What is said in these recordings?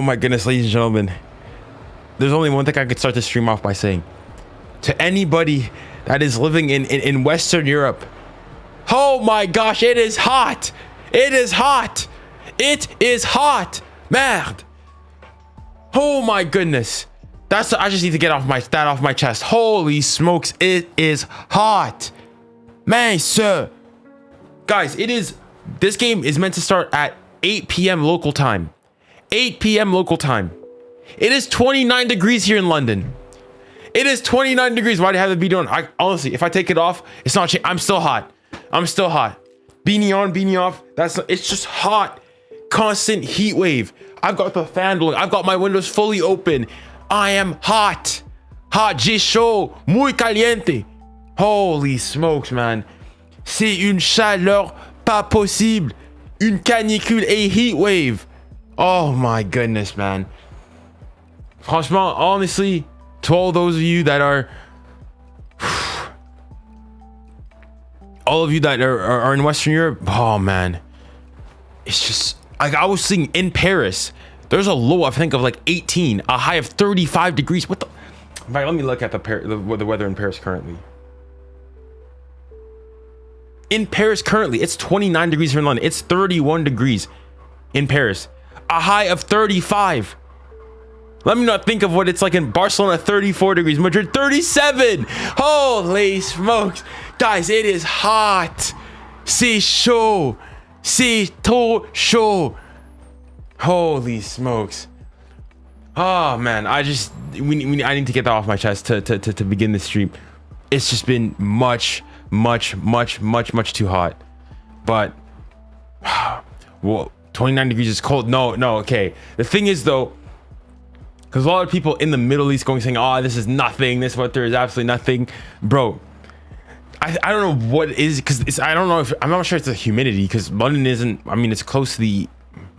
Oh my goodness, ladies and gentlemen. There's only one thing I could start the stream off by saying. To anybody that is living in Western Europe. Oh my gosh, it is hot. It is hot. It is hot. Merde. Oh my goodness. I just need to get that off my chest. Holy smokes, it is hot. Man, sir. Guys, this game is meant to start at 8 p.m. local time. 8 p.m. local time. It is 29 degrees here in London. It is 29 degrees. Why do you have the beanie on? Honestly, if I take it off, it's not. I'm still hot. I'm still hot. Beanie on, beanie off. It's just hot. Constant heat wave. I've got the fan blowing. I've got my windows fully open. I am hot. Hot, 𝙎𝙊𝘾𝙼𝙎𝙏, caliente. Holy smokes, man. C'est une chaleur pas possible. Une canicule, a heat wave. Oh my goodness, man. Franchement, honestly, to all those of you that are all of you that are in Western Europe, oh man, it's just like I was seeing in Paris. There's a low, I think, of like 18, a high of 35 degrees. What the? In fact, let me look at the weather in Paris currently. In Paris currently, it's 29 degrees here in London. It's 31 degrees in Paris. A high of 35. Let me not think of what it's like in Barcelona, 34 degrees. Madrid, 37. Holy smokes. Guys, it is hot. C'est chaud. C'est trop chaud. Holy smokes. Oh man, I need to get that off my chest to begin this stream. It's just been much too hot. But well, 29 degrees is cold. No, okay. The thing is though, because a lot of people in the Middle East saying, oh, this is nothing, this weather is absolutely nothing. Bro, I don't know what it is, because I don't know if, I'm not sure it's the humidity, because London isn't, I mean, it's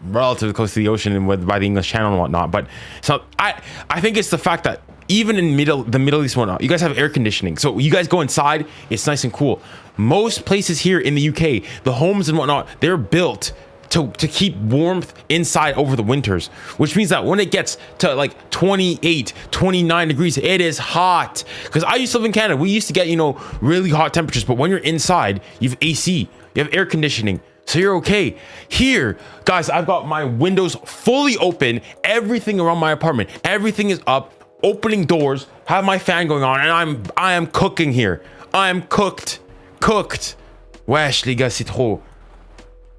relatively close to the ocean and by the English Channel and whatnot. But so I think it's the fact that even in the Middle East and whatnot, you guys have air conditioning. So you guys go inside, it's nice and cool. Most places here in the UK, the homes and whatnot, they're built to keep warmth inside over the winters, which means that when it gets to like 28, 29 degrees, it is hot. Because I used to live in Canada, we used to get, really hot temperatures, but when you're inside, you have AC, you have air conditioning, so you're okay. Here, guys, I've got my windows fully open, everything around my apartment, everything is up, opening doors, have my fan going on, and I am cooking here. I am cooked. Wesh, les gars, c'est trop.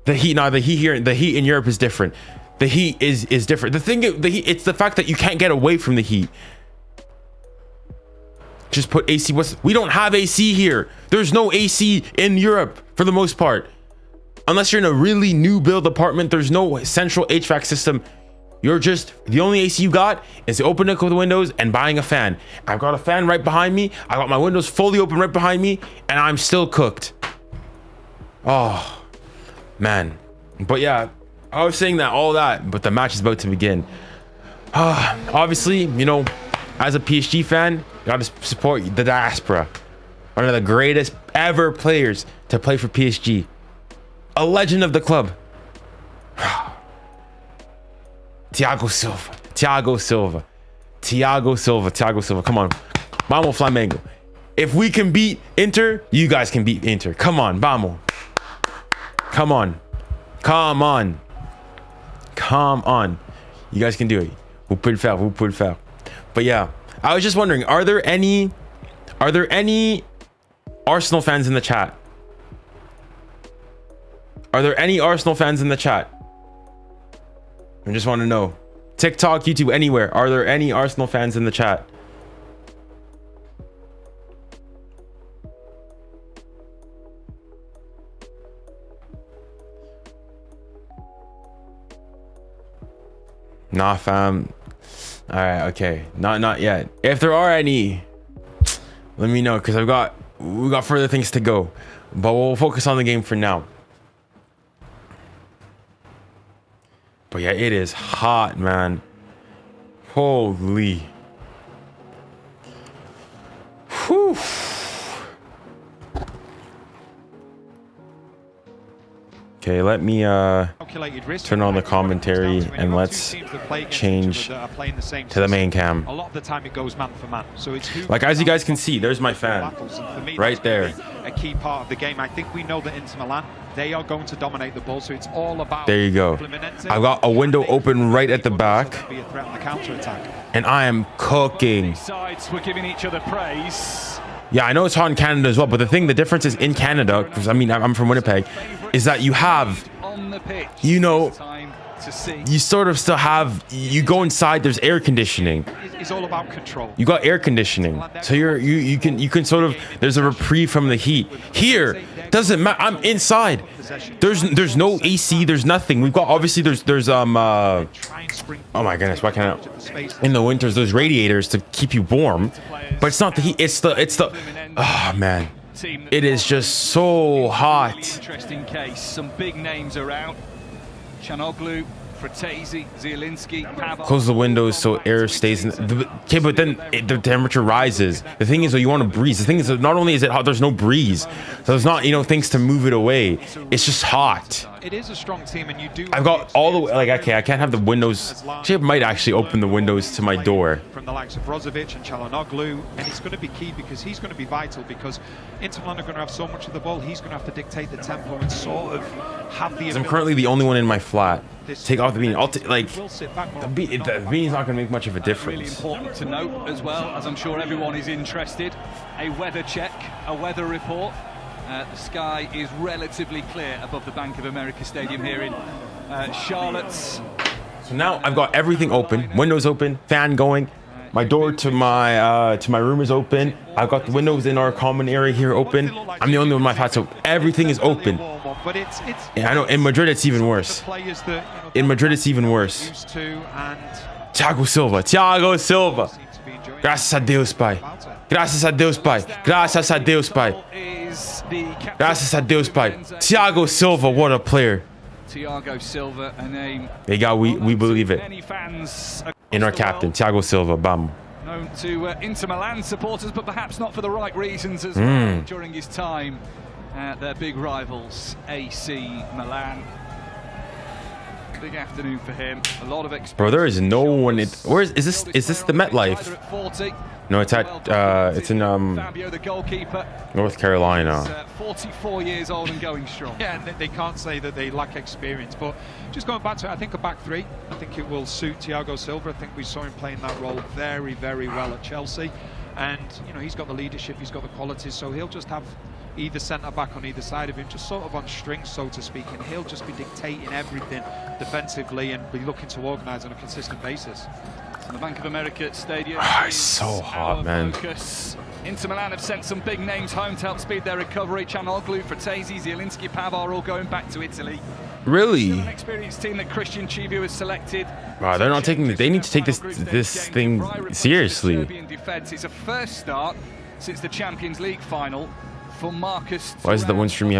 The heat in Europe is different. The heat is different. It's the fact that you can't get away from the heat. Just put AC. We don't have AC here. There's no AC in Europe for the most part. Unless you're in a really new build apartment, there's no central HVAC system. You're just, the only AC you got is opening up the windows and buying a fan. I've got a fan right behind me. I got my windows fully open right behind me, and I'm still cooked. Oh. Man, but yeah, I was saying all that, but the match is about to begin. Obviously, as a PSG fan, you gotta support the diaspora. One of the greatest ever players to play for PSG. A legend of the club. Thiago Silva. Come on. Vamos, Flamengo. If we can beat Inter, you guys can beat Inter. Come on, vamos. Come on. You guys can do it. Vous pouvez le faire. But yeah, I was just wondering, are there any Arsenal fans in the chat? I just want to know. TikTok, YouTube, anywhere. Are there any Arsenal fans in the chat? Nah, fam. All right, okay. Not yet. If there are any, let me know, because we got further things to go. But we'll focus on the game for now. But yeah, it is hot, man. Holy. Whew. Okay, let me turn on the commentary and let's change to the main cam. A lot of the time it goes man for man. So it's like, as you guys can see, there's my fan right there. A key part of the game. I think we know that Inter Milan, they are going to dominate the ball. So it's all about. There you go. I've got a window open right at the back, and I am cooking. Sides were giving each other praise. Yeah, I know it's hot in Canada as well, but the difference is in Canada, because I mean I'm from Winnipeg, is that you have, you know, you sort of still have, you go inside, there's air conditioning. It's all about control. You got air conditioning, so you can sort of, there's a reprieve from the heat. Here doesn't matter. I'm inside. There's no AC. There's nothing. We've got, obviously there's oh my goodness, why can't I? In the winters there's radiators to keep you warm, but it's not the heat. It's the oh man, it is just so hot. Interesting case. Some big names are out. 𝙀𝙀 𝙀𝙀 𝙀𝙀 Close the windows so air stays in okay, but then the temperature rises. The thing is, though, you want to breeze. The thing is, not only is it hot, there's no breeze, so there's not, you know, things to move it away. It's just hot. It is a strong team, and you do. I've got all the way, like, okay, I can't have the windows. Actually, I might actually open the windows to my door. From the likes of Brozovic and 𝙀𝙀 and it's going to be key because he's going to be vital, because Inter Milan are going to have so much of the ball. He's going to have to dictate the tempo and sort of have the. I'm currently the only one in my flat. Take off the beanie. I'll like the beanie's not going to make much of a difference. Really important to note as well, as I'm sure everyone is interested. A weather check, a weather report. The sky is relatively clear above the Bank of America Stadium here in Charlotte's. So now I've got everything open, windows open, fan going. My door to my room is open. I've got the windows in our common area here open. I'm the only one in my flat, so everything is open. Yeah, I know. In Madrid, it's even worse. In Madrid, it's even worse. 𝙀𝙀 𝙀𝙀. Graças a Deus, Pai. Graças a Deus, Pai. Graças a Deus, Pai. Graças a Deus, Pai. 𝙀𝙀 𝙀𝙀, what a player. 𝙀𝙀 𝙀𝙀, a name. They got, we believe it. In our captain, 𝙀𝙀 𝙀𝙀, bam. Known to Inter Milan supporters, but perhaps not for the right reasons as well during his time at their big rivals, AC Milan. Big afternoon for him. A lot of experience. Bro, there is no one. Where is this? Is this the MetLife? No, it's at it's in Fabio, the goalkeeper, North Carolina. 44 years old and going strong. Yeah, and they can't say that they lack experience, but just going back to it, I think a back three, I think it will suit 𝙀𝙀 𝙀𝙀. I think we saw him playing that role very, very well at Chelsea, and you know, he's got the leadership, he's got the qualities, so he'll just have either centre back on either side of him, just sort of on strings, so to speak, and he'll just be dictating everything defensively and be looking to organise on a consistent basis. The Bank of America Stadium. Oh, it's so hot, man. Focus. Inter Milan have sent some big names home to help speed their recovery. 𝙀𝙀 𝙀𝙀 𝙀𝙀 all going back to Italy. Really? An experienced team that Christian 𝙀𝙀 has selected. Wow, they're not taking. They need to take this thing seriously. Serbian defense. It's a first start since the Champions League final for Marcus. Why is it that one stream you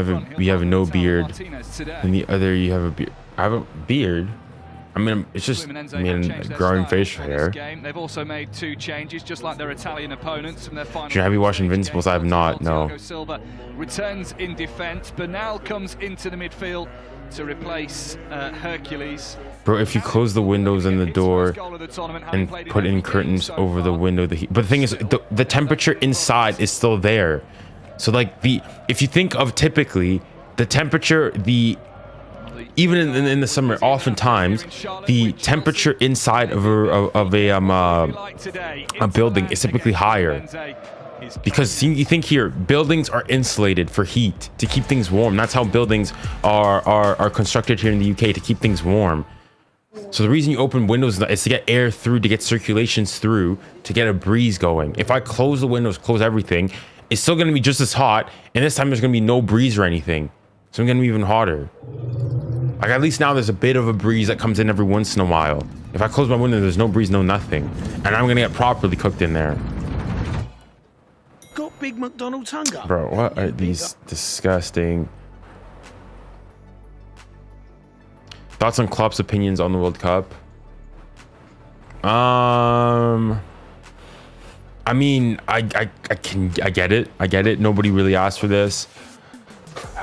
have no beard, and the other you have a beard? I have a beard. I mean, it's just growing facial hair. They've also made 2 changes, just like their Italian opponents from their final. Have you watched Invincibles? I have not. No. 𝙀𝙀 𝙀𝙀 returns in defence. Bernal comes into the midfield to replace Hercules. Bro, if you close the windows and the door and put in curtains over the window, but the thing is, the temperature inside is still there. So like if you think of typically the temperature, even in the summer, oftentimes the temperature inside of a building is typically higher, because you think here, buildings are insulated for heat to keep things warm. That's how buildings are constructed here in the UK, to keep things warm. So the reason you open windows is to get air through, to get circulations through, to get a breeze going. If I close the windows, close everything, it's still going to be just as hot, and this time there's going to be no breeze or anything, so it's going to be even hotter. Like, at least now there's a bit of a breeze that comes in every once in a while. If I close my window, there's no breeze, no nothing, and I'm going to get properly cooked in there. Got big McDonald's hunger. Bro, what are these disgusting thoughts on Klopp's opinions on the World Cup? I mean, I get it. Nobody really asked for this.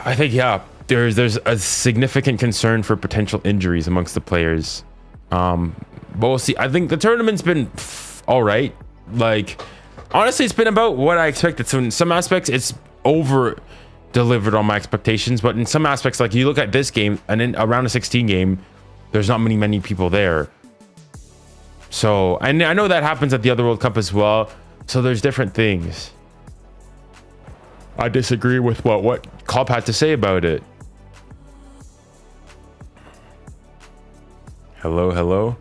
I think, yeah, there's a significant concern for potential injuries amongst the players. But we'll see. I think the tournament's been all right. Like, honestly, it's been about what I expected. So in some aspects, it's over delivered on my expectations, but in some aspects, like you look at this game and in around a 16 game, there's not many people there. So I know that happens at the other World Cup as well. So there's different things. I disagree with what Klopp had to say about it. Hello.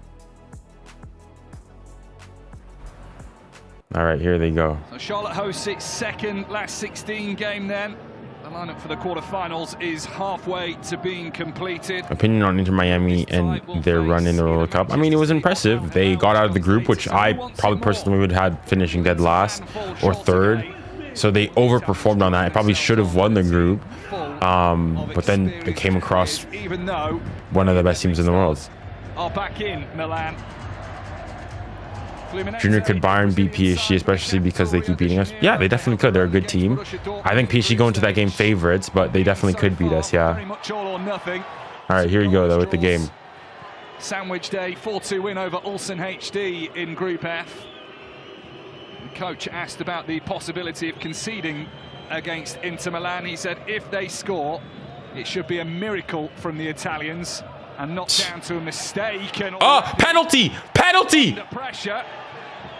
All right, here they go. So Charlotte hosts its second last 16 game then. The lineup for the quarterfinals is halfway to being completed. Opinion on Inter Miami and their run in the World Cup. I mean, it was impressive. They got out of the group, which I probably personally would have had finishing dead last or third. So they overperformed on that. I probably should have won the group. But then they came across one of the best teams in the world. Are back in Milan. Junior could Bayern beat PSG, especially because they keep beating us. Yeah, they definitely could. They're a good team. I think PSG go into that game favorites, but they definitely could beat us, yeah. All right, here you go, though, with the game. Sandwich Day, 4-2 win over 𝙀𝙊𝘾𝘼𝙎𝙏 in Group F. The coach asked about the possibility of conceding against Inter Milan. He said if they score, it should be a miracle from the Italians and not down to a mistake. And penalty! Penalty! Under pressure.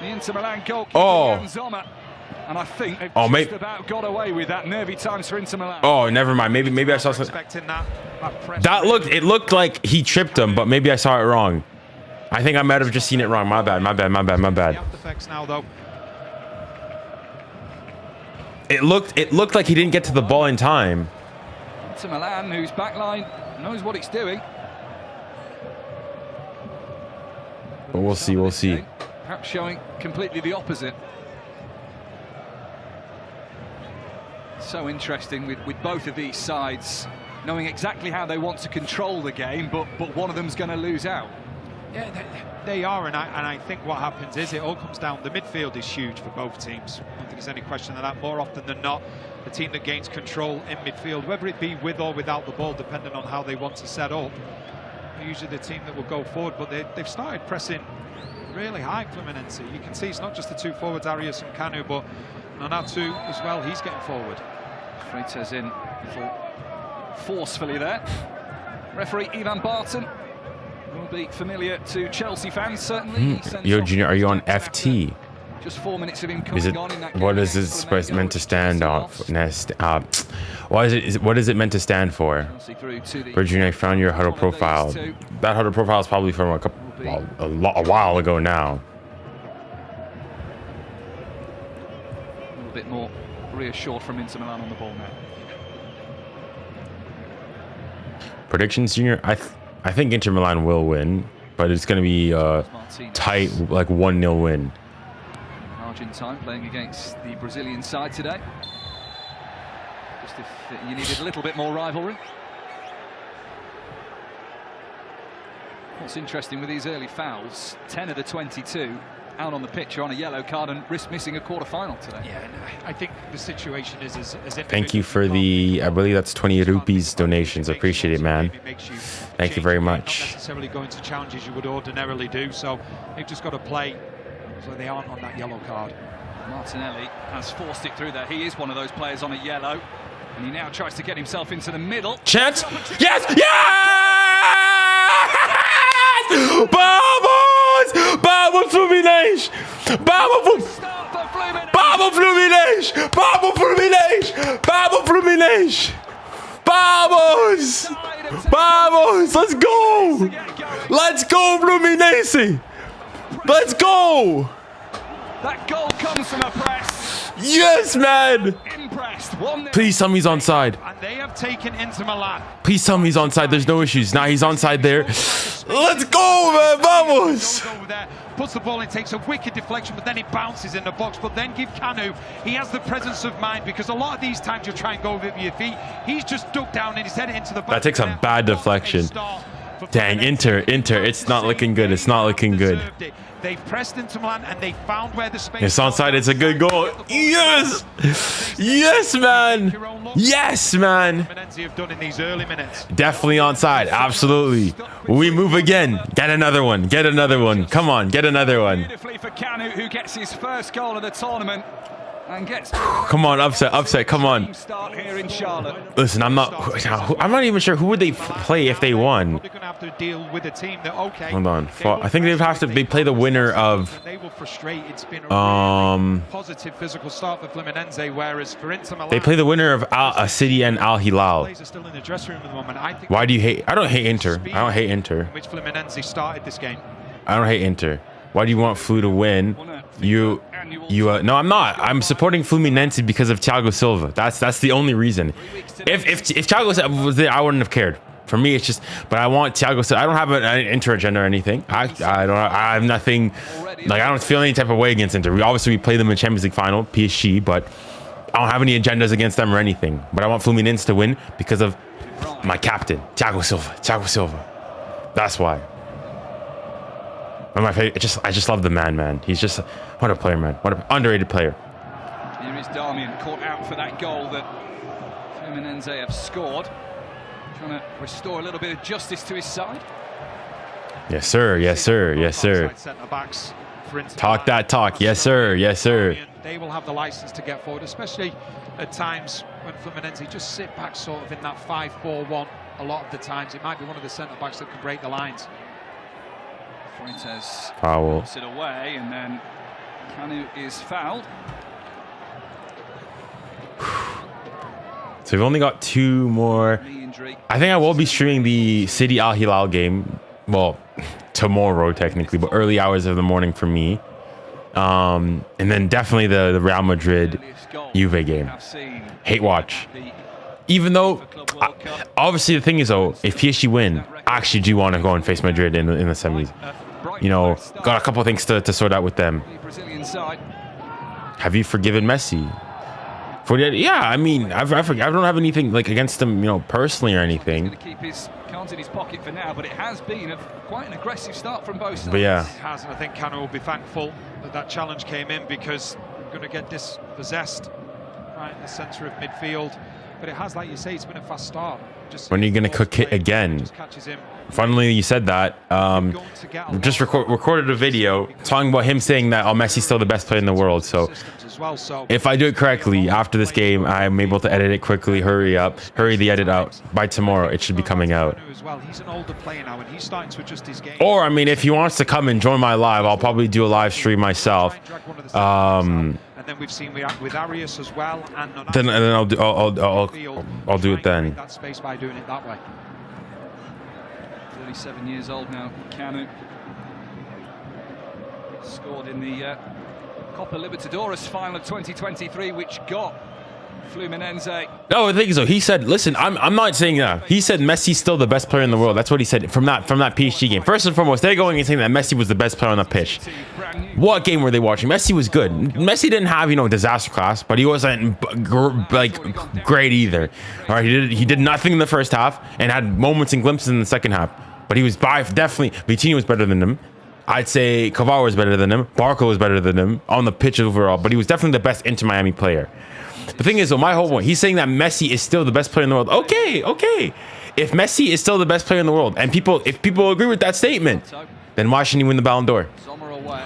The Inter Milan goalkeeper, 𝙀𝙢𝙖𝙾𝘾𝑗𝑖𝑚𝑎, and I think they've just about got away with that. Nervy times for Inter Milan. Oh, never mind. Maybe I saw something. It looked like he tripped him, but maybe I saw it wrong. I think I might have just seen it wrong. My bad. It looked like he didn't get to the ball in time. Inter Milan, whose backline knows what it's doing. But we'll see. Perhaps showing completely the opposite. So interesting with both of these sides knowing exactly how they want to control the game, but one of them's going to lose out. Yeah, they are, and I think what happens is it all comes down. The midfield is huge for both teams. I don't think there's any question of that. More often than not, the team that gains control in midfield, whether it be with or without the ball, depending on how they want to set up, usually the team that will go forward. But they've started pressing really high, Fluminense. You can see it's not just the two forwards, Arias and Nkana, but Nanatu as well. He's getting forward. Freitas in a little forcefully there. Referee Ivan Barton will be familiar to Chelsea fans, certainly. Yo, Junior, are you on FT? Just 4 minutes of him coming on in that game. What is it meant to stand off? What is it meant to stand for? For Junior, I found your huddle profile. That huddle profile is probably from a while ago now. A little bit more reassured from Inter Milan on the ball now. Predictions, Junior? I think Inter Milan will win, but it's going to be tight, like 1-0 win. Argentine playing against the Brazilian side today. Just if you needed a little bit more rivalry. What's interesting with these early fouls, 10 of the 22 out on the pitch are on a yellow card and risk missing a quarter-final today. Yeah, I think the situation is as thank you for the, I believe that's 20 rupees donations. I appreciate it, man. Thank you very much. Not necessarily going to challenge as you would ordinarily do, so they've just got to play so they aren't on that yellow card. Martinelli has forced it through there. He is one of those players on a yellow, and he now tries to get himself into the middle. Chance! Yes! Yes! Vamos! Vamos, Fluminense! Vamos, Fluminense! Vamos, Fluminense! Vamos, Fluminense! Vamos! Vamos! Let's go! Let's go, Fluminense! Let's go! That goal comes from a press. Yes, man! Impressed. Please tell me he's onside. And they have taken Inter Milan. Please tell me he's onside. There's no issues. Nah, he's onside there. Let's go, man! Vamos! Puts the ball in, takes a wicked deflection, but then it bounces in the box. But then give Kanu, he has the presence of mind, because a lot of these times you try and go with your feet. He's just ducked down and he's headed into the box. That takes a bad deflection. Dang, Inter. It's not looking good. It's not looking good. They've pressed into Milan and they found where the space. It's onside. It's a good goal. Yes, yes, man. Yes, man. Have done in these early minutes. Definitely onside. Absolutely. We move again. Get another one. Get another one. Come on, get another one. Beautifully for 𝙀𝙬𝘼𝘋𝙀, who gets his first goal of the tournament. And gets come on, upset, come on. Start here in Charlotte. Listen, I'm not even sure who would they play if they won. They're going to have to deal with a team that, okay, hold on. I think they play the winner of they will frustrate. It's been a really positive physical start for Fluminense, whereas for Inter Milan, they play the winner of City and 𝙀𝙀𝘼𝘋𝙀. Players are still in the dressing room at the moment. I think. Why do you hate? I don't hate Inter. I don't hate Inter. Which Fluminense started this game. I don't hate Inter. Why do you want Flu to win? No, I'm not. I'm supporting Fluminense because of Thiago Silva. That's the only reason. If Thiago Silva was there, I wouldn't have cared. For me, it's just, but I want Thiago Silva. I don't have an Inter agenda or anything. I have nothing. Like, I don't feel any type of way against Inter. We play them in Champions League final, PSG, but I don't have any agendas against them or anything. But I want Fluminense to win because of my captain, Thiago Silva. That's why. My favorite, I just love the man. He's just what a player, man. What an underrated player. Here is 𝙀𝙀𝘼𝘋 caught out for that goal that Fluminense have scored. Trying to restore a little bit of justice to his side. Yes, sir. Yes, sir. Yes, sir. Talk that talk. Yes, sir. Yes, sir. They will have the license to get forward, especially at times when Fluminense just sit back sort of in that 5-4-1. A lot of the times, it might be one of the centre-backs that can break the lines. Fuentes foul. It away, and then 𝙀𝙀𝘼𝘋 is fouled. So we've only got 2 more. I think I will be streaming the City 𝙀𝙀𝘼𝑃 game. Well, tomorrow technically, but early hours of the morning for me. And then definitely the Real Madrid Juve game. Hate watch. Even though, obviously the thing is though, if PSG win, I actually do want to go and face Madrid in the semis. You know, got a couple of things to sort out with them. Have you forgiven Messi? Yeah, I mean, I don't have anything like against him, you know, personally or anything. Keep his cards in his pocket for now, but it has been quite an aggressive start from both sides. But yeah, it has, and I think 𝙀𝙀𝘼𝘋 will be thankful that challenge came in because we're going to get dispossessed right in the centre of midfield. But it has, like you say, it's been a fast start. When are you going to cook it again? Funnily, you said that. Just recorded a video talking about him saying that Messi's still the best player in the world. So if I do it correctly after this game, I'm able to edit it quickly, hurry the edit out. By tomorrow, it should be coming out. Or, I mean, if he wants to come and join my live, I'll probably do a live stream myself. Then we've seen with Arias as well, and then I'll do it then. That space by doing it that way. 37 years old now, 𝙀𝙀𝘼𝘋. Scored in the Copa Libertadores final of 2023, which got Fluminense. No, I think so. He said, listen, I'm not saying that. He said Messi's still the best player in the world. That's what he said from that PSG game. First and foremost, they're going and saying that Messi was the best player on the pitch. What game were they watching? Messi was good. Messi didn't have, you know, disaster class, but he wasn't like great either. All right, he did nothing in the first half and had moments and glimpses in the second half. But he was definitely, Vitinha was better than him. I'd say Cavaro was better than him. Barco was better than him on the pitch overall, but he was definitely the best Inter Miami player. The thing is, though, my whole point, he's saying that Messi is still the best player in the world. Okay. If Messi is still the best player in the world, and if people agree with that statement, then why shouldn't he win the Ballon d'Or?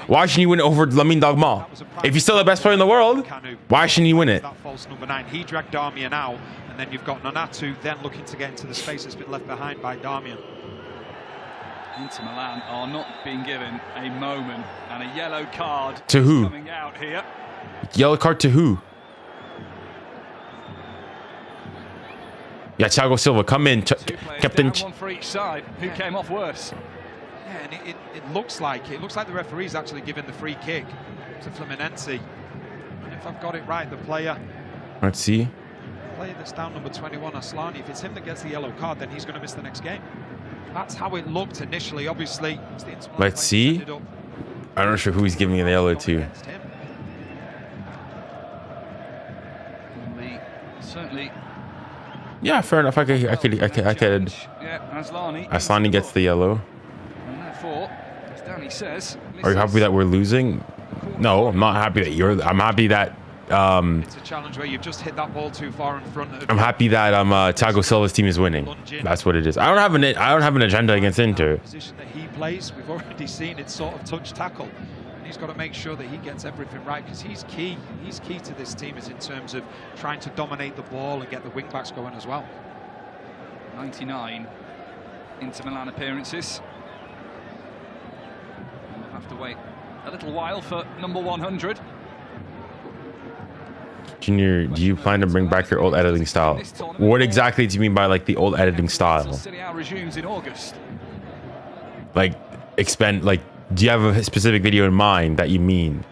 Why shouldn't he win it over Lamine Yamal? If he's still the best player in the world, why shouldn't he win it? That false number 9. He dragged 𝙀𝙀𝘼𝘋 out, and then you've got Nonatu then looking to get into the space that's been left behind by 𝙀𝙀𝘼𝘋. Inter Milan are not being given a moment, and a yellow card to who? Coming out here. Yellow card to who? Yeah, Thiago Silva, come in, captain. One for each side. Who came off worse? Yeah, and it looks like the referee's actually given the free kick to Fluminense. And if I've got it right, the player. Let's see. The player that's down number 21, 𝙀𝙀𝘼𝘋. If it's him that gets the yellow card, then he's going to miss the next game. That's how it looked initially. Obviously, let's see. I'm not sure who he's giving the yellow to. Certainly Yeah, fair enough. I could. Yeah, 𝙀𝙊𝘾𝘼𝙎𝙏 gets the yellow. And therefore, as Danny says, Are you happy that we're losing? No, I'm not happy that you're. I'm happy that. It's a challenge where you've just hit that ball too far in front of. I'm happy that 𝙀𝙀 Silva's team is winning. That's what it is. I don't have an agenda against Inter. The position that he plays, we've already seen it sort of touch tackle. And he's got to make sure that he gets everything right because he's key. He's key to this team is in terms of trying to dominate the ball and get the wing backs going as well. 99 Inter Milan appearances. And we'll have to wait a little while for number 100. Junior, do you plan to bring back your old editing style? What exactly do you mean by like the old editing style? 𝙀𝙊𝘾𝘼𝙎𝙏 resumes in August. Like do you have a specific video in mind that you mean?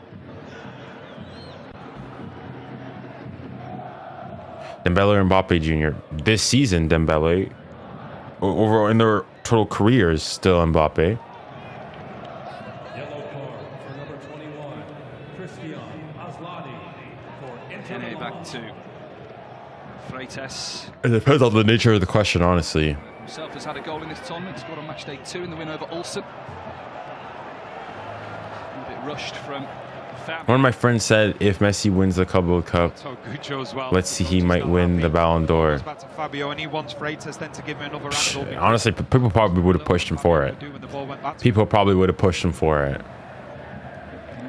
Dembele or Mbappe, Junior? This season, Dembele. Overall, in their total careers, still Mbappe. Nkana back to Freitas. It depends on the nature of the question, honestly. Himself has had a goal in this tournament. Scored on match day 2 in the win over 𝙀𝙊𝘾𝘼𝙎𝙏. A bit rushed from Fab. One of my friends said if Messi wins the Club Cup, let's see, he might win the Ballon d'Or. Honestly, people probably would have pushed him for it. People probably would have pushed him for it.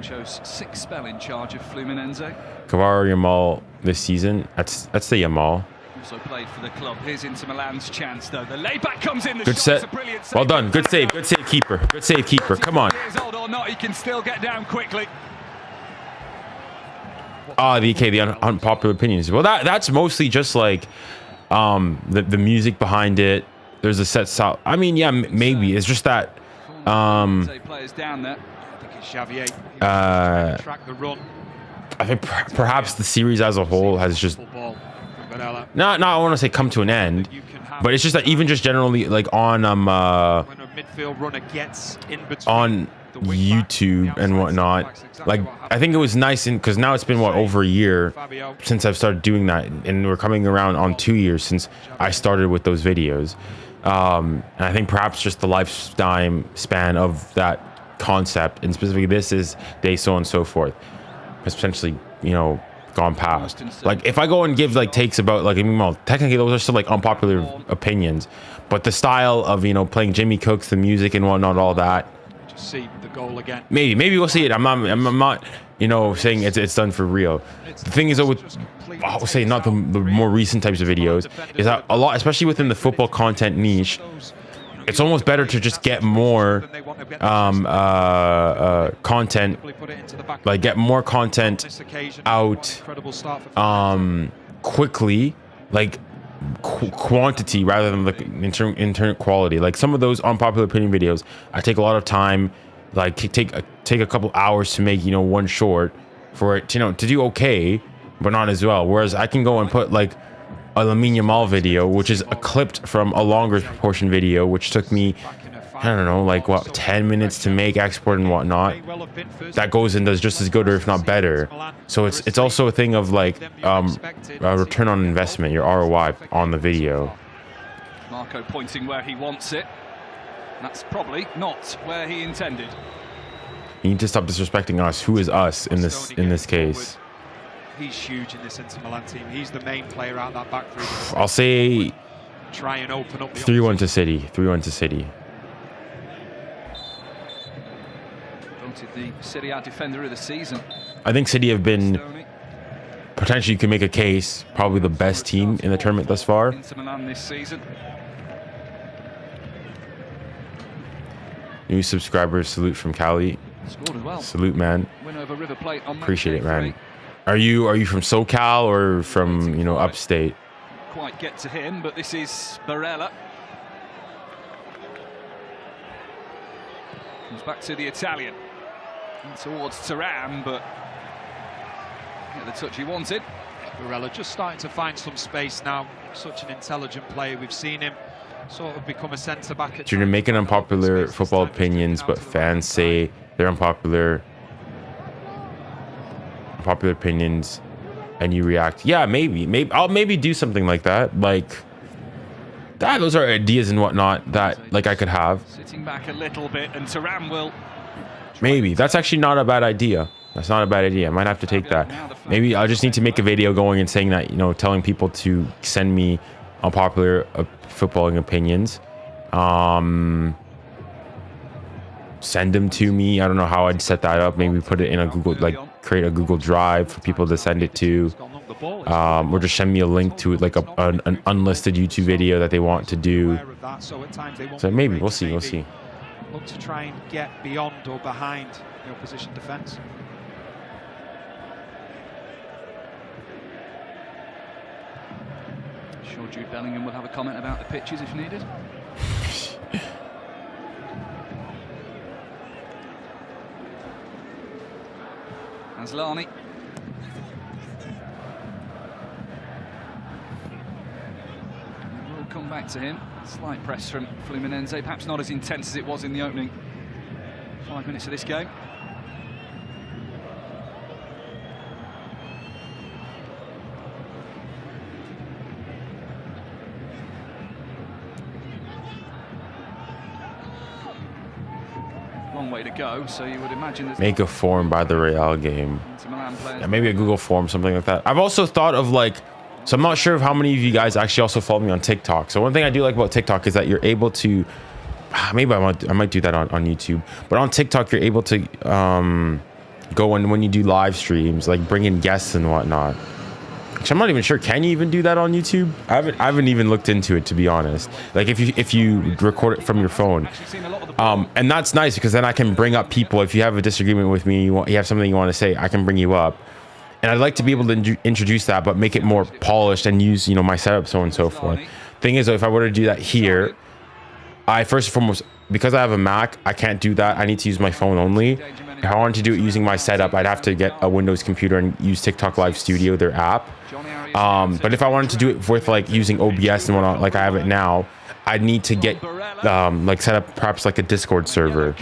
Shows 6 spell in charge of Fluminense. 𝙀𝙬𝘾𝘼𝙎𝑗 this season. That's the Yamal. Also played for the club. Here's Inter Milan's chance though. The layback comes in. The good set. Well done. Good save. Good save, keeper. Good save, keeper. Come on. Years old or not, he can still get down quickly. The unpopular opinions. Well, that's mostly just like the music behind it. There's a set style. I mean, yeah, maybe it's just that players down there. Track the run. I think perhaps the series as a whole has just not I want to say come to an end, but it's just that even just generally like on when a midfield runner gets in between on YouTube and whatnot, like I think it was nice because now it's been what, over a year since I've started doing that, and we're coming around on 2 years since I started with those videos, and I think perhaps just the lifetime span of that concept, and specifically this is day so and so forth, has potentially, you know, gone past. Like if I go and give like takes about like, I mean, well, technically those are still like unpopular opinions, but the style of, you know, playing Jimmy Cooks, the music and whatnot, all that. Just see the goal again. Maybe we'll see it. I'm not, you know, saying it's done for real. The thing is though, with I'll say not the more recent types of videos, is that a lot, especially within the football content niche, it's almost better to just get more content, like get more content out quickly, like quantity rather than like internal quality. Like some of those unpopular opinion videos, I take a lot of time, like take a couple hours to make, you know, one short for it, you know, to do okay, but not as well. Whereas I can go and put like a Lamine Yamal video, which is clipped from a longer proportion video, which took me, I don't know, like what, 10 minutes to make, export and whatnot. That goes and does just as good or if not better. So it's also a thing of like return on investment, your ROI on the video. Marco pointing where he wants it. That's probably not where he intended. You need to stop disrespecting us. Who is us in this case? He's huge in this Inter Milan team. He's the main player out that back three. I'll say try and open up 3-1 to City. 3-1 to City. Voted the Serie A defender of the season. I think City have been potentially, you can make a case, probably the best team in the tournament thus far. Inter Milan this season. New subscribers, salute from Cali. Scored as well. Salute, man. Win over River Plate on appreciate it, man. Are you from SoCal or from, you know, upstate? Quite get to him, but this is 𝙀𝙬𝘾𝘼𝑎𝑗. Comes back to the Italian. And towards Thuram, but get the touch he wanted. 𝙀𝙬𝘾𝘼𝑎𝑗 just starting to find some space now. Such an intelligent player. We've seen him sort of become a centre back. You're making unpopular football opinions, but fans say they're unpopular opinions, and you react. Yeah, maybe I'll maybe do something like that. Like those are ideas and whatnot that like I could have. Sitting back a little bit, and 𝙬𝙗 will. Maybe that's actually not a bad idea. That's not a bad idea. I might have to take that. Maybe I just need to make a video going and saying that, you know, telling people to send me unpopular footballing opinions. Send them to me. I don't know how I'd set that up. Maybe put it in a Google, like create a Google Drive for people to send it to. Or just send me a link to like an unlisted YouTube video that they want to do. So maybe we'll see. We'll see. Look to try and get beyond or behind the opposition defence. Sure, Jude Bellingham will have a comment about the pitches if needed. 𝙬𝙗𝘋𝙊𝘾𝙼𝙎𝙬. We'll come back to him. Slight press from Fluminense, perhaps not as intense as it was in the opening 5 minutes of this game. Long way to go, so you would imagine there's make a form by the Real game. Yeah, maybe a Google form, something like that. I've also thought of like, so I'm not sure of how many of you guys actually also follow me on TikTok. So one thing I do like about TikTok is that you're able to, maybe I might do that on YouTube, but on TikTok you're able to go and when you do live streams, like bring in guests and whatnot. Actually, I'm not even sure. Can you even do that on YouTube? I haven't even looked into it, to be honest. Like if you record it from your phone, and that's nice because then I can bring up people. If you have a disagreement with me, you have something you want to say, I can bring you up. And I'd like to be able to introduce that, but make it more polished and use, you know, my setup, so on and so forth. Thing is, though, if I were to do that here, I first and foremost, because I have a Mac, I can't do that. I need to use my phone only. If I wanted to do it using my setup, I'd have to get a Windows computer and use TikTok Live Studio, their app. But if I wanted to do it with like using OBS and whatnot, like I have it now, I'd need to get like set up perhaps like a Discord server.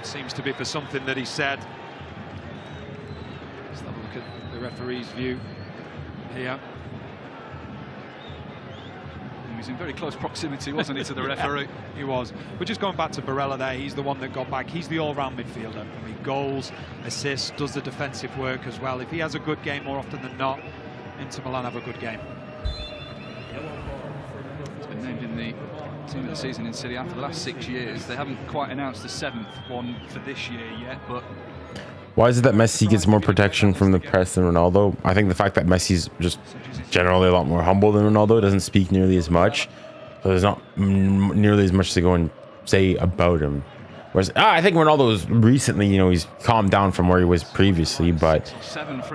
Seems to be for something that he said. Let's have a look at the referee's view here. He was in very close proximity, wasn't he, to the referee? He was. But just going back to 𝙬𝙾 there, he's the one that got back. He's the all-round midfielder. I mean, goals, assists, does the defensive work as well. If he has a good game more often than not, Inter Milan have a good game. He's been named in the team of the season in Serie A for the last 6 years. They haven't quite announced the 7th one for this year yet, but why is it that Messi gets more protection from the press than Ronaldo? I think the fact that Messi's just generally a lot more humble than Ronaldo, doesn't speak nearly as much, so there's not nearly as much to go and say about him. Whereas I think Ronaldo's recently, you know, he's calmed down from where he was previously, but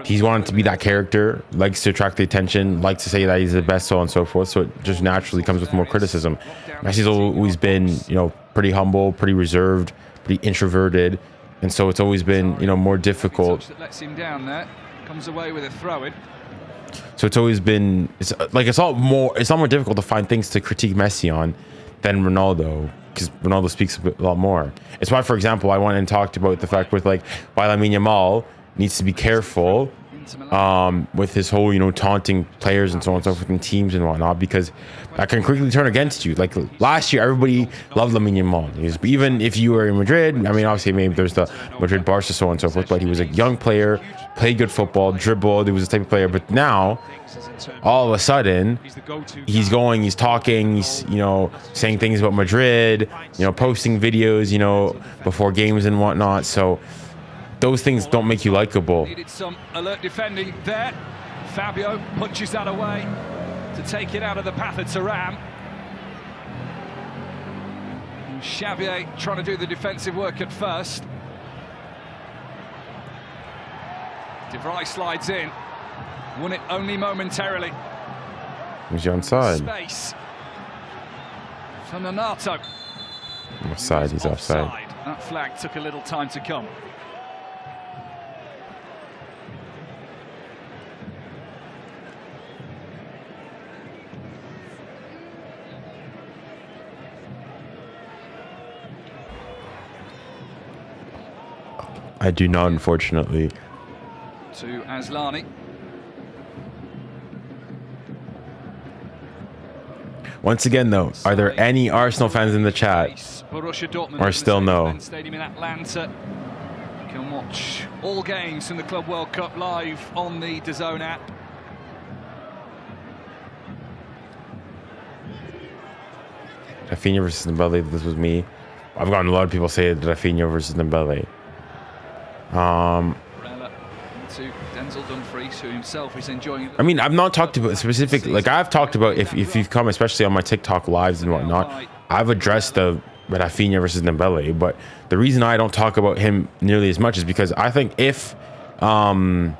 he's wanted to be that character, likes to attract the attention, likes to say that he's the best, so on and so forth. So it just naturally comes with more criticism. Messi's always been, you know, pretty humble, pretty reserved, pretty introverted, and so it's always been, you know, more difficult. Lets him down there, comes away with a throw-in. So it's always been, it's a lot more difficult to find things to critique Messi on than Ronaldo, because Ronaldo speaks a lot more. It's why, for example, I went and talked about the fact with like why Lamine Yamal needs to be careful with his whole, you know, taunting players and so on and so forth in teams and whatnot, because that can quickly turn against you. Like last year, everybody loved Lamine Yamal. Even if you were in Madrid, I mean, obviously maybe there's the Madrid Barca, so on and so forth, but he was a young player, played good football, dribbled, he was the type of player. But now, all of a sudden, he's talking, he's, you know, saying things about Madrid, you know, posting videos, you know, before games and whatnot. So those things don't make you likable. Needed some alert defending there. Fabio punches that away to take it out of the path of 𝙬𝙗𝘋𝙊𝘾𝙼𝙎𝙬. 𝙬𝙊𝘾𝙼𝙎 trying to do the defensive work at first. De Vrij slides in. Won it only momentarily. He's onside. Space for Nonato. Offside, he's offside. That flag took a little time to come. I do not, unfortunately. To 𝙊𝙾𝙾𝙖𝙞𝙡. Once again, though, are there any Arsenal fans in the chat? Or still no? Stadium in Atlanta. You can watch all games from the Club World Cup live on the 𝙬𝙬 app. Rafinha versus Dembele. This was me. I've gotten a lot of people say Rafinha versus Dembele. Denzel Dumfries, who himself is enjoying it. I mean, I've not talked about specific, like I've talked about if you've come, especially on my TikTok lives and whatnot, I've addressed the Rafinha versus Dembele, but the reason I don't talk about him nearly as much is because I think if Dembele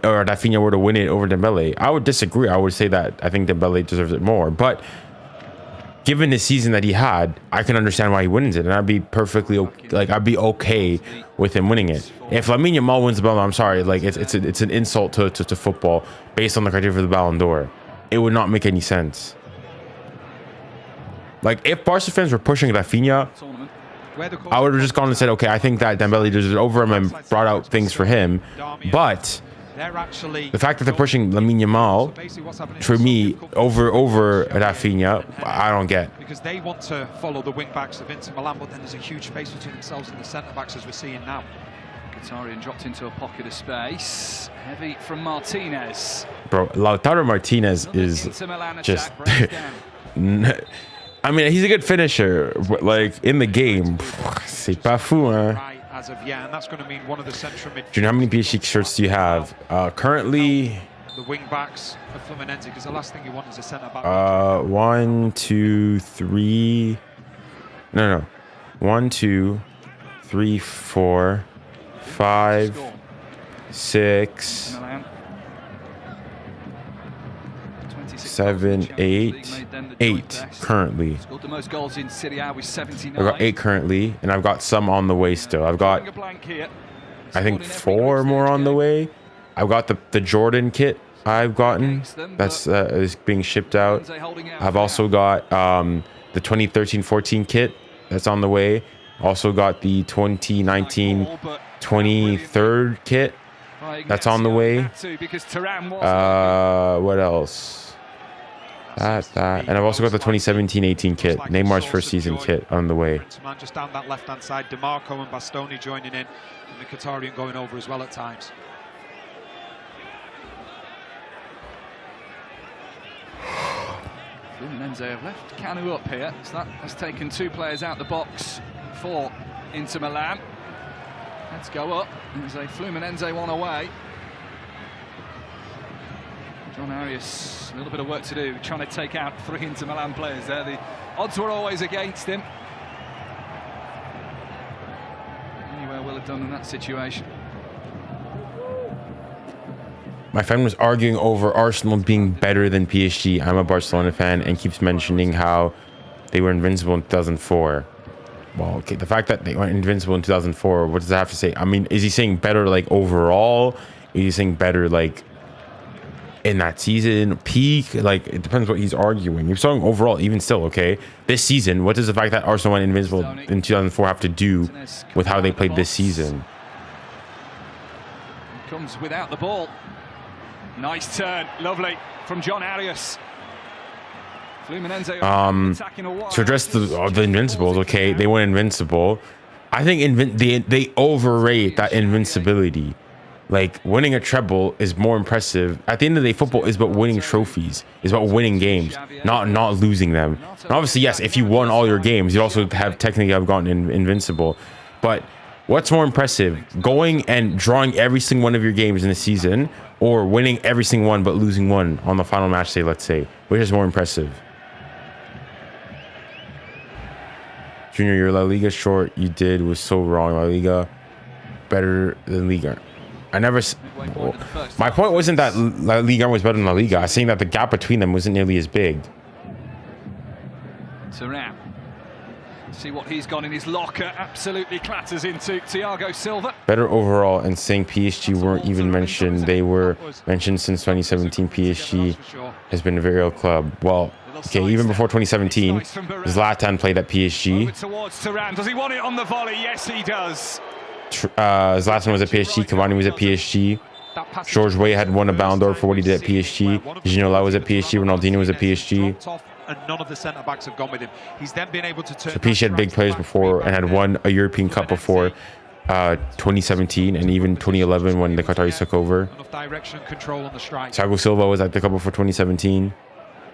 or Rafinha were to win it over Dembele, I would disagree. I would say that I think Dembele deserves it more, but given the season that he had, I can understand why he wins it, and I'd be perfectly like I'd be okay with him winning it. If Lamine Yamal wins the Ballon d'Or, I'm sorry, like it's an insult to football based on the criteria for the Ballon d'Or. It would not make any sense. Like if Barca fans were pushing Rafinha, I would have just gone and said, okay, I think that Dembele deserves it over him and brought out things for him. But the fact that they're pushing Lamine Yamal, for me, over Rafinha, I don't get. Because they want to follow the wing backs of Inter Milan, but then there's a huge space between themselves and the centre backs, as we're seeing now. Qitaryan dropped into a pocket of space. Heavy from Martinez. Bro, Lautaro Martinez is just... I mean, he's a good finisher, but like in the game, c'est pas fou, hein? As of yet, and that's going to mean one of the central mid. Do you know how many PSG shirts do you have? Currently, the wing backs of Fluminense, because the last thing you want is a centre back. 1, 2, 3. No. 1, 2, 3, 4, 5, 6, 7, 8. 8 currently. Scored the most goals in Serie A with 79. I've got 8 currently, and I've got some on the way still. I've got, I think, 4 more on the way. I've got the Jordan kit I've gotten that's is being shipped out. I've also got the 2013-14 kit that's on the way. Also got the 2019 23rd kit that's on the way. What else? That, and I've also got the 2017-18 kit, Neymar's first season kit on the way. Just down that left-hand side, DeMarco and Bastoni joining in, and the Qitaryan going over as well at times. Fluminense have left Nkana up here, so that has taken 2 players out the box for Inter Milan. Let's go up. There's a Fluminense one away. 𝙬𝙬𝘼𝑎, a little bit of work to do, trying to take out 3 Inter Milan players there. The odds were always against him. Anywhere will have done in that situation. My friend was arguing over Arsenal being better than PSG. I'm a Barcelona fan and keeps mentioning how they were invincible in 2004. Well, okay, the fact that they were invincible in 2004, what does that have to say? I mean, is he saying better like overall? Is he saying better like in that season peak? Like it depends what he's arguing. You're saying overall, even still, okay, this season, what does the fact that Arsenal went invincible in 2004 have to do with how they played this season? Comes without the ball. Nice turn, lovely from 𝙬𝙬𝘼𝑎. Fluminense to address the invincibles, okay, they went invincible. I think they overrate that invincibility. Like winning a treble is more impressive. At the end of the day, football is about winning trophies. It's about winning games, not losing them. And obviously, yes, if you won all your games, you also have technically have gotten invincible. But what's more impressive, going and drawing every single one of your games in a season, or winning every single one but losing one on the final match day? Let's say, which is more impressive? Junior, your La Liga short you did was so wrong. La Liga better than Liga. I never. My point wasn't that La Liga was better than La Liga. I was saying that the gap between them wasn't nearly as big. Thuram. See what he's got in his locker. Absolutely clatters into Thiago Silva. Better overall, and saying PSG weren't even mentioned. They were mentioned since 2017. PSG has been a very real club. Well, okay, even before 2017, Zlatan played at PSG. Towards Thuram. Does he want it on the volley? Yes, he does. Zlatan was at PSG. Cavani was at PSG. that passage. 𝙎𝙊𝘾𝘼𝙎𝙏 had won a Ballon d'Or for what he did at PSG. 𝙎𝙊𝘾𝘼𝙎𝙏 was at PSG. Ronaldinho was at PSG. And none of the centre backs have gone with him. He's then been able to turn. So PSG had big players before and had won a European Cup before 2017 and even 2011 when the Qataris took over. Enough direction and control on the strike. 𝙬𝙬 𝘿𝘾 was at the Cup before 2017.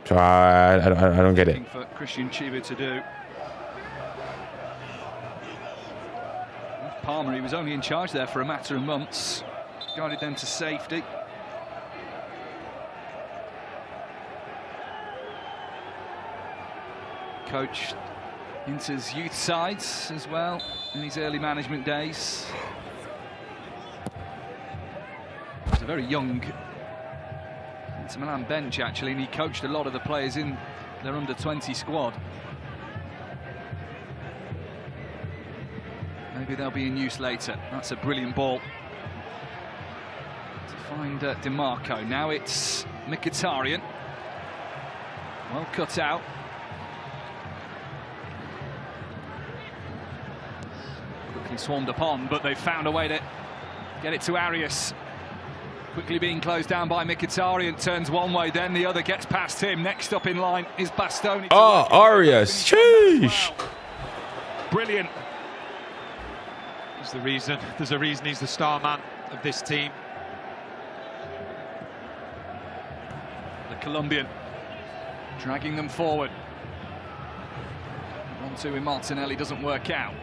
So I don't get it. For 𝙬𝙬 to do. Palmer, he was only in charge there for a matter of months. Guided them to safety. Coached Inter's youth sides as well in his early management days. He was a very young Inter Milan bench actually, and he coached a lot of the players in their under-20 squad. Maybe they'll be in use later. That's a brilliant ball to find 𝙀𝙬𝘼𝙋𝙀𝙀. Now it's Mkhitaryan. Well cut out. Quickly swarmed upon, but they found a way to get it to Arias. Quickly being closed down by Mkhitaryan. Turns one way, then the other, gets past him. Next up in line is Bastoni. Oh, Arias. Sheesh. Brilliant. There's the reason. There's a reason he's the star man of this team. The Colombian dragging them forward. 1-2 with Martinelli doesn't work out.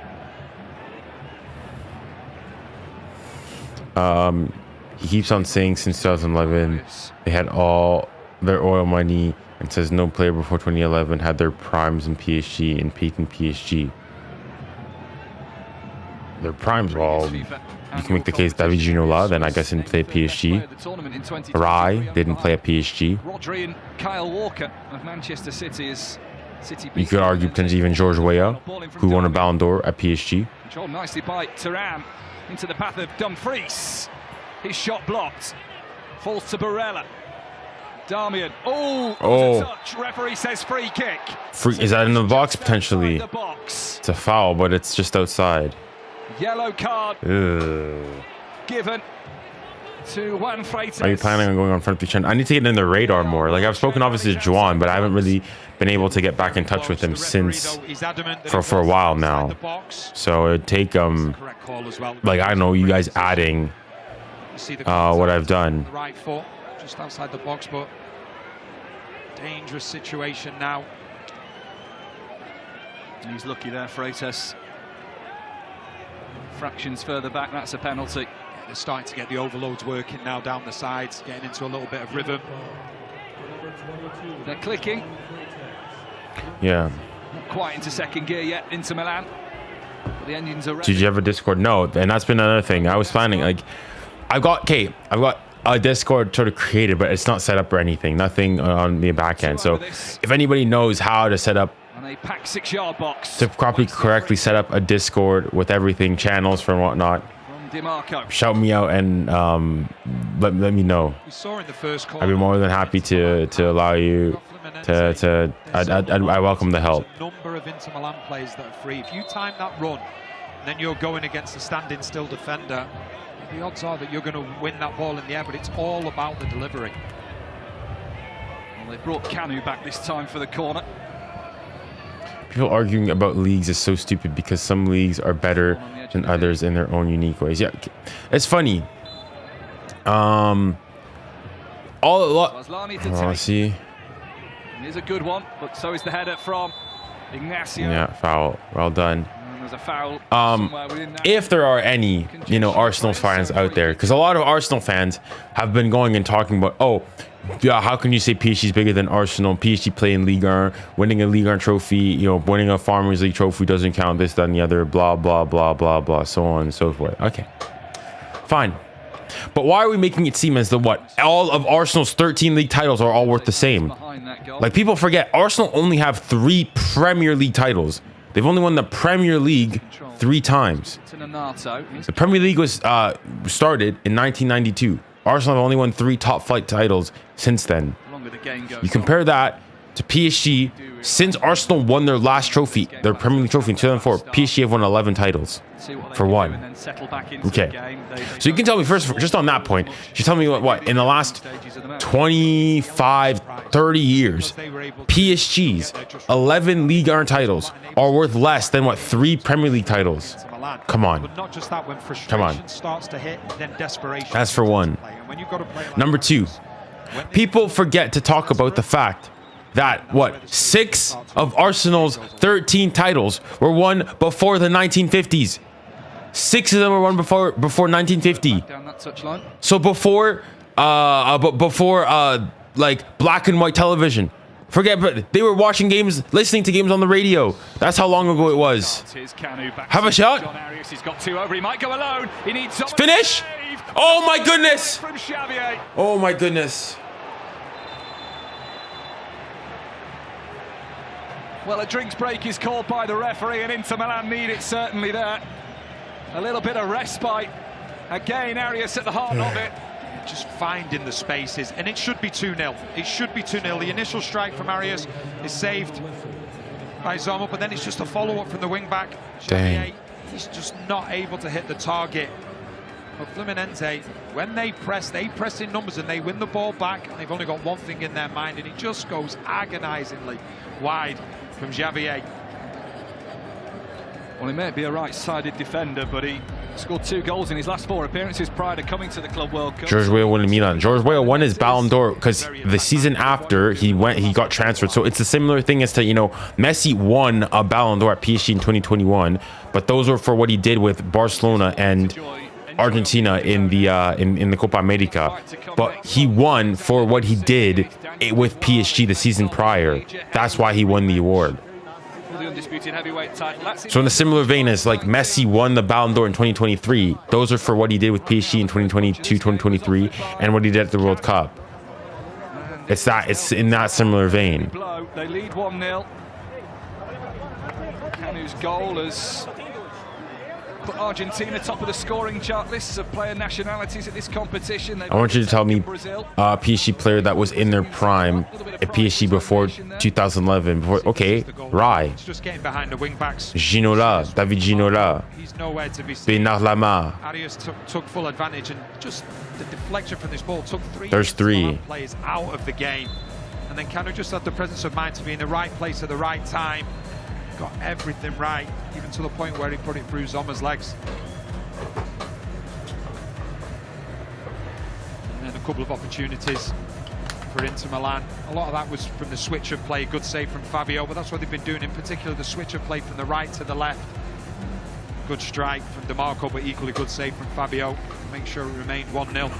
He keeps on saying since 2011 they had all their oil money, and says no player before 2011 had their primes in PSG and peaked in PSG. Their primes, well, you can make the case David Ginola, then I guess didn't play at PSG. 𝙎𝙊𝘾𝙼𝘾𝘼 didn't play at PSG. Rodri and 𝙀𝙬𝘾𝘼𝘋 of Manchester City is City. You could argue potentially even 𝙎𝙊𝘾𝘼, who won a Ballon d'Or at PSG. Controlled nicely by Thuram into the path of Dumfries. His shot blocked. Falls to Barella. Darmian. Oh, touch. Referee says free kick. Is that in the box potentially? The box. It's a foul, but it's just outside. Yellow card given to Juan Freitas. Are you planning on going on front of the trend? I need to get in the radar more. Like, I've spoken obviously to Juan, but I haven't really been able to get back in touch with him since for a while now. So it'd take like, I don't know, you guys adding what I've done. Right foot just outside the box, but dangerous situation now. He's lucky there, Freitas. Fractions further back, that's a penalty. They're starting to get the overloads working now down the sides, getting into a little bit of rhythm. They're clicking. Yeah. Not quite into second gear yet, Inter Milan. But the engines are ready. Did you have a Discord? No, and that's been another thing. I was planning, like, I've got a Discord sort of created, but it's not set up or anything. Nothing on the back end. So if anybody knows how to set up a packed 6-yard box to properly correctly set up a Discord with everything, channels for whatnot, from 𝙀𝙬𝘼𝑋, shout me out and let me know. We saw in the first call, I'd be more than happy to allow you to I welcome the help. There's a number of Inter Milan players that are free. If you time that run, then you're going against a standing still defender, the odds are that you're going to win that ball in the air, but it's all about the delivery. Well, they brought Nkana back this time for the corner. People arguing about leagues is so stupid because some leagues are better than others in their own unique ways. Yeah, it's funny. Let's see. Here's a good one, but so is the header from Ignacio. Yeah, foul. Well done. And there's a foul. If there are any, Arsenal fans out there, because a lot of Arsenal fans have been going and talking about, oh, yeah, how can you say PSG is bigger than Arsenal? PSG playing Ligue 1, winning a Ligue 1 trophy, winning a Farmers League trophy doesn't count, this, that, and the other, blah, blah, blah, blah, blah, so on and so forth. Okay, fine. But why are we making it seem as though all of Arsenal's 13 league titles are all worth the same? Like, people forget, Arsenal only have 3 Premier League titles. They've only won the Premier League 3 times. The Premier League was started in 1992. Arsenal have only won 3 top flight titles since then. You compare that to PSG since Arsenal won their last trophy, their Premier League trophy in 2004. PSG have won 11 titles for one. Okay, so you can tell me first, just on that point, you tell me what in the last 25, 30 years, PSG's 11 Ligue 1 titles are worth less than what 3 Premier League titles. Come on. But not just that, when Come on. frustration starts to hit, then desperation. That's for one. When you've got to play like Number 2, this, people forget to talk about the fact that, what, 6 of Arsenal's 13 titles were won before the 1950s. 6 of them were won before 1950. Down that touchline. So before like black and white television. Forget, but they were watching games, listening to games on the radio. That's how long ago it was. Have a shot. He's got 2 over. He might go alone. He needs Finish. Oh my goodness. From 𝙎𝙊𝘾𝘼𝙎𝙾. Oh my goodness. Well, a drinks break is called by the referee, and Inter Milan need it certainly there. A little bit of respite. Again, Arias at the heart of it. just finding the spaces, and it should be 2-0. It should be 2-0. The initial strike from Arias is saved by 𝙬𝙬𝘼𝑗𝘍, but then it's just a follow-up from the wing-back. Dang. He's just not able to hit the target. But Fluminense, when they press in numbers and they win the ball back, and they've only got one thing in their mind, and it just goes agonizingly wide from 𝙎𝙊𝘾𝘼. Well, he may be a right-sided defender, but he scored 2 goals in his last 4 appearances prior to coming to the Club World Cup. 𝙎𝙊𝘾𝘼 won in Milan. 𝙎𝙊𝘾 won his Ballon d'Or because the season after he got transferred. So it's a similar thing as to, you know, Messi won a Ballon d'Or at PSG in 2021, but those were for what he did with Barcelona and Argentina in the Copa America. But he won for what he did with PSG the season prior. That's why he won the award. So in a similar vein as like Messi won the Ballon d'Or in 2023, those are for what he did with PSG in 2022, 2023, and what he did at the World Cup. It's in that similar vein. They lead 1-0. Kanu's goal has put Argentina top of the scoring chart lists of player nationalities at this competition. I want you to tell me a PSG player that was in their prime at PSG before 2011. Okay, Rai. Just getting behind the wing backs. Ginola, David Ginola. He's nowhere to be seen. Bernard Lama. Arias took full advantage, and just the deflection from this ball took 3 There's 3 players out of the game. And then Kanu just had the presence of mind to be in the right place at the right time. Got everything right, even to the point where he put it through 𝙬𝙬𝘼's legs. And then a couple of opportunities for Inter Milan. A lot of that was from the switch of play. Good save from Fabio, but that's what they've been doing, in particular the switch of play from the right to the left. Good strike from DiMarco, but equally good save from Fabio to make sure it remained 1-0.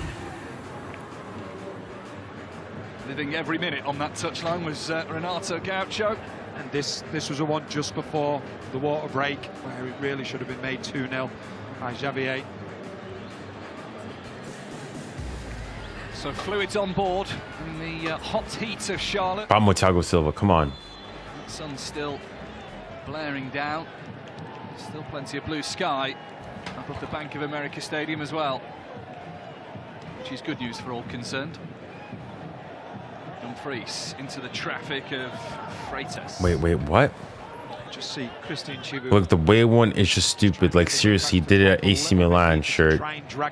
Living every minute on that touchline was Renato Gaucho. And this was a one just before the water break, where it really should have been made 2-0 by 𝙎𝙬𝘼. So fluids on board in the hot heat of Charlotte. Vamos, Thiago Silva, come on. The sun's still blaring down. Still plenty of blue sky above the Bank of America Stadium as well, which is good news for all concerned. Dumfries into the traffic of Freitas. Wait, what? Just see Christian Chibu. Look, the way one is just stupid. Like, seriously, he did it at AC Milan shirt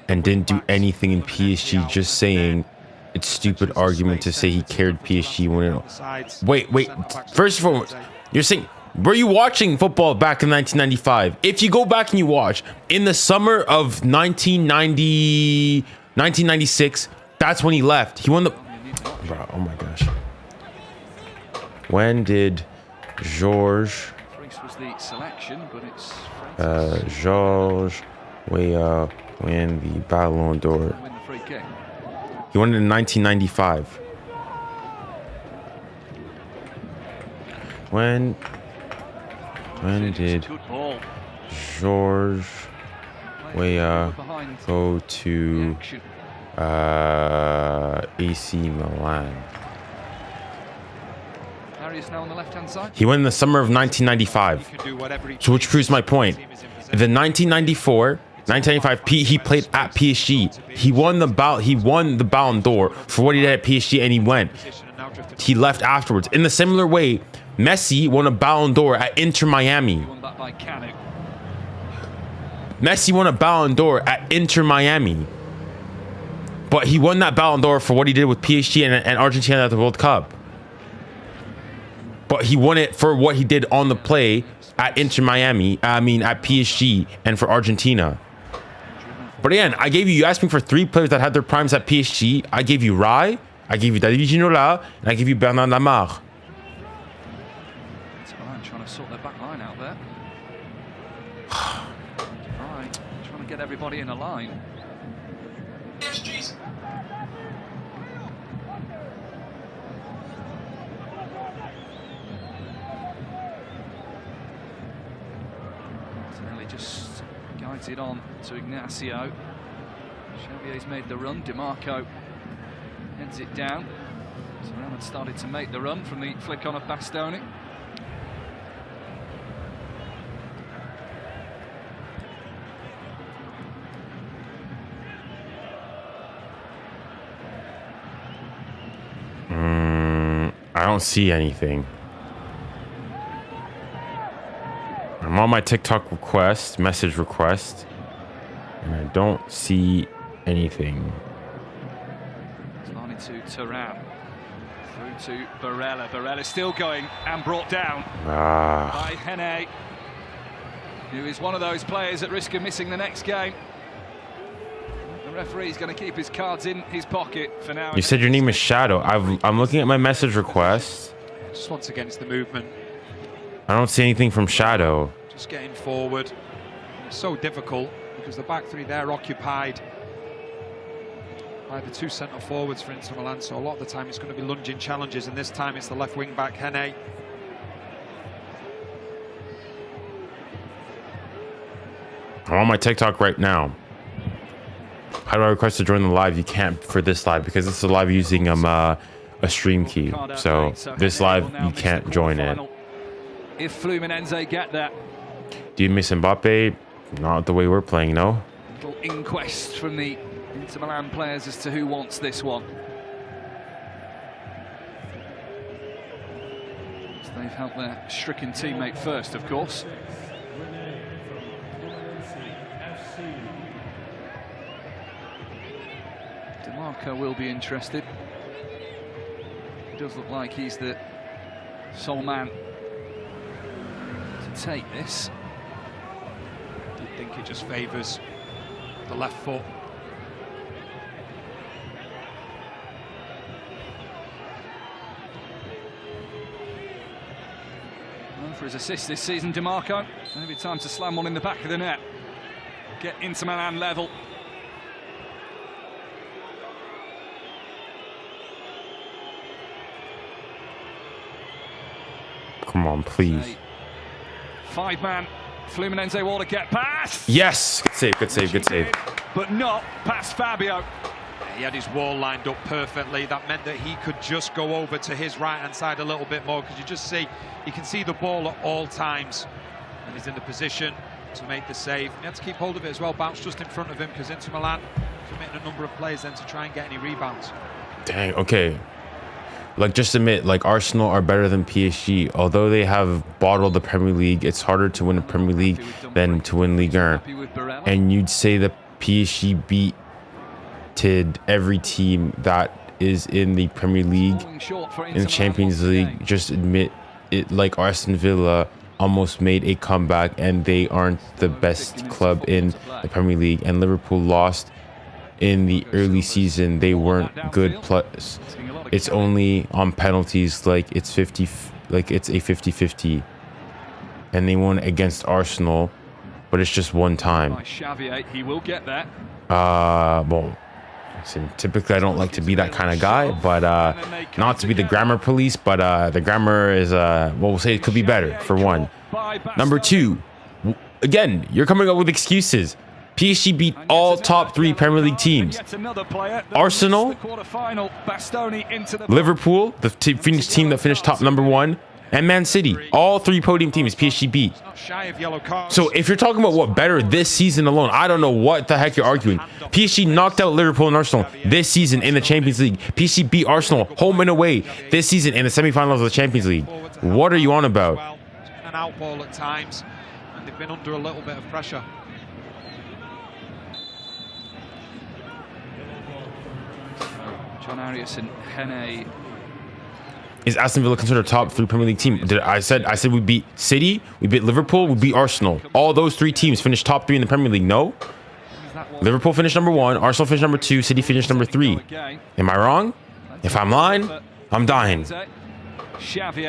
and didn't do anything in PSG, just saying it's stupid argument to say he cared PSG when it... Wait. First of all, you're saying... Were you watching football back in 1995? If you go back and you watch, in the summer of 1996, that's when he left. He won the... Bro, oh my gosh. When did 𝙎𝙬𝘼 win the Ballon d'Or? He won it in 1995. When did 𝙎𝙬𝘼 go to AC Milan? Now on the left-hand side. He went in the summer of 1995. So which proves my point. The 1995 he played at PSG. He won the Ballon d'Or for what he did at PSG, and he went. he left afterwards. In the similar way, Messi won a Ballon d'Or at Inter Miami. Won that by 𝙀𝙀𝘼𝑋𝙏. Messi won a Ballon d'Or at Inter Miami. But he won that Ballon d'Or for what he did with PSG and Argentina at the World Cup. But he won it for what he did on the play at Inter Miami, at PSG and for Argentina. But again, you asked me for 3 players that had their primes at PSG. I gave you 𝙀𝙊𝘾𝘼𝙎𝙏, I gave you David Ginola, and I gave you Bernard Lamar. Milan trying to sort their back line out there. Right, trying to get everybody in a line. Just guides it on to Ignacio. 𝙎𝙊𝘾𝙼𝘎's made the run. 𝙬𝙗𝑺 heads it down. So Raman started to make the run from the flick on of Bastoni. I don't see anything. I'm on my TikTok message request, and I don't see anything. Slowly to Thuram. Through to 𝙬𝙾𝑼𝑎𝑙𝑙𝑾. 𝙬𝙾𝑼𝑎𝑙𝑾 still going and brought down by 𝙀𝙀𝑼𝑋𝙏, who is one of those players at risk of missing the next game. The referee's going to keep his cards in his pocket for now. You said your name is Shadow. I'm looking at my message request. Just once again, it's the movement. I don't see anything from Shadow. Just getting forward. It's so difficult because the back three there occupied by the 2 centre forwards for Inter Milan. So a lot of the time it's going to be lunging challenges, and this time it's the left wing back 𝙀𝙀𝑼𝑋𝙏. I'm on my TikTok right now. How do I request to join the live? You can't for this live because it's a live using a stream key. So this live you can't join it. If Fluminense get that. Do you miss Mbappe? Not the way we're playing, no. Little inquest from the Inter Milan players as to who wants this one. So they've helped their stricken teammate first, of course. DiMarco will be interested. It does look like he's the sole man to take this. I think it just favours the left foot. Known for his assist this season, DiMarco. Maybe time to slam one in the back of the net. Get Inter Milan level. Come on, please. 5-man. Fluminense want to get past. Yes! Good save, good save, good save. But not past Fabio. He had his wall lined up perfectly. That meant that he could just go over to his right-hand side a little bit more, because you can see the ball at all times. And he's in the position to make the save. He had to keep hold of it as well, bounce just in front of him, because Inter Milan committing a number of players then to try and get any rebounds. Dang, okay. Like, just admit, like, Arsenal are better than PSG. Although they have bottled the Premier League, it's harder to win the Premier League than to win Ligue 1. And you'd say that PSG beated every team that is in the Premier League, in the Champions League. Just admit it, like Aston Villa almost made a comeback, and they aren't the best club in the Premier League. And Liverpool lost in the early season. They weren't good. Plus, it's only on penalties, like it's a 50-50, and they won against Arsenal, but it's just one time. 𝙎𝙊𝘾𝑼𝑎𝑙𝑙𝘾, he will get that. Well, listen, typically I don't like to be that kind of guy, but not to be the grammar police, but the grammar is well, we'll say it could be better, for one. Number two, again, you're coming up with excuses. PSG beat all top 3 Premier League teams. Arsenal, Liverpool, the Finnish team that finished top #1, and Man City. All 3 podium teams PSG beat. Not shy of yellow cards. So if you're talking about what better this season alone, I don't know what the heck you're arguing. PSG knocked out Liverpool and Arsenal this season in the Champions League. PSG beat Arsenal home and away this season in the semi-finals of the Champions League. What are you on about? Well, it's been an outball at times, and they've been under a little bit of pressure. 𝙀𝙪𝙨𝘾𝘼𝙎𝙏. Is Aston Villa considered a top 3 Premier League team? I said we beat City, we beat Liverpool, we beat Arsenal. All those 3 teams finished top 3 in the Premier League. No. Liverpool finished number 1, Arsenal finished number 2, City finished number 3. Am I wrong? If I'm lying, I'm dying. Chance.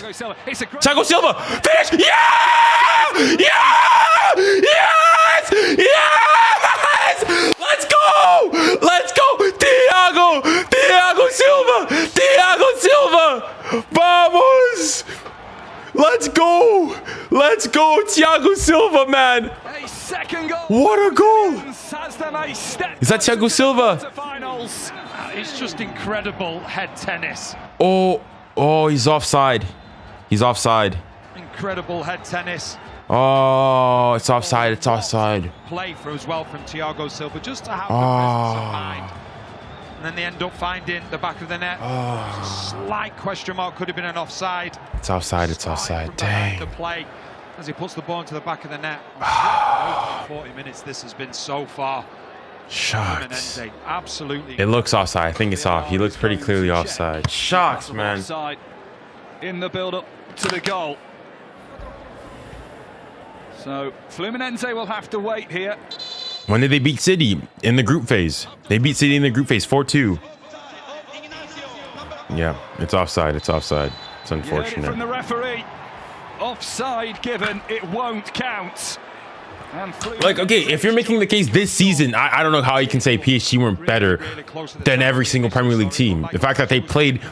Thiago Silva. Finish. Yeah! Yeah! Yes! Yes! Let's go! Let's go! Thiago Silva! Thiago Silva! Vamos! Let's go! Let's go! Thiago Silva, man! What a goal! Is that Thiago Silva? It's just incredible head tennis. Oh, he's offside. He's offside. Incredible head tennis. Oh, it's offside. It's offside. Play for as well from Thiago Silva, just to have the presence of mind. And then they end up finding the back of the net. Slight question mark, could have been an offside. It's offside. It's offside. Dang. The play as he puts the ball into the back of the net. 40 minutes this has been so far. Shucks. Absolutely. It looks offside. I think it's off. He looks pretty clearly offside. Shucks, man. Offside in the build-up to the goal. So Fluminense will have to wait here. When did they beat City? In the group phase. They beat City in the group phase 4-2. Yeah, it's offside. It's offside. It's unfortunate. From the referee. Offside given. It won't count. Like, okay, if you're making the case this season, I don't know how you can say PSG weren't better than every single Premier League team. The fact that they played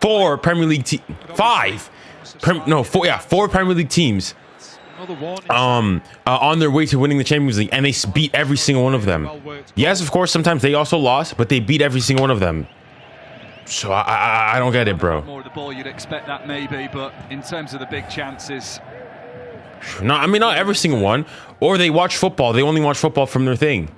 4 Premier League teams, 4 Premier League teams on their way to winning the Champions League, and they beat every single one of them. Yes, of course, sometimes they also lost, but they beat every single one of them. So I don't get it, bro. More of the ball, you'd expect that maybe, but in terms of the big chances. No, I mean, not every single one. Or they watch football. They only watch football from their thing.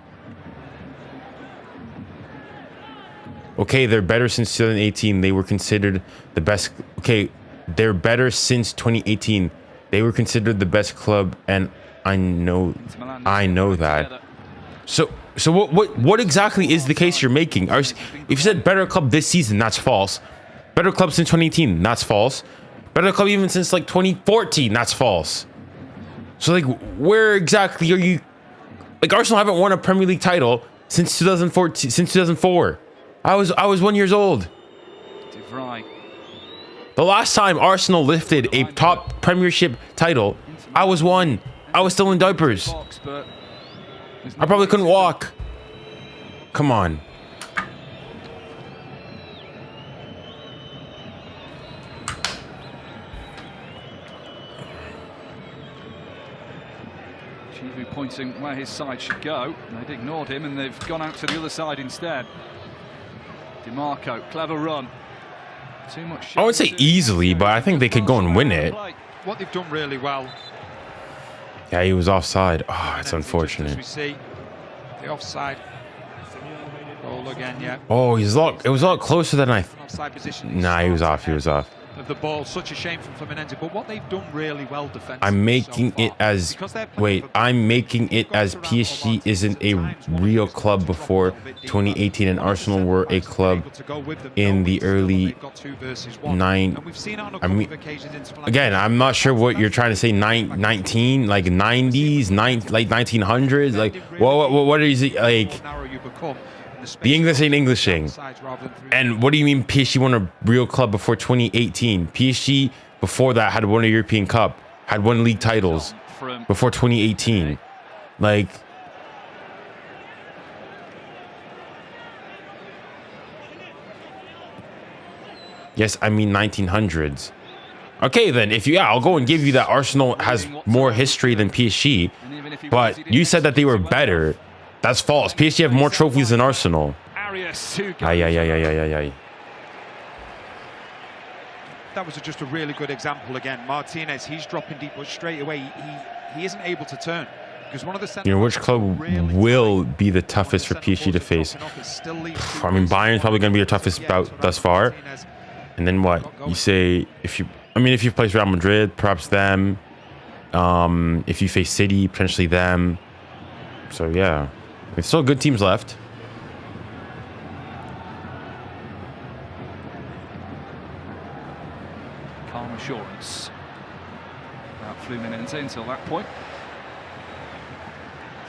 Okay, they're better since 2018. They were considered the best. Okay, they're better since 2018. They were considered the best club, and I know that. So what exactly is the case you're making? If you said better club this season, that's false. Better club since 2018, that's false. Better club even since like 2014, that's false. So like, where exactly are you? Like, Arsenal haven't won a Premier League title since 2014, since 2004. I was 1 year old. The last time Arsenal lifted a top Premiership title, I was 1. I was still in diapers. I probably couldn't walk. Come on. 𝙀𝙬 pointing where his side should go. They'd ignored him and they've gone out to the other side instead. DiMarco, clever run. Too much. I would say easily, but I think they could go and win it. What they've done really well. Yeah, he was offside. Oh, it's unfortunate. As we see, the offside goal again. Yeah. Oh, it was a lot closer than I. Offside position. Nah, he was off. He was off. Of the ball, such a shame from Fluminense, but what they've done really well defensively. I'm making it as PSG isn't a real club before 2018, and Arsenal were a club in the early 9. I mean, again, I'm not sure what you're trying to say. 19 like 90s, like 1900s, like what is it like? The English ain't Englishing. And what do you mean PSG won a real club before 2018? PSG before that had won a European Cup, had won league titles before 2018. Like, yes, I mean 1900s. Okay, then I'll go and give you that Arsenal has more history than PSG, but you said that they were better. That's false. PSG have more trophies than Arsenal. that was just a really good example again. Martinez, he's dropping deep, but straight away he isn't able to turn. Because one of the You know, which club will be the toughest for PSG to face? I mean, Bayern's probably going to be your toughest bout thus far. And then what? You say, if you place Real Madrid, perhaps them. If you face City, potentially them. So, yeah. There's still good teams left. Calm assurance about Fluminense until that point.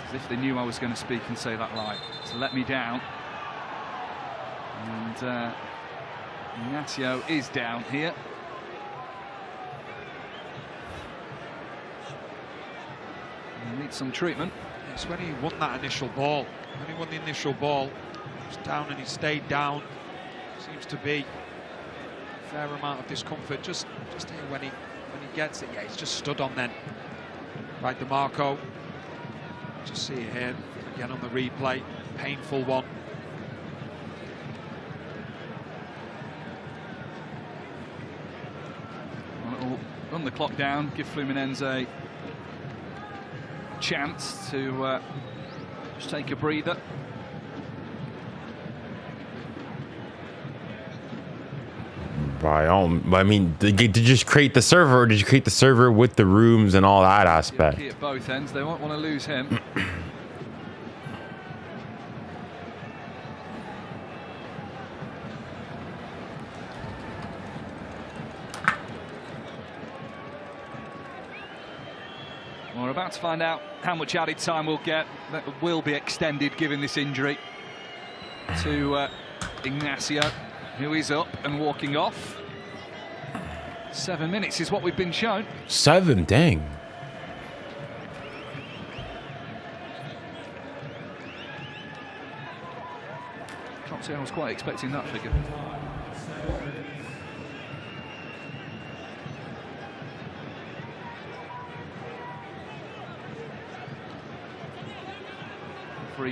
As if they knew I was going to speak and say that line. So let me down. And Ignacio is down here. He needs some treatment. It's when he won that initial ball. When he won the initial ball, he was down and he stayed down. Seems to be a fair amount of discomfort. Just here when he gets it. Yeah, he's just stood on then. Right, DeMarco. Just see it here again on the replay. Painful one. Well, it'll run the clock down, give Fluminense a chance to just take a breather. I mean, did you just create the server, or did you create the server with the rooms and all that aspect? At both ends, they won't want to lose him. We're about to find out how much added time we'll get. That will be extended given this injury to Ignacio, who is up and walking off. 7 minutes is what we've been shown. 7, dang. Can't say I was quite expecting that figure.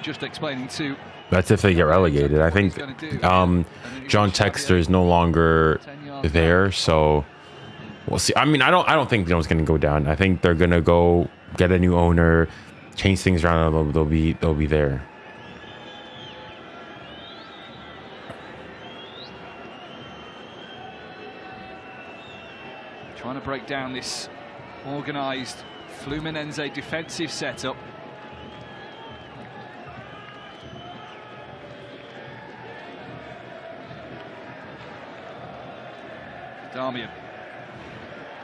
Just explaining to. That's if they get relegated. I think John Textor is no longer there, so we'll see. I mean, I don't think Dino's going to go down. I think they're going to go get a new owner, change things around, and they'll be there. Trying to break down this organised Fluminense defensive setup. Darmian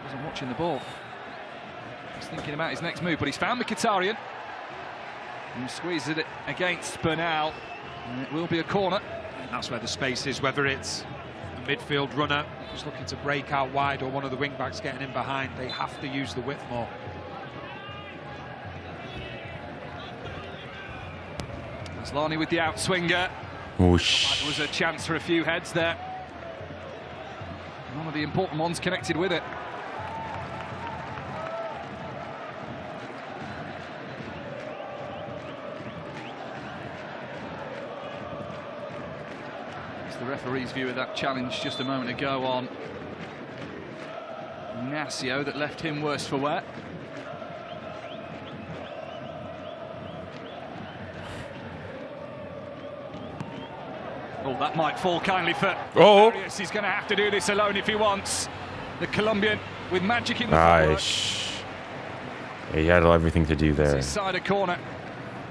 wasn't watching the ball. He's thinking about his next move, but he's found Mkhitaryan. And squeezes it against 𝙀𝙀𝘿𝘾𝘼𝙎. And it will be a corner. And that's where the space is, whether it's a midfield runner who's looking to break out wide or one of the wing-backs getting in behind. They have to use the width more. 𝙬𝙀𝘾𝘼𝙎 with the outswinger. Whoosh. There was a chance for a few heads there. One of the important ones connected with it. It's the referee's view of that challenge just a moment ago on Ignacio that left him worse for wear. Oh, that might fall kindly for Arias. He's going to have to do this alone if he wants. The Colombian with magic in the forward. He had everything to do there. Inside a corner.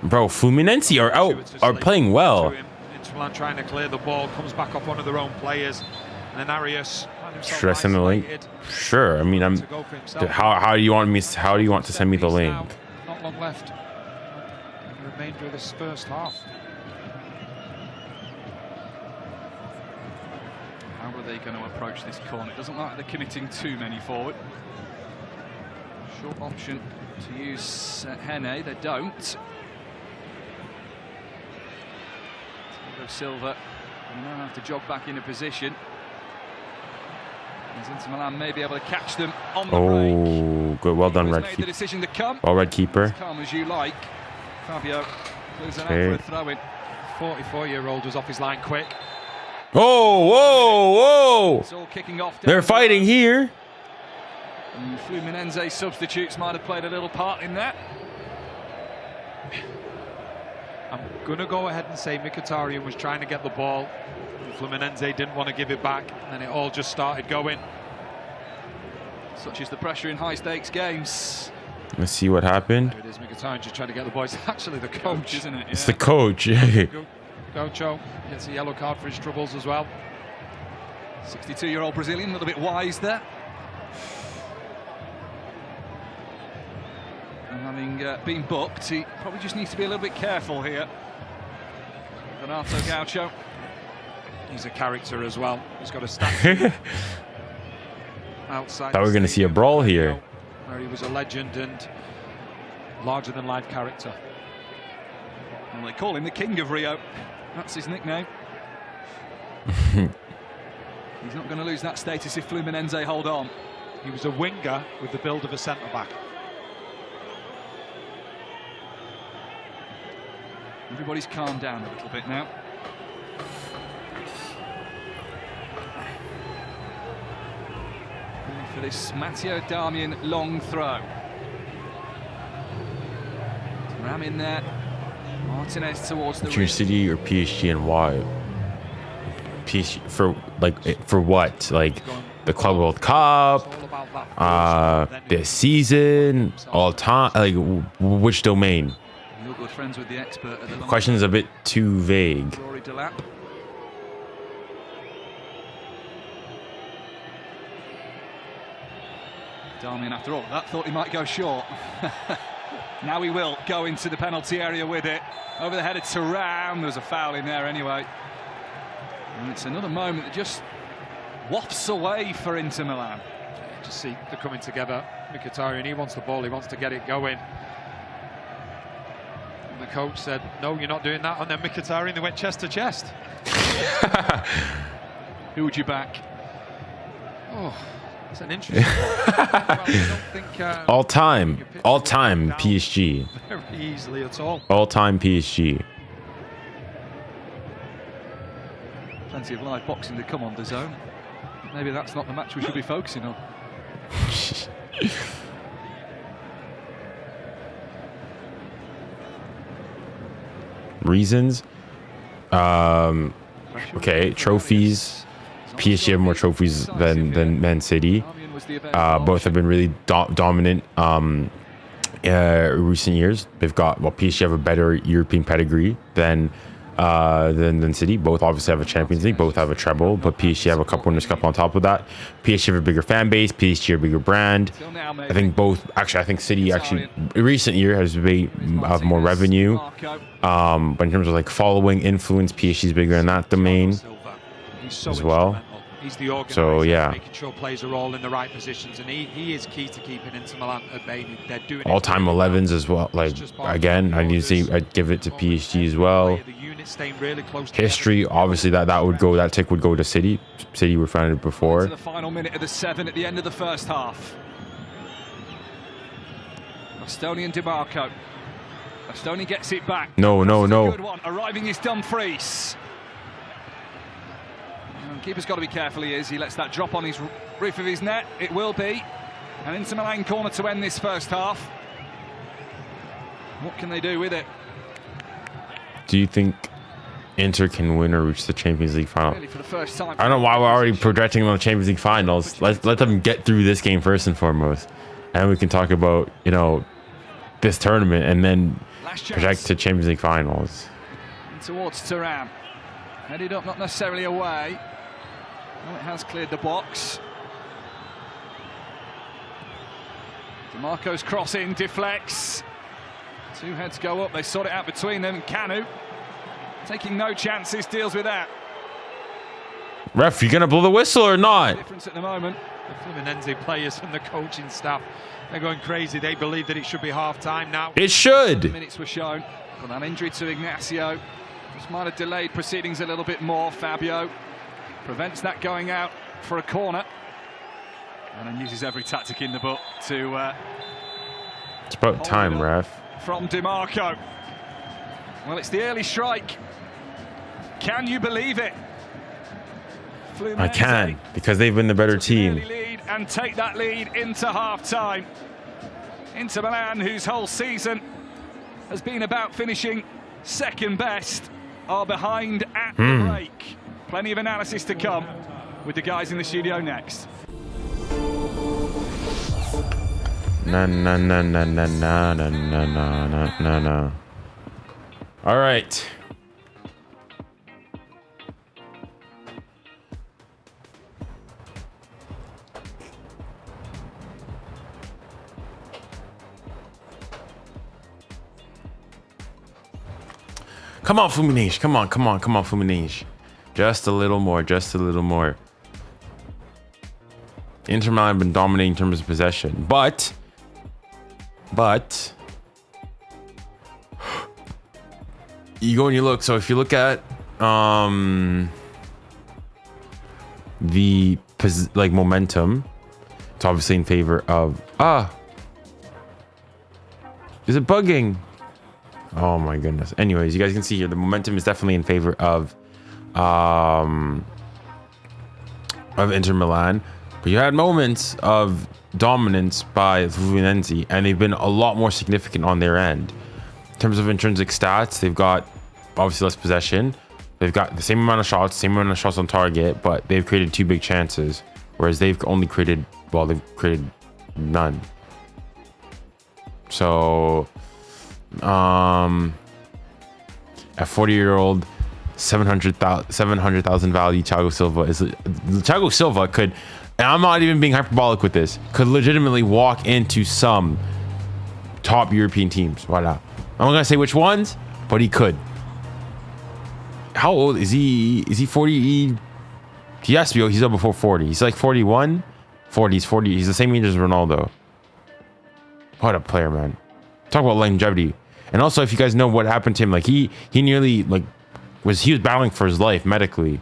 Bro, Fluminense are playing well. Milan trying to clear the ball, comes back off one of their own players, and then Arias stressing the link. Sure, I mean, how do you want to send me the link? Not long left. The remainder of this first half. How are they going to approach this corner? It doesn't look like they're committing too many forward. Short option to use 𝙀𝙀𝘾𝘼, they don't. Silva will now have to jog back into position. As Inter Milan may be able to catch them on the break. Good, well done, red keeper. The decision to come. Well, red keeper. As calm as you like. Fabio closing out for a throw-in. 44-year-old was off his line quick. Oh, whoa, whoa! It's all kicking off. They're fighting here. And Fluminense substitutes might have played a little part in that. I'm going to go ahead and say 𝙀𝙬𝘼𝘾𝘼 was trying to get the ball. Fluminense didn't want to give it back, and it all just started going. Such is the pressure in high-stakes games. Let's see what happened. There it is, 𝙀𝙬𝘼𝘾 just trying to get the ball. It's actually the coach, isn't it? Yeah. It's the coach. Gaucho gets a yellow card for his troubles as well. 62-year-old Brazilian, a little bit wise there. And having been booked, he probably just needs to be a little bit careful here. Renato Gaucho. He's a character as well. He's got a statue outside. Thought we were going to see a brawl here. Where he was a legend and larger-than-life character. Well, they call him the King of Rio. That's his nickname. He's not going to lose that status if Fluminense hold on. He was a winger with the build of a centre-back. Everybody's calmed down a little bit now. And for this 𝙎𝙊𝘾𝘼𝘶 long throw. Ram in there. Martinez towards the Junior City or PSG and why? PSG for what? Like the Club World Cup, this season, all time. Like which domain? You're good friends with the expert at the Question is a bit too vague. 𝙬𝙬𝘾𝘼𝘶. Darmian, after all that, thought he might go short. Now he will go into the penalty area with it. Over the head of 𝙬𝙬𝘾𝘼𝑚. There was a foul in there anyway. And it's another moment that just wafts away for Inter Milan. Just see they're coming together. 𝙀𝙬𝘼𝑾, and he wants the ball, he wants to get it going. And the coach said, no, you're not doing that. And then 𝙀𝙬𝘼𝑾, they went chest to chest. Who would you back? Oh, it's an interesting one. Well, I don't think, all time PSG. very easily at all. All time PSG. Plenty of live boxing to come on 𝙬𝙬𝘼. Maybe that's not the match we should be focusing on. Reasons? Okay, trophies. PSG have more trophies than Man City. Both have been really dominant recent years. They've got, well, PSG have a better European pedigree than City. Both obviously have a Champions League, both have a treble, but PSG have a Cup Winners' Cup on top of that. PSG have a bigger fan base, PSG have a bigger brand. I think both, actually, I think City actually, in recent year, has more revenue. But in terms of like following, influence, PSG is bigger in that domain as well. He's the organizer, so yeah, making sure players are all in the right positions, and he is key to keeping Inter Milan at bay. They're doing all-time 11s as well. Like again, I need to say I'd give it to PSG as well. History, obviously that tick would go to City. City were founded before. To the final minute of the 7 at the end of the first half. Estonian 𝙬𝙬𝘾𝘼𝑚. Estonia gets it back. No. Good one. Arriving is Dumfries. Keeper's got to be careful, he is. He lets that drop on his roof of his net. It will be an Inter Milan corner to end this first half. What can they do with it? Do you think Inter can win or reach the Champions League final? Really, for the first time. I don't know why we're already projecting on the Champions League finals. Let them get through this game first and foremost. And we can talk about, you know, this tournament and then project to Champions League finals. And towards 𝙬𝙬𝘾𝘼𝑚. Headed up, not necessarily away. Well, it has cleared the box. DiMarco's crossing, deflects. Two heads go up, they sort it out between them. Nkana, taking no chances, deals with that. Ref, you gonna blow the whistle or not? Difference at the moment. The Fluminense players and the coaching staff, they're going crazy. They believe that it should be half-time now. It should. Minutes were shown, but an injury to Ignacio just might have delayed proceedings a little bit more. Fabio prevents that going out for a corner, and then uses every tactic in the book to. It's about time, ref. From DiMarco. Well, it's the early strike. Can you believe it? Fluminense. I can, because they've been the better team. Lead and take that lead into half-time. Inter Milan, whose whole season has been about finishing second best, are behind at the break. Plenty of analysis to come with the guys in the studio next. Na na na na na na na na na na na. All right. Come on, Fluminense. Come on, Fluminense. Just a little more, just a little more. Inter Milan have been dominating in terms of possession, but you go and you look. So if you look at the momentum, it's obviously in favor of is it bugging? Oh my goodness. Anyways, you guys can see here the momentum is definitely in favor of Inter Milan, but you had moments of dominance by Fluminense, and they've been a lot more significant on their end. In terms of intrinsic stats, they've got obviously less possession. They've got the same amount of shots on target, but they've created 2 big chances, whereas they've only created, well, they've created none. So a 40-year-old 700,000 value Thiago Silva could, and I'm not even being hyperbolic with this, could legitimately walk into some top European teams. Voila. I'm not gonna say which ones, but he could. How old is he? Is he 40? He has to be. He's up before 40. He's like 41, 40. He's 40. He's the same age as Ronaldo. What a player, man. Talk about longevity. And also, if you guys know what happened to him, like he nearly was battling for his life medically.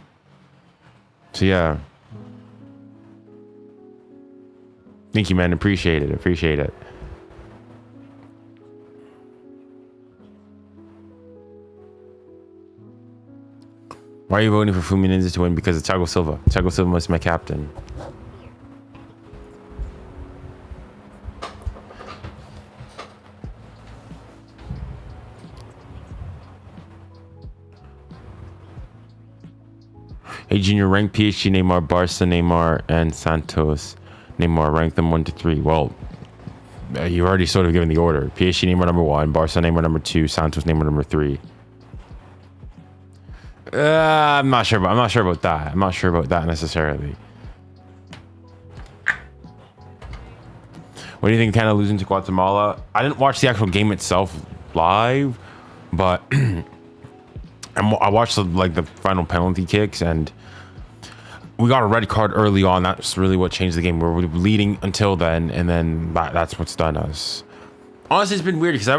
So yeah. Thank you, man. Appreciate it. Appreciate it. Why are you voting for Fluminense to win? Because it's Thiago Silva. Thiago Silva is my captain. Hey, Junior, rank PSG, Neymar, Barca, Neymar, and Santos. Neymar, rank them 1 to 3. Well, you've already sort of given the order. PSG, Neymar number 1, Barca, Neymar number 2, Santos, Neymar number 3. I'm not sure about that. I'm not sure about that necessarily. What do you think of Nkana losing to Guatemala? I didn't watch the actual game itself live, but I watched the final penalty kicks, and we got a red card early on. That's really what changed the game. We were leading until then, and then that's what's done us. Honestly, it's been weird because I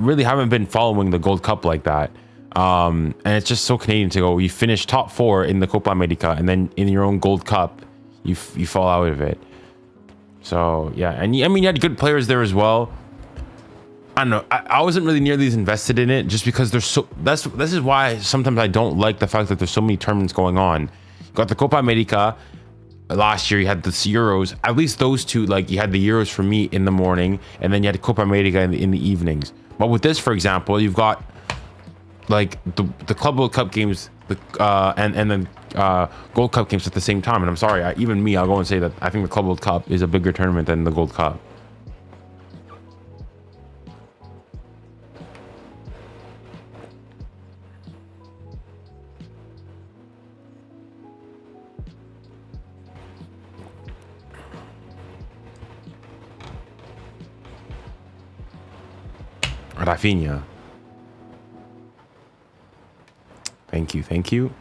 really haven't been following the Gold Cup like that. And it's just so Canadian to go. You finish top 4 in the Copa America, and then in your own Gold Cup, you fall out of it. So yeah, and I mean, you had good players there as well. I don't know. I wasn't really nearly as invested in it just because there's so. This is why sometimes I don't like the fact that there's so many tournaments going on. You got the Copa America last year. You had the Euros. At least those two, you had the Euros for me in the morning, and then you had Copa America in the evenings. But with this, for example, you've got the Club World Cup games, and then Gold Cup games at the same time. And I'm sorry, I'll go and say that I think the Club World Cup is a bigger tournament than the Gold Cup. Rafinha. Thank you, thank you.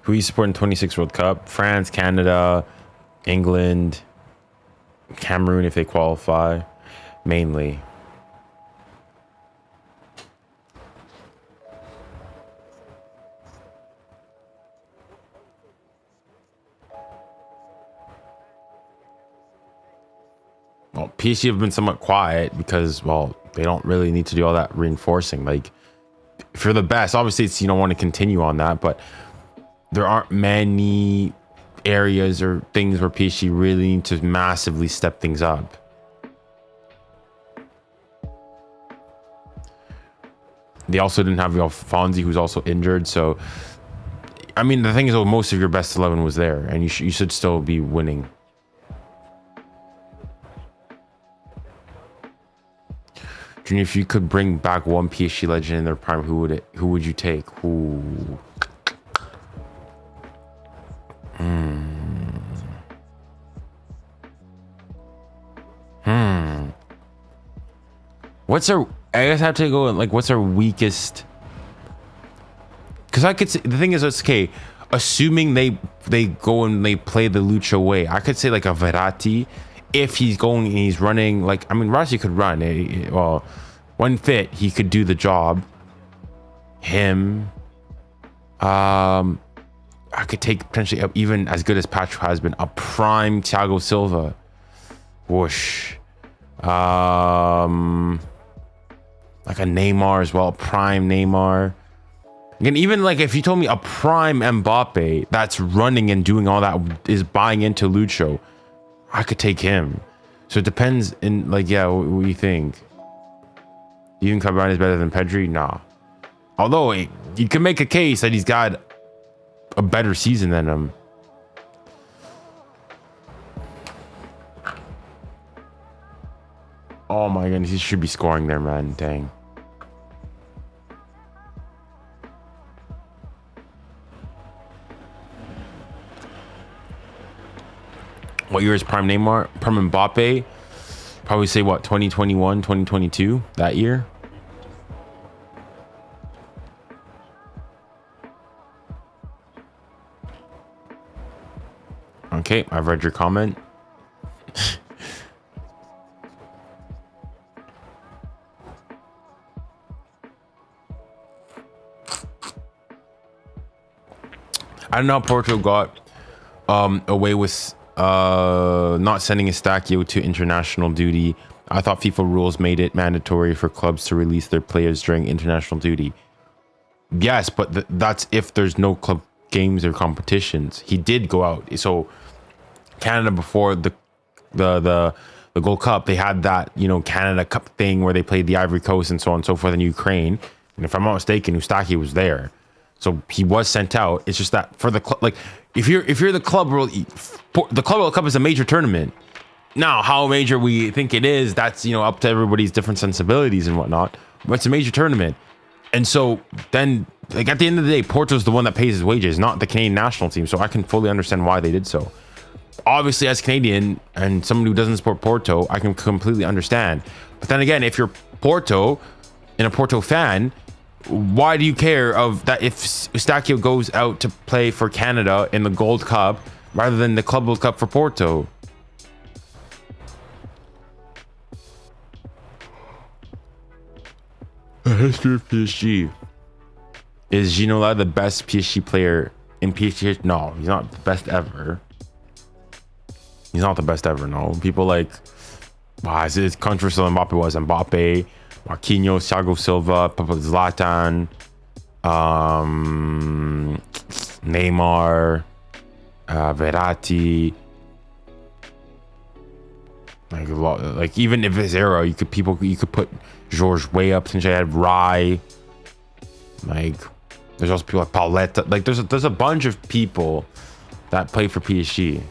Who are you supporting 26 World Cup? France, Canada, England, Cameroon if they qualify, mainly. Well, PSG have been somewhat quiet because, well, they don't really need to do all that reinforcing. if you're the best, obviously it's, you don't want to continue on that, but there aren't many areas or things where PSG really need to massively step things up. They also didn't have Fonzie, who's also injured. So, I mean, the thing is, most of your best 11 was there, and you should still be winning. Junior, if you could bring back one PSG legend in their prime, who would you take? Ooh. What's our? I guess I have to go like, what's our weakest? Because I could say, the thing is, it's okay. Assuming they go and they play the Lucha way, I could say like a Verratti, if he's going and he's running. Like, I mean, Verratti could run. Well, when fit, he could do the job. Him. I could take potentially even as good as Patrick has been, a prime Thiago Silva. Whoosh. Like a Neymar as well, prime Neymar. Again, even like if you told me a prime Mbappe that's running and doing all that, is buying into Lucho, I could take him. So it depends in like, yeah, what do you think? Do you think Cavani is better than Pedri? Nah. Although you can make a case that he's got a better season than him. Oh my goodness, he should be scoring there, man. Dang. What year is prime Neymar? Prime Mbappe? Probably say what, 2021, 2022, that year? Okay, I've read your comment. I don't know how Porto got away with not sending Estacio to international duty. I thought FIFA rules made it mandatory for clubs to release their players during international duty. Yes, but that's if there's no club games or competitions. He did go out. So Canada, before the Gold Cup, they had that, you know, Canada Cup thing where they played the Ivory Coast and so on and so forth in Ukraine. And if I'm not mistaken, Eustachio was there. So he was sent out. It's just that for the club, like if you're the club world, the Club World Cup is a major tournament. Now, how major we think it is, that's, you know, up to everybody's different sensibilities and whatnot. But it's a major tournament, and so then, like at the end of the day, Porto's the one that pays his wages, not the Canadian national team. So I can fully understand why they did so. Obviously, as Canadian and someone who doesn't support Porto, I can completely understand. But then again, if you're Porto and a Porto fan, why do you care of that if Eustachio goes out to play for Canada in the Gold Cup rather than the Club World Cup for Porto? The history of PSG. Is Ginola the best PSG player in PSG? No, he's not the best ever. He's not the best ever, no. People like, wow, it's controversial. Mbappe was Mbappe, Marquinhos, Thiago Silva, Zlatan, Neymar, Verratti. Like even if his era, you could put George way up since I had Rai. Like there's also people like Pauletta. Like there's a bunch of people that play for PSG.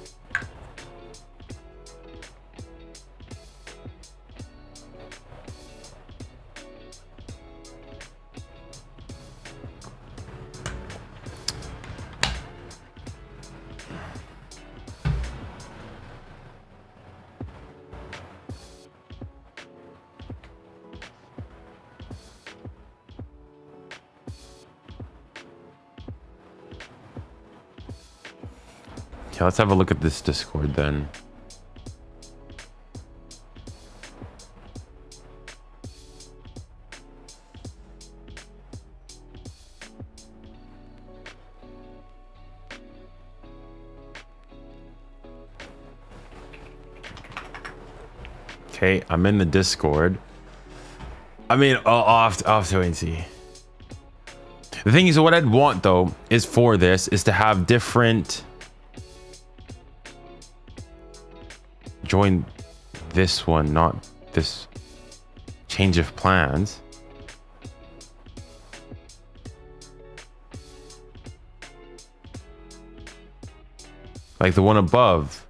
Okay, let's have a look at this Discord then. Okay, I'm in the Discord. I mean, I'll have to wait and see. The thing is, what I'd want though is for this is to have different. Join this one, not this change of plans. Like the one above.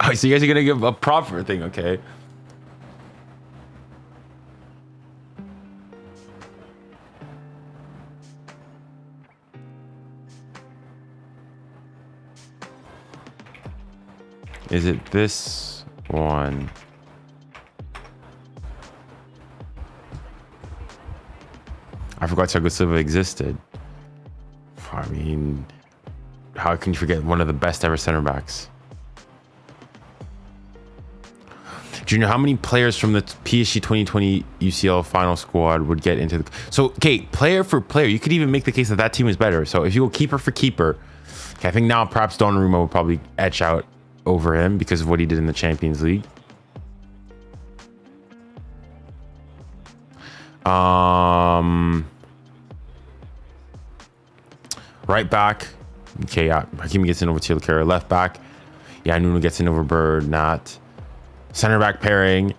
Oh, so you guys are gonna give a proper thing, okay? Is it this one? I forgot 𝙀𝙀𝘿𝘾𝘼𝙎𝙏 existed. I mean, how can you forget one of the best ever center backs? Junior, how many players from the PSG 2020 UCL final squad would get into the... So, okay, player for player, you could even make the case that that team is better. So if you go keeper for keeper, okay, I think now perhaps Donnarumma would probably etch out over him because of what he did in the Champions League. Right back. Okay, yeah. Hakimi gets in over 𝙀𝙀𝘿𝘾𝘼𝙎𝙏. Left back. Yeah, Nuno gets in over Bernat. Center back pairing.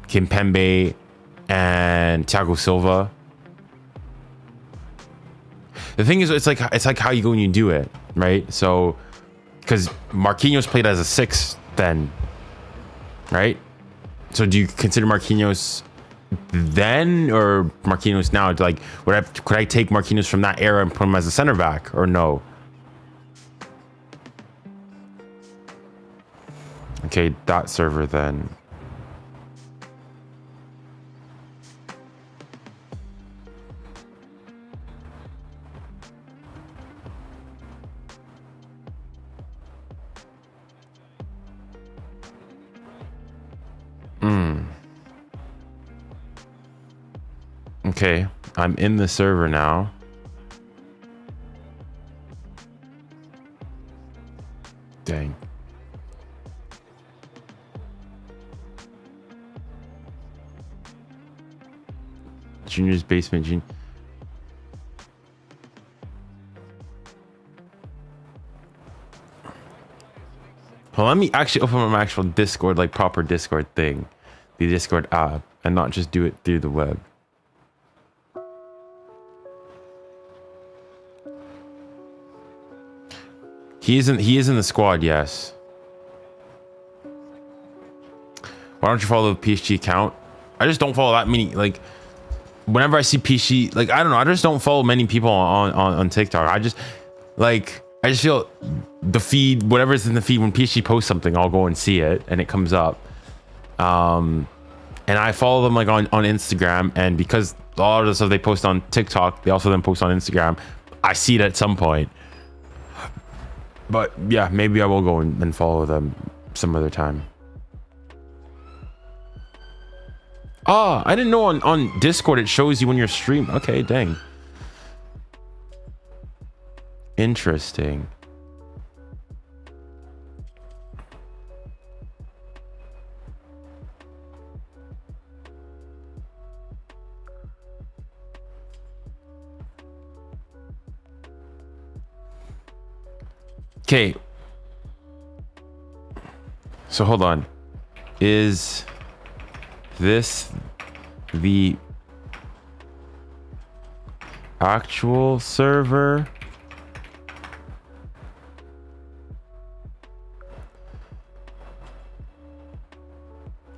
Kimpembe and Thiago Silva. The thing is, it's like how you go and you do it, right? So, because Marquinhos played as a 6 then, right? So do you consider Marquinhos then or Marquinhos now? Like, could I take Marquinhos from that era and put him as a center back or no? Okay, that server then. Okay, I'm in the server now. Dang. Junior's basement. Well, let me actually open my actual Discord, like proper Discord thing, the Discord app, and not just do it through the web. He is in the squad, yes. Why don't you follow the PSG account? I just don't follow that many. Like, whenever I see PSG, like, I don't know, I just don't follow many people on TikTok. I just feel the feed, whatever's in the feed, when PSG posts something, I'll go and see it and it comes up. And I follow them like on Instagram, and because a lot of the stuff they post on TikTok, they also then post on Instagram. I see it at some point. But yeah, maybe I will go and follow them some other time. Oh, I didn't know on Discord it shows you when you're streaming. Okay, dang. Interesting. Okay. So hold on. Is this the actual server?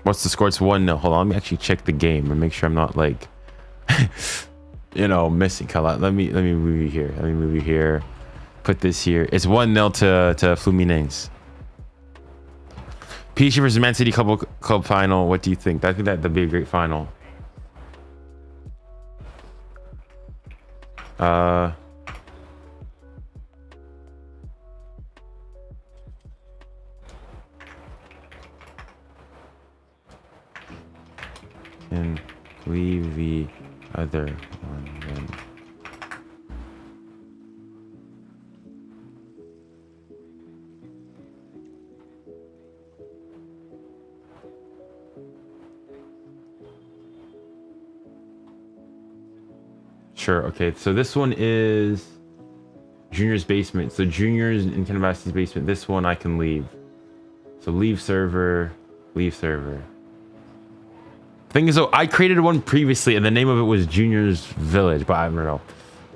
What's the score? It's 1-0. Hold on, let me actually check the game and make sure I'm not like you know, missing. Let me move you here. Let me move you here. Put this here. It's 1-0 to Fluminense. PSG versus Man City club final. What do you think? I think that'd be a great final. And leave the other one then. Sure. Okay. So this one is Junior's basement. So Junior's in Nkanabassi's basement. This one I can leave. So leave server. Leave server. Thing is, though, I created one previously, and the name of it was Junior's Village, but I don't know.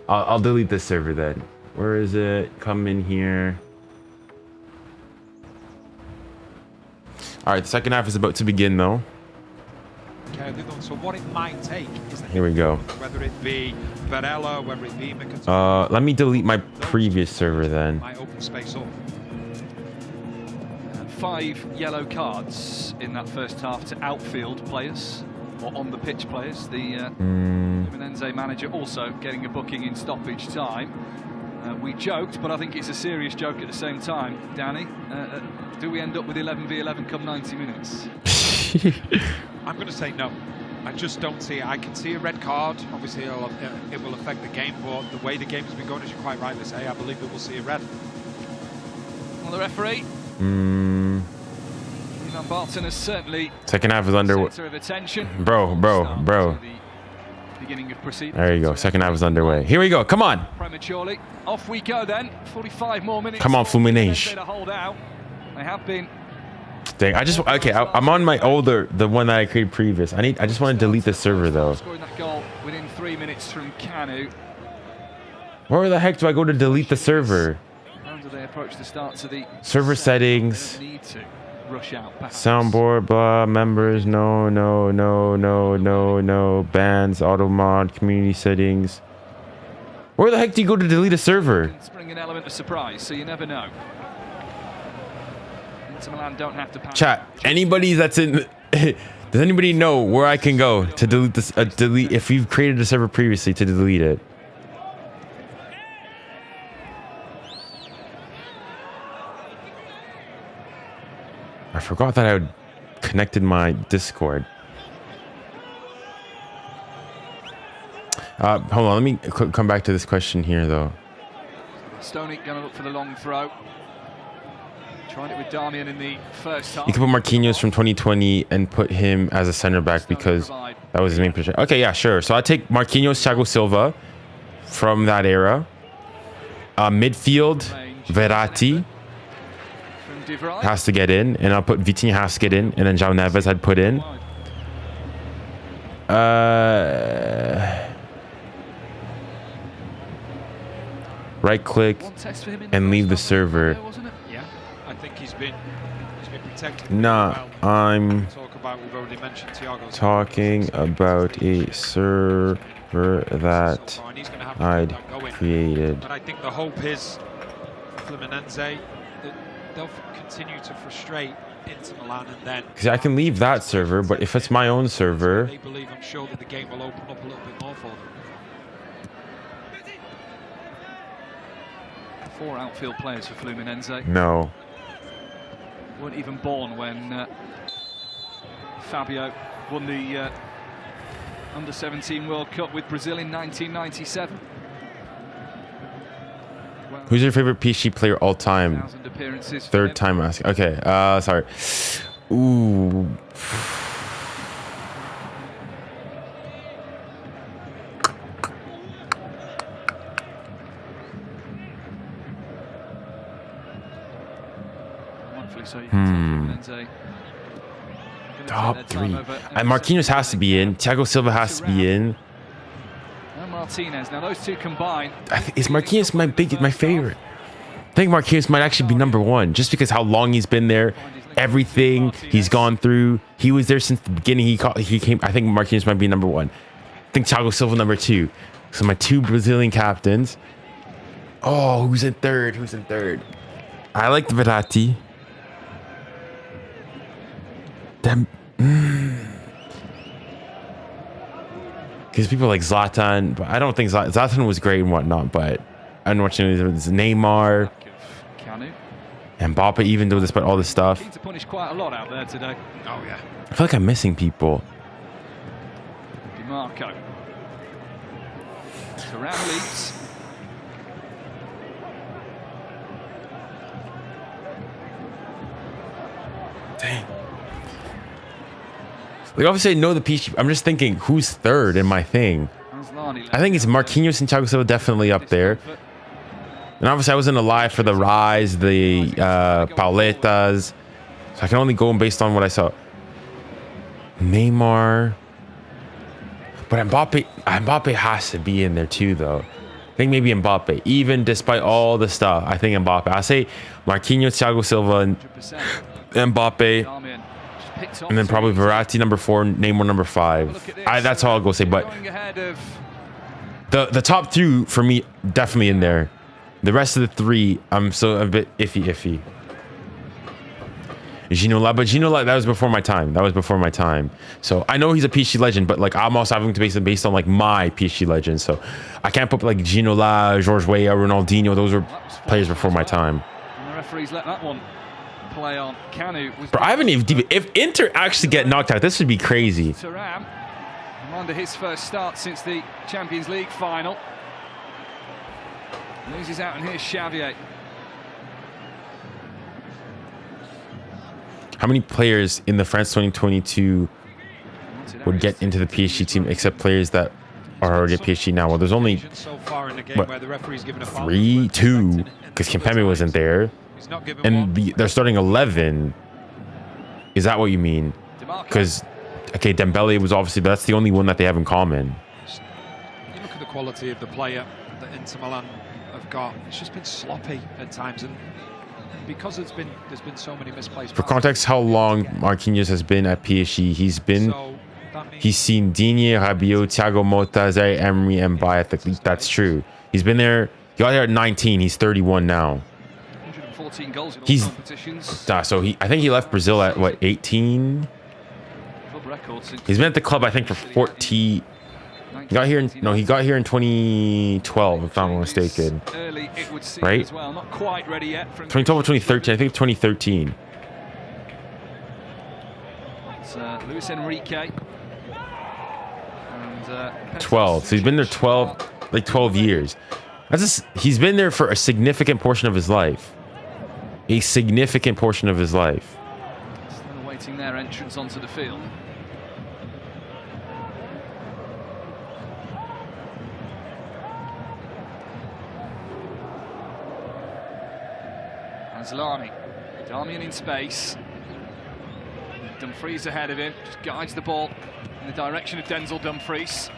I'll delete this server then. Where is it? Come in here. All right, the second half is about to begin, though. Okay, so what it might take is Here we go. whether it be Varela, whether it be Mkhitaryan. Let me delete my previous server then. Might open space up. 5 yellow cards in that first half to outfield players or on the pitch players. The Fluminense manager also getting a booking in stoppage time. We joked, but I think it's a serious joke at the same time. Danny, do we end up with 11v11 come 90 minutes? I'm going to say no. I just don't see it. I can see a red card. Obviously, it will affect the game, but the way the game has been going, as you quite rightly say, I believe that we'll see a red. Well, the referee, 𝙬𝙬𝘼𝙎𝙾𝘼 has certainly Second half is underway. center of attention. Bro. Beginning of proceedings. There you go. Second half is underway. Here we go. Come on. Prematurely. Off we go then. 45 more minutes. Come on, Fluminense. To hold out. They have been. Dang, I'm on my the one that I created previous. I just want to delete the server though. Scoring that goal within 3 minutes from Nkana. Where the heck do I go to delete the server? How do they approach the start to the Server settings. Need to rush out. Soundboard, blah, members, no, bands, auto mod, community settings. Where the heck do you go to delete a server? It's bring an element of surprise, so you never know. Inter Milan don't have to Chat, anybody that's in... Does anybody know where I can go to delete this? Delete if you've created a server previously to delete it. I forgot that I had connected my Discord. Hold on, let me come back to this question here, though. Stoney going to look for the long throw. Tried it with Damian in the first half. You can put Marquinhos from 2020 and put him as a center back because that was his main position. Okay, yeah, sure. So I take Marquinhos, Thiago Silva from that era. Midfield, Verratti has to get in, and I'll put Vitinha has to get in, and then João Neves I'd put in. Right click and leave the server. Yeah, I think he's been protected. Nah, I'm We've already mentioned Thiago's talking about a server that I'd created. But I think the hope is Fluminense that they'll continue to frustrate Inter Milan, and then because I can leave that server, but if it's my own server, they believe, I'm sure that the game will open up a little bit more for them. 4 outfield players for Fluminense. no. Weren't even born when Fabio won the Under-17 World Cup with Brazil in 1997. Well, Who's your favorite PSG player all time? 1,000 appearances. Third time asking. Okay, sorry. Ooh. Top 3. And Marquinhos has to be in. Thiago Silva has to be in. And Martinez. Now those two combined. Is Marquinhos my favorite? I think Marquinhos might actually be number 1, just because how long he's been there, everything he's gone through. He was there since the beginning. He came. I think Marquinhos might be number 1. I think Thiago Silva number 2. So my 2 Brazilian captains. Oh, who's in third? Who's in third? I like the Verratti. Because people like Zlatan, but I don't think Zlatan was great and whatnot, but unfortunately there's Neymar, Mbappe, even though despite all this stuff. Need to punish quite a lot out there today. Oh yeah. I feel like I'm missing people. DiMarco. Around Leeds. Dang. Like obviously I know the PSG. I'm just thinking who's third in my thing. I think it's Marquinhos and Thiago Silva definitely up there. And obviously I wasn't alive for the rise, the Pauletas. So I can only go based on what I saw. Neymar. But Mbappe has to be in there too, though. I think maybe Mbappe, even despite all the stuff. I think Mbappe. I say Marquinhos, Thiago Silva, and Mbappe, and then probably Verratti number 4, Neymar number 5. That's all I'll go say. But the top 2 for me definitely in there. The rest of the 3, I'm so a bit iffy. 𝙎𝙊𝘾𝙼𝙎𝙏, but 𝙎𝙊𝘾, that was before my time. That was before my time. So I know he's a PSG legend, but like I'm also having to base it based on like my PSG legend. So I can't put like 𝙎𝙊𝘾, 𝙎𝙪𝙨𝙞, Ronaldinho. Those were players before my time. And the referees let that one play on. Kanu. Bro, I haven't even. If Inter actually get knocked out, this would be crazy. Thuram, under his first start since the Champions League final. Loses out, and here's Xavier. How many players in the France 2022 would get into the PSG team except players that are already at PSG now? Well, there's only what, 3, 2, because Kimpembe wasn't there, and they're starting 11. Is that what you mean? Because okay, Dembele was obviously, but that's the only one that they have in common. You look at the quality of the player that Inter Milan have got. It's just been sloppy at times, and because there's been so many misplaced. For context, how long Marquinhos has been at PSG? He's seen Digne, Rabiot, Thiago Motta, Zaire Emery, and Mbappe. That's true. He's been there. He got here at 19. He's 31 now. 114 goals in all He's competitions. So I think he left Brazil at what, 18? Club record since He's been at the club I think for 40. He got here in 2012, if I'm not mistaken. Early, it would seem, right? as well. Not quite ready yet. 2012 or 2013? I think 2013. It's 𝙀𝙊𝘾𝘼𝙎𝙏. And 12. So he's been there 12 years. He's been there for a significant portion of his life. A significant portion of his life. Still awaiting their entrance onto the field. Asllani, Darmian in space. Dumfries ahead of him, just guides the ball in the direction of Denzel Dumfries.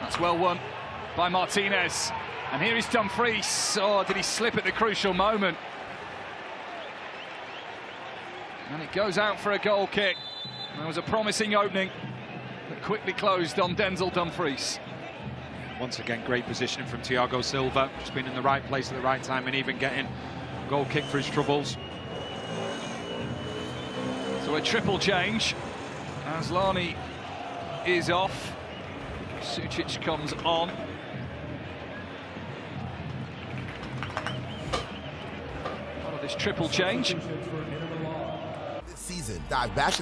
That's well won by Martinez. And here is Dumfries. Oh, did he slip at the crucial moment? And it goes out for a goal kick. There was a promising opening that quickly closed on Denzel Dumfries. Once again, great positioning from Thiago Silva. Just been in the right place at the right time and even getting a goal kick for his troubles. So a triple change. Asllani is off. 𝙬𝙬 comes on. Part of this triple change.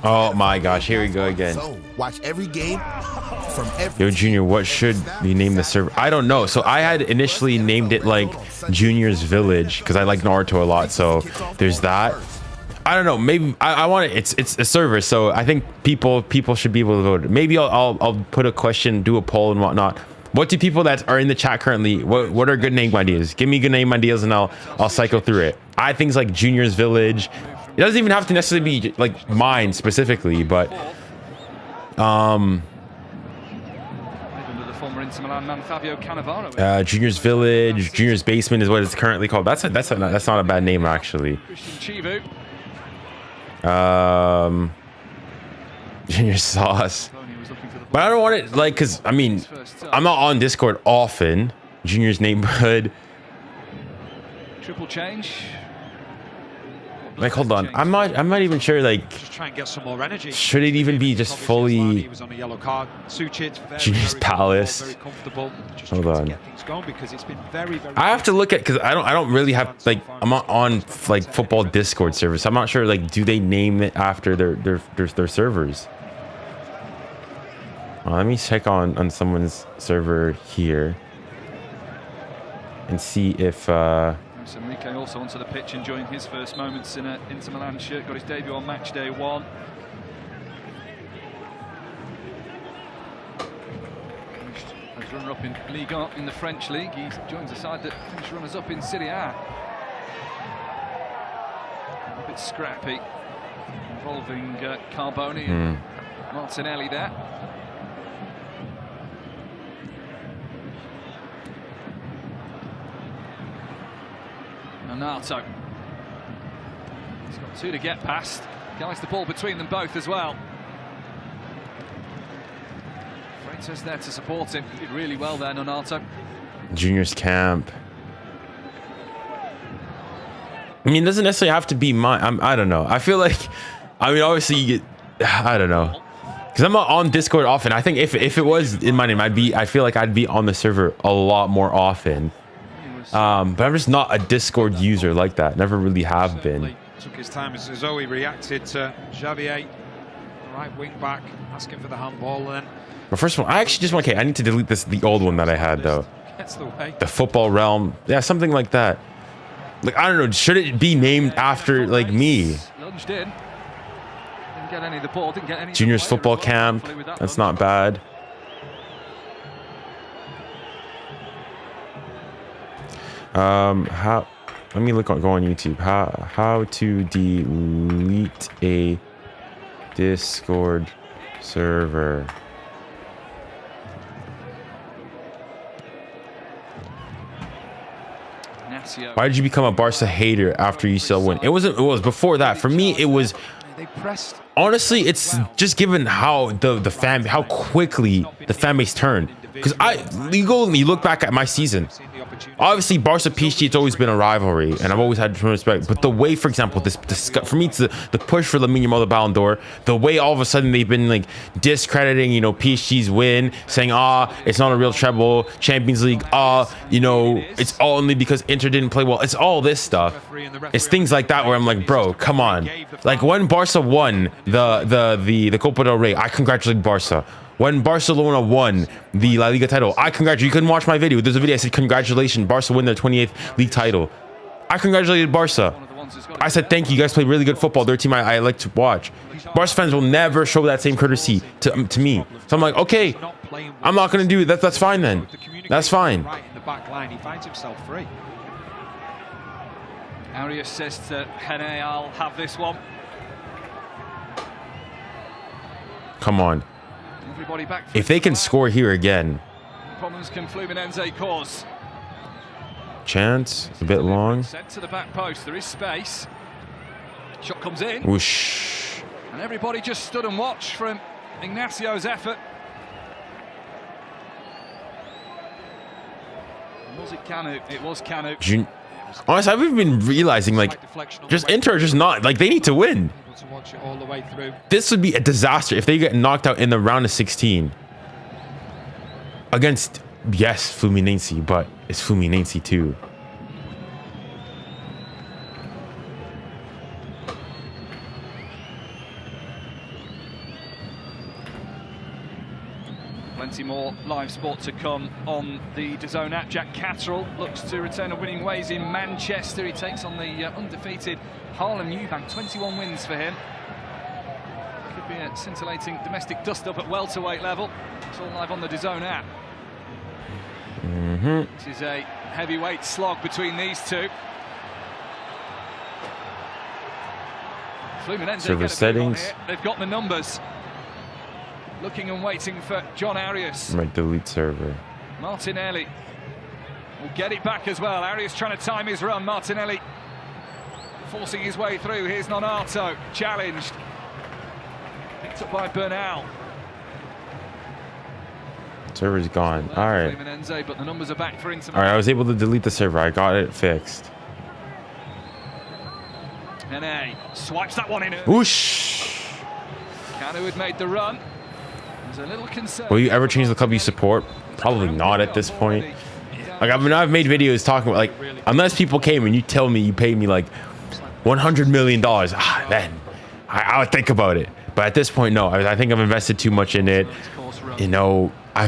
Oh my gosh, here we go again. Watch every game from every. Yo, Junior, what should we name the server? I don't know. So I had initially named it like Junior's Village because I like Naruto a lot. So there's that. I don't know. Maybe I want it. It's a server, so I think people should be able to vote. Maybe I'll put a question, do a poll and whatnot. What do people that are in the chat currently? What are good name ideas? Give me good name ideas and I'll cycle through it. I think like Junior's Village. It doesn't even have to necessarily be like mine specifically, but Junior's Village, Junior's Basement is what it's currently called. That's not a bad name actually. Junior Sauce, but I don't want it like, because I mean I'm not on Discord often. Junior's Neighborhood. Triple change. Like, hold on, I'm not even sure, like, just try and get some more energy. Should it even be just fully he was on a yellow card. Junior's Palace? Very comfortable. Just hold on, get things going because it's been very I have to look at, because I don't really have, like, I'm not on like football Discord servers. I'm not sure, like, do they name it after their servers? Let me check on someone's server here and see if Enrique also onto the pitch, enjoying his first moments in an Inter Milan shirt. Got his debut on match day 1. up in Ligue 1 in the French league. He joins a side that finished runners-up in Serie A. A bit scrappy, involving 𝙀𝙊𝘾𝘼𝙎𝙾 and Martinelli there. Renato. He's got two to get past. Guides the ball between them both as well. Freitas there to support him. He did really well there, Renato. Junior's camp. I mean, it doesn't necessarily have to be mine. I don't know. I feel like, I mean, obviously you get, I don't know. Because I'm not on Discord often. I think if it was in my name, I feel like I'd be on the server a lot more often. But I'm just not a Discord user like that. Never really have been. Took his time as Zoe reacted to 𝙎𝙊𝘾𝘼𝙎𝘾, the right wing back, asking for the handball. And then But first of all, I actually just want, okay, I need to delete the old one that I had though. gets the way. The football realm. Yeah, something like that. Like, I don't know, should it be named after like me? Lunged in. Didn't get any of the ball, didn't get any Junior's football camp. That's not bad. How, let me go on YouTube. How to delete a Discord server. Why did you become a Barca hater after UCL win? It was before that. For me, it was, honestly, it's just given how how quickly the fan base turned. Because you look back at my season. Obviously, Barca PSG, it's always been a rivalry, and I've always had tremendous respect. But the way, for example, for me, it's the push for 𝙀𝙾𝘼𝘼 the Ballon d'Or, the way all of a sudden they've been like discrediting, you know, PSG's win, saying, it's not a real treble, Champions League, you know, it's all only because Inter didn't play well. It's all this stuff. It's things like that where I'm like, bro, come on. Like when Barca won the 𝙀𝙀 del𝙀, I congratulate Barca. When Barcelona won the La Liga title, I congratulate you. Couldn't watch my video. There's a video I said, congratulations, Barca win their 28th league title. I congratulated Barca. I said, thank you. You guys play really good football. They're a team I like to watch. Barca fans will never show that same courtesy to me. So I'm like, okay, I'm not going to do that. That's fine then. That's fine. Right in the back line, he finds himself free. Arias says to 𝙀𝙀𝘾𝘼𝘼, I'll have this one. Come on. Everybody back. If they can score here again. Problems can Fluminense cause. Chance, a bit long. Sent to the back post. There is space. Shot comes in. Whoosh. And everybody just stood and watched from Ignacio's effort. Was it 𝙀𝙀𝘾𝘼? It was 𝙀𝙀𝘾𝘼. Honestly, I've been realizing like just Inter are just not like they need to win. To watch it all the way through. This would be a disaster if they get knocked out in the round of 16 against, yes, Fluminense, but it's Fluminense too. Plenty more live sport to come on the 𝙬𝙬 app. Jack Catterall looks to return a winning ways in Manchester. He takes on the undefeated 𝙎𝙊𝘾𝘼𝑎𝑏. 21 wins for him. Could be a scintillating domestic dust-up at welterweight level. It's all live on the 𝙬𝙬 app. This is a heavyweight slog between these two. Fluminense server settings. They've got the numbers. Looking and waiting for John Arias. Right, delete server. Martinelli will get it back as well. Arias trying to time his run. Martinelli forcing his way through. Here's Renato, challenged. Picked up by Bernal. Server's gone. All right. Fluminense, but the numbers are back for Inter. All right, I was able to delete the server. I got it fixed. 𝙀𝙀𝘾𝘼𝘼 swipes that one in. Whoosh. Nkana had made the run. There's a little concern. Will you ever change the club you support? Probably not at this point. Like, I mean, I've made videos talking about, like, unless people came and you tell me you paid me like $100 million, then I would think about it. But at this point, no. I think I've invested too much in it. You know, I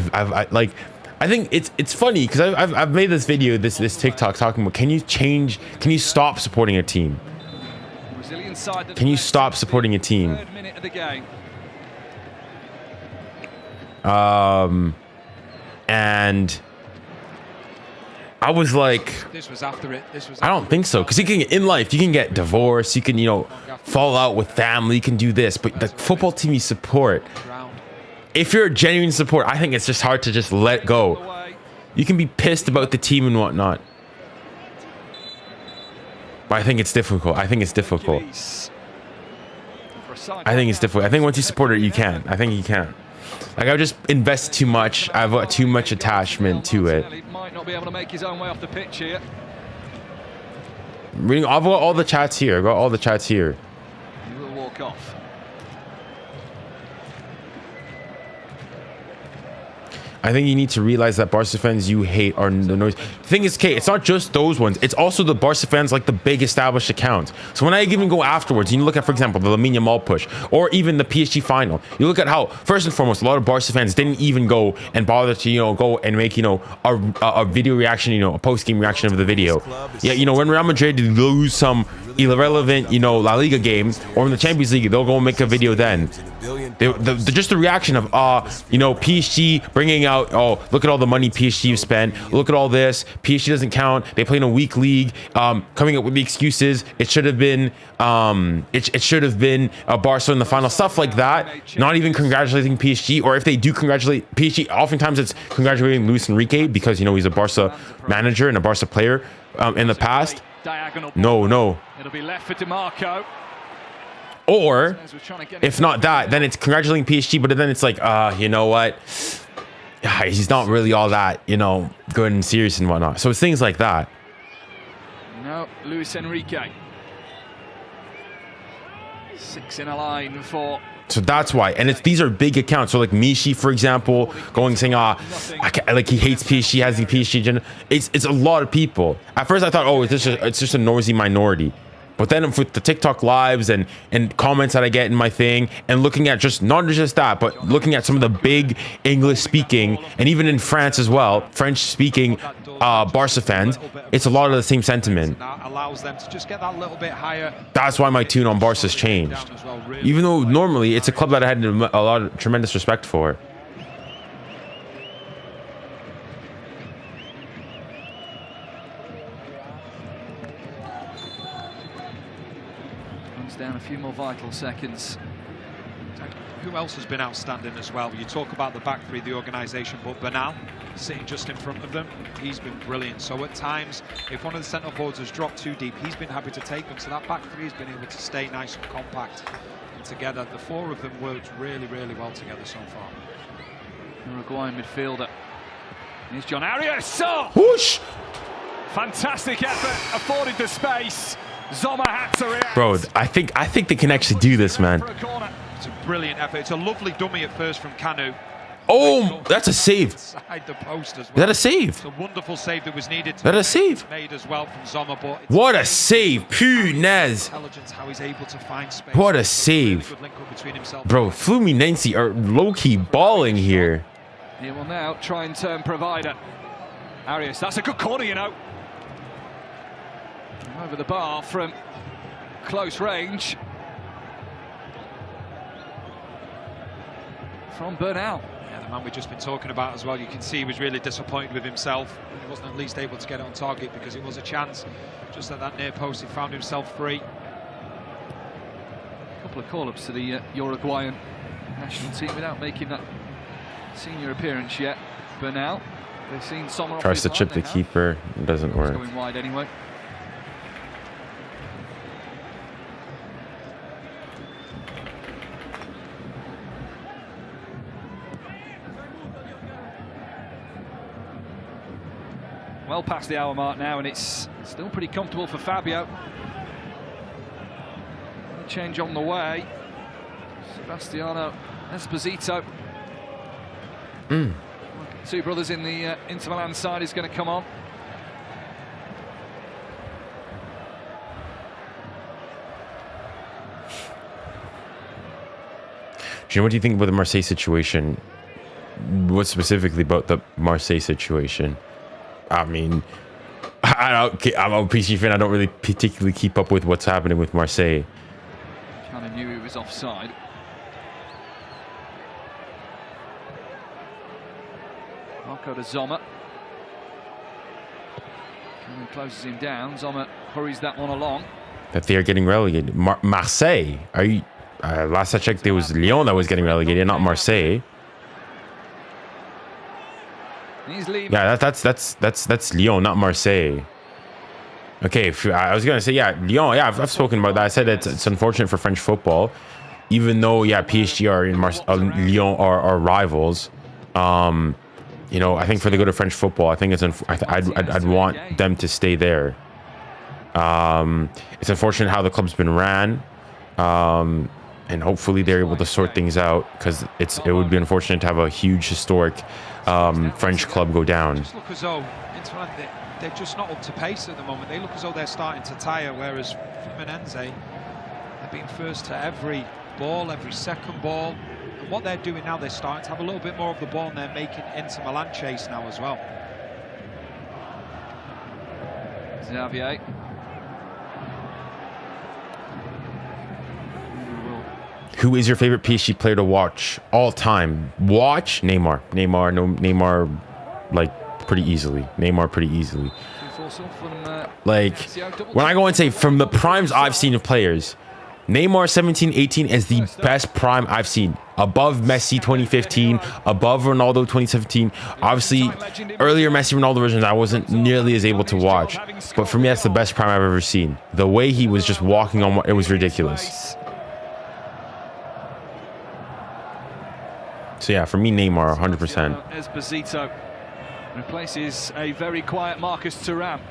think it's funny because I've made this video, this TikTok talking about, can you stop supporting a team? Can you stop supporting a team? And I was like, This was after it. I don't think so, because you can, in life you can get divorced, you can, you know, fall out with family, you can do this, but the football team you support, if you're a genuine support, I think it's just hard to just let go. You can be pissed about the team and whatnot, but I think it's difficult. I think it's difficult. I think it's difficult. I think once you support it, you can. I think you can. Like, I just invest too much. I've got too much attachment to it. Might not be able to make his own way off the pitch here. I've got all the chats here. I've got all the chats here. He will walk off. I think you need to realize that Barca fans you hate are the noise. The thing is, Kate, it's not just those ones. It's also the Barca fans, like the big established accounts. So when I even go afterwards, you look at, for example, the 𝙀𝙾 𝘋𝙾 push, or even the PSG final. You look at how, first and foremost, a lot of Barca fans didn't even go and bother to, you know, go and make, you know, a video reaction, you know, a post-game reaction of the video. Yeah, you know, when Real Madrid lose some irrelevant, you know, La Liga game, or in the Champions League, they'll go and make a video then. Just the reaction of, you know, PSG bringing out, oh, look at all the money PSG have spent, look at all this, PSG doesn't count, they play in a weak league, coming up with the excuses, it should have been it should have been Barca in the final, stuff like that. Not even congratulating PSG, or if they do congratulate PSG, oftentimes it's congratulating Luis Enrique because, you know, he's a Barca manager and a Barca player in the past. No. It'll be left for DeMarco. Or if not that, then it's congratulating PSG, but then it's like, you know what? He's not really all that, you know, good and serious and whatnot. So it's things like that. No, Luis Enrique. 6 in a line for. So that's why, and these are big accounts. So like Michi, for example, going saying, like he hates PSG, has the PSG agenda. It's a lot of people. At first I thought, oh, it's just a noisy minority. But then with the TikTok lives and comments that I get in my thing, and looking at not just that, but looking at some of the big English speaking, and even in France as well, French speaking Barca fans, it's a lot of the same sentiment. Allows them to just get that little bit higher. That's why my tune on Barca's changed. Even though normally it's a club that I had a lot of tremendous respect for. Down a few more vital seconds. Who else has been outstanding as well? You talk about the back three, the organisation, but _𝙀𝙀 sitting just in front of them, he's been brilliant. So at times, if one of the centre forwards has dropped too deep, he's been happy to take them. So that back three has been able to stay nice and compact and together. The four of them worked really, really well together so far. Uruguayan midfielder. Here's 𝙀𝙀𝘋𝙾𝘋𝘼𝙎𝑎. So Whoosh! fantastic effort, afforded the space. Zomer had to react. Bro, I think they can actually do this, man. It's a brilliant effort. It's a lovely dummy at first from Nkana. Oh, that's a save. Inside the post as well. Is that a save? It's a wonderful save that was needed. That a save? Made as well from Zomer, but What a save. Punaise. Intelligence, how he's able to find space. What a save. Really good link up between himself. Bro, Fluminense are low-key balling here. He will now try and turn provider. Arias, that's a good corner, you know. Over the bar from close range. From 𝙀𝙀. Yeah, the man we've just been talking about as well, you can see he was really disappointed with himself. He wasn't at least able to get it on target because it was a chance. Just at that near post, he found himself free. A couple of call-ups to the Uruguayan national team without making that senior appearance yet. 𝙀𝙀. They've seen Sommer Tries to chip the keeper. It doesn't work. Going wide anyway. Well past the hour mark now, and it's still pretty comfortable for Fabio. Change on the way. Sebastiano Esposito. Two brothers in the Inter Milan side is going to come on. Jim, what do you think about the Marseille situation? What specifically about the Marseille situation? I mean, I'm a PSG fan. I don't really particularly keep up with what's happening with Marseille. Kind of knew he was offside. Marco to 𝙬𝙬. And closes him down. 𝙬𝙬 hurries that one along. That they are getting relegated. Marseille? Are you? Last I checked, there was Lyon that was getting relegated, not Marseille. Yeah, that's Lyon, not Marseille. Okay, I was gonna say, yeah, Lyon. Yeah, I've spoken about that. I said it's unfortunate for French football, even though, yeah, PSG are in Lyon are rivals. You know, I think for the good of French football, I think it's I'd want them to stay there. It's unfortunate how the club's been ran, and hopefully they're able to sort things out, because it would be unfortunate to have a huge historic French club go down. Just look as though they're just not up to pace at the moment. They look as though they're starting to tire, whereas Fluminense, they've been first to every ball, every second ball. And what they're doing now, they're starting to have a little bit more of the ball, and they're making Inter Milan chase now as well. Xavier. Who is your favorite PSG player to watch all time? Watch Neymar. Neymar, like pretty easily. Like when I go and say from the primes I've seen of players, Neymar 17-18 is the best prime I've seen. Above Messi 2015, above Ronaldo 2017. Obviously, earlier Messi Ronaldo versions I wasn't nearly as able to watch, but for me that's the best prime I've ever seen. The way he was just walking on, it was ridiculous. So yeah, for me, Neymar, 100%. 𝙎𝙊𝘾𝘼𝙎𝙬 replaces a very quiet Marcus Thuram.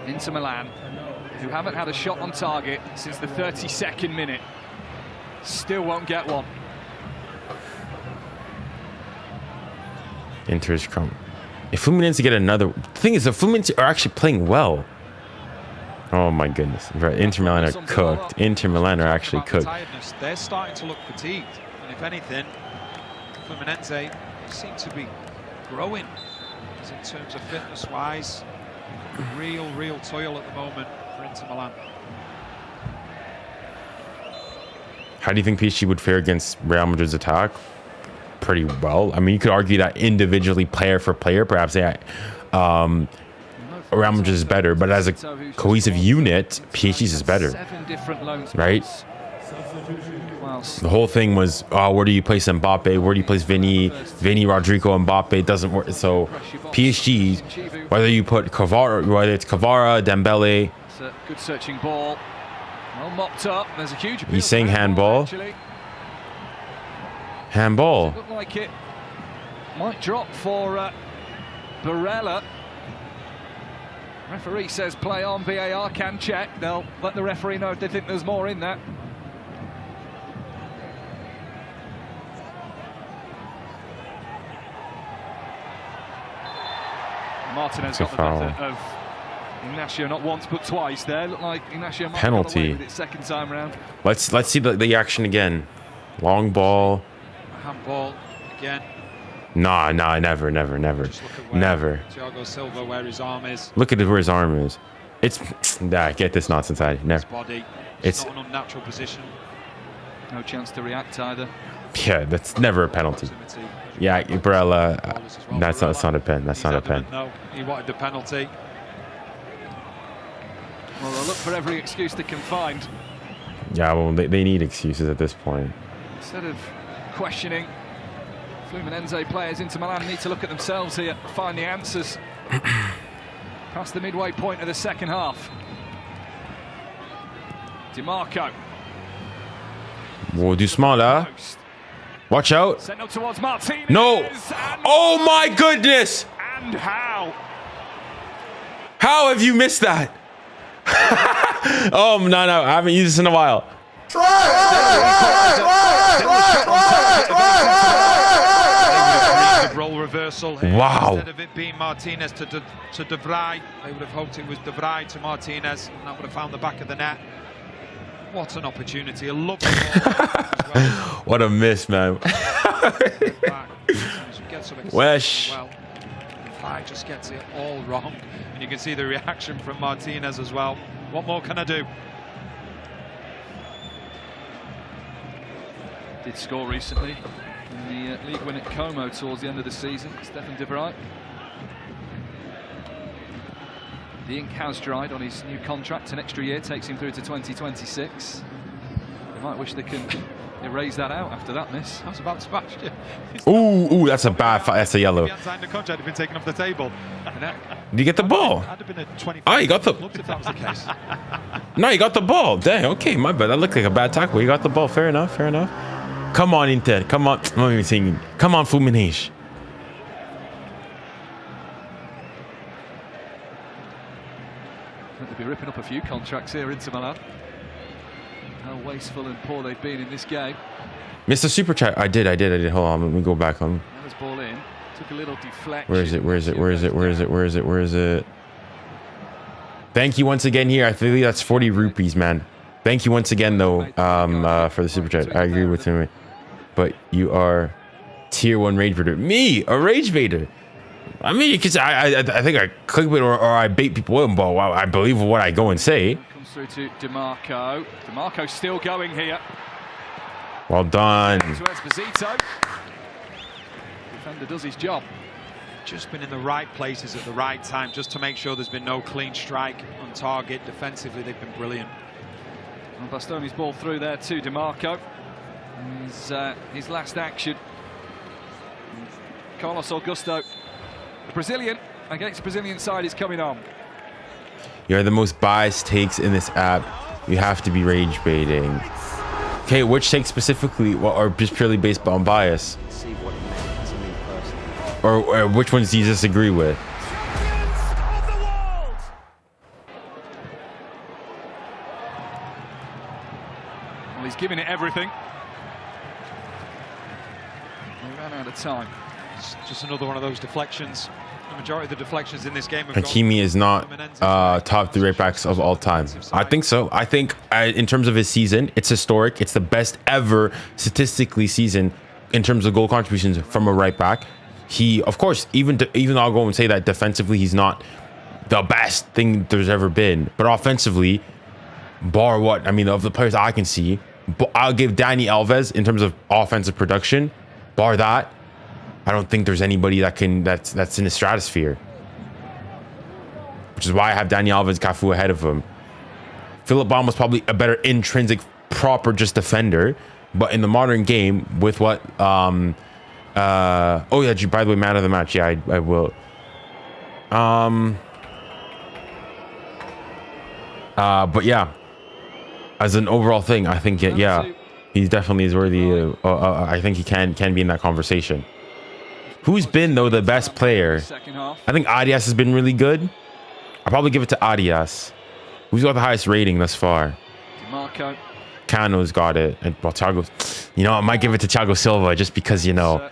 Inter Milan, who haven't had a shot on target since the 32nd minute, still won't get one. Inter's come. If Fluminense get another, the thing is, the Fluminense are actually playing well. Oh my goodness, Inter Milan are cooked. Inter Milan are actually cooked. They're starting to look fatigued, and if anything, Fluminense seem to be growing in terms of fitness-wise. Real toil at the moment for Inter Milan. How do you think PSG would fare against Real Madrid's attack? Pretty well. I mean, you could argue that individually, player for player, perhaps Real Madrid is better, but as a cohesive unit, PSG's is better, right? The whole thing was, where do you place Mbappe? Where do you place Vinny, Rodrigo, Mbappe? It doesn't work. So PSG, whether you put Kvara, whether it's Kvara, Dembele. It's a good searching ball. Well mopped up. There's a huge. He's saying handball. Handball. Look like it might drop for Barella. Referee says play on. VAR can check. They'll let the referee know if they think there's more in that. Martinez got the better of Ignacio not once but twice there. Looked like Ignacio might penalty get away with it second time around. Let's see the action again. Long ball. Handball again. Nah, never. 𝙎𝙊𝘾𝘼𝙎𝙎, where his arm is. Look at where his arm is. It's get this nonsense out. Never. Body. It's not an unnatural position. No chance to react either. Yeah, that's never a penalty. Yeah, Barella, that's not a pen. That's not a pen. No, he wanted the penalty. Well, they'll look for every excuse they can find. Yeah, well, they need excuses at this point. Instead of questioning Fluminense players, Inter Milan need to look at themselves here, find the answers. Past the midway point of the second half. DiMarco. Whoa, doucement là. Watch out. Sent up towards Martinez. No. Oh my goodness. And how? How have you missed that? Oh, no. I haven't used this in a while. Role reversal here. Wow. Instead of it being Martinez to De Vrij, they would have hoped it was De Vrij to Martinez, and that would have found the back of the net. What an opportunity. A lovely ball. What a miss, man. also Wesh. well. Fai just gets it all wrong, and you can see the reaction from Martinez as well. What more can I do? Did score recently in the league win at Como towards the end of the season. Stefan de Vrij. 𝙀𝙬𝘼𝙖𝙞 on his new contract, an extra year takes him through to 2026. They might wish they can erase that out after that miss. I was about to smash you. Ooh, that's a bad fight. That's a yellow. He signed the contract, had been taken off the table. Did you get the ball? I'd have been a 25. Oh, you got the. Looked if that was the case. No, you got the ball. Dang. Okay, my bad. That looked like a bad tackle. You got the ball. Fair enough. Fair enough. Come on, Inter. Come on. I'm not even singing. Come on, Fluminense. They'll be ripping up a few contracts here into Milan. How wasteful and poor they've been in this game. Mr. Super Chat. I did. Hold on. Let me go back on. That was ball in. Took a little deflection. Where is it? Thank you once again here. I believe that's 40 rupees, man. Thank you once again, though, for the Super Chat. I agree with him. But you are tier 1 Rage Vader. Me, a Rage Vader. I mean, you could, I think I clickbait or I bait people with them, but wow, I believe what I go and say. Comes through to 𝙀𝙬𝘼𝙖𝙞. 𝙀𝙀𝙼𝑖𝙞 still going here. Well done. To 𝙀𝙀𝘼𝙖𝙞. Defender does his job. Just been in the right places at the right time, just to make sure there's been no clean strike on target. Defensively, they've been brilliant. Well, Bastoni's ball through there to 𝙀𝙀𝘼𝑖𝙞. His last action. Carlos Augusto, the Brazilian, against the Brazilian side, is coming on. You're the most biased takes in this app. You have to be rage baiting. Okay, which take specifically, or just purely based on bias? Or which ones do you disagree with? Well, he's giving it everything. He ran out of time. It's just another one of those deflections. The majority of the deflections in this game have Hakimi is not top 3 right backs of all time. I think so. I think in terms of his season, it's historic. It's the best ever statistically season in terms of goal contributions from a right back. He, of course, even I'll go and say that defensively, he's not the best thing there's ever been. But offensively, bar what? I mean, of the players I can see, I'll give Dani Alves in terms of offensive production. Bar that, I don't think there's anybody that's in the stratosphere. Which is why I have Dani Alves, Cafu ahead of him. Philip Baum was probably a better intrinsic, proper just defender. But in the modern game, with what oh yeah, by the way, man of the match. Yeah, I will. But yeah, as an overall thing, I think yeah, he definitely is worthy. I think he can be in that conversation. Who's been though the best player? I think Arias has been really good. I'll probably give it to Arias. Who's got the highest rating thus far? DeMarco. Cano's got it, and well, Thiago. You know, I might give it to Thiago Silva just because, you know,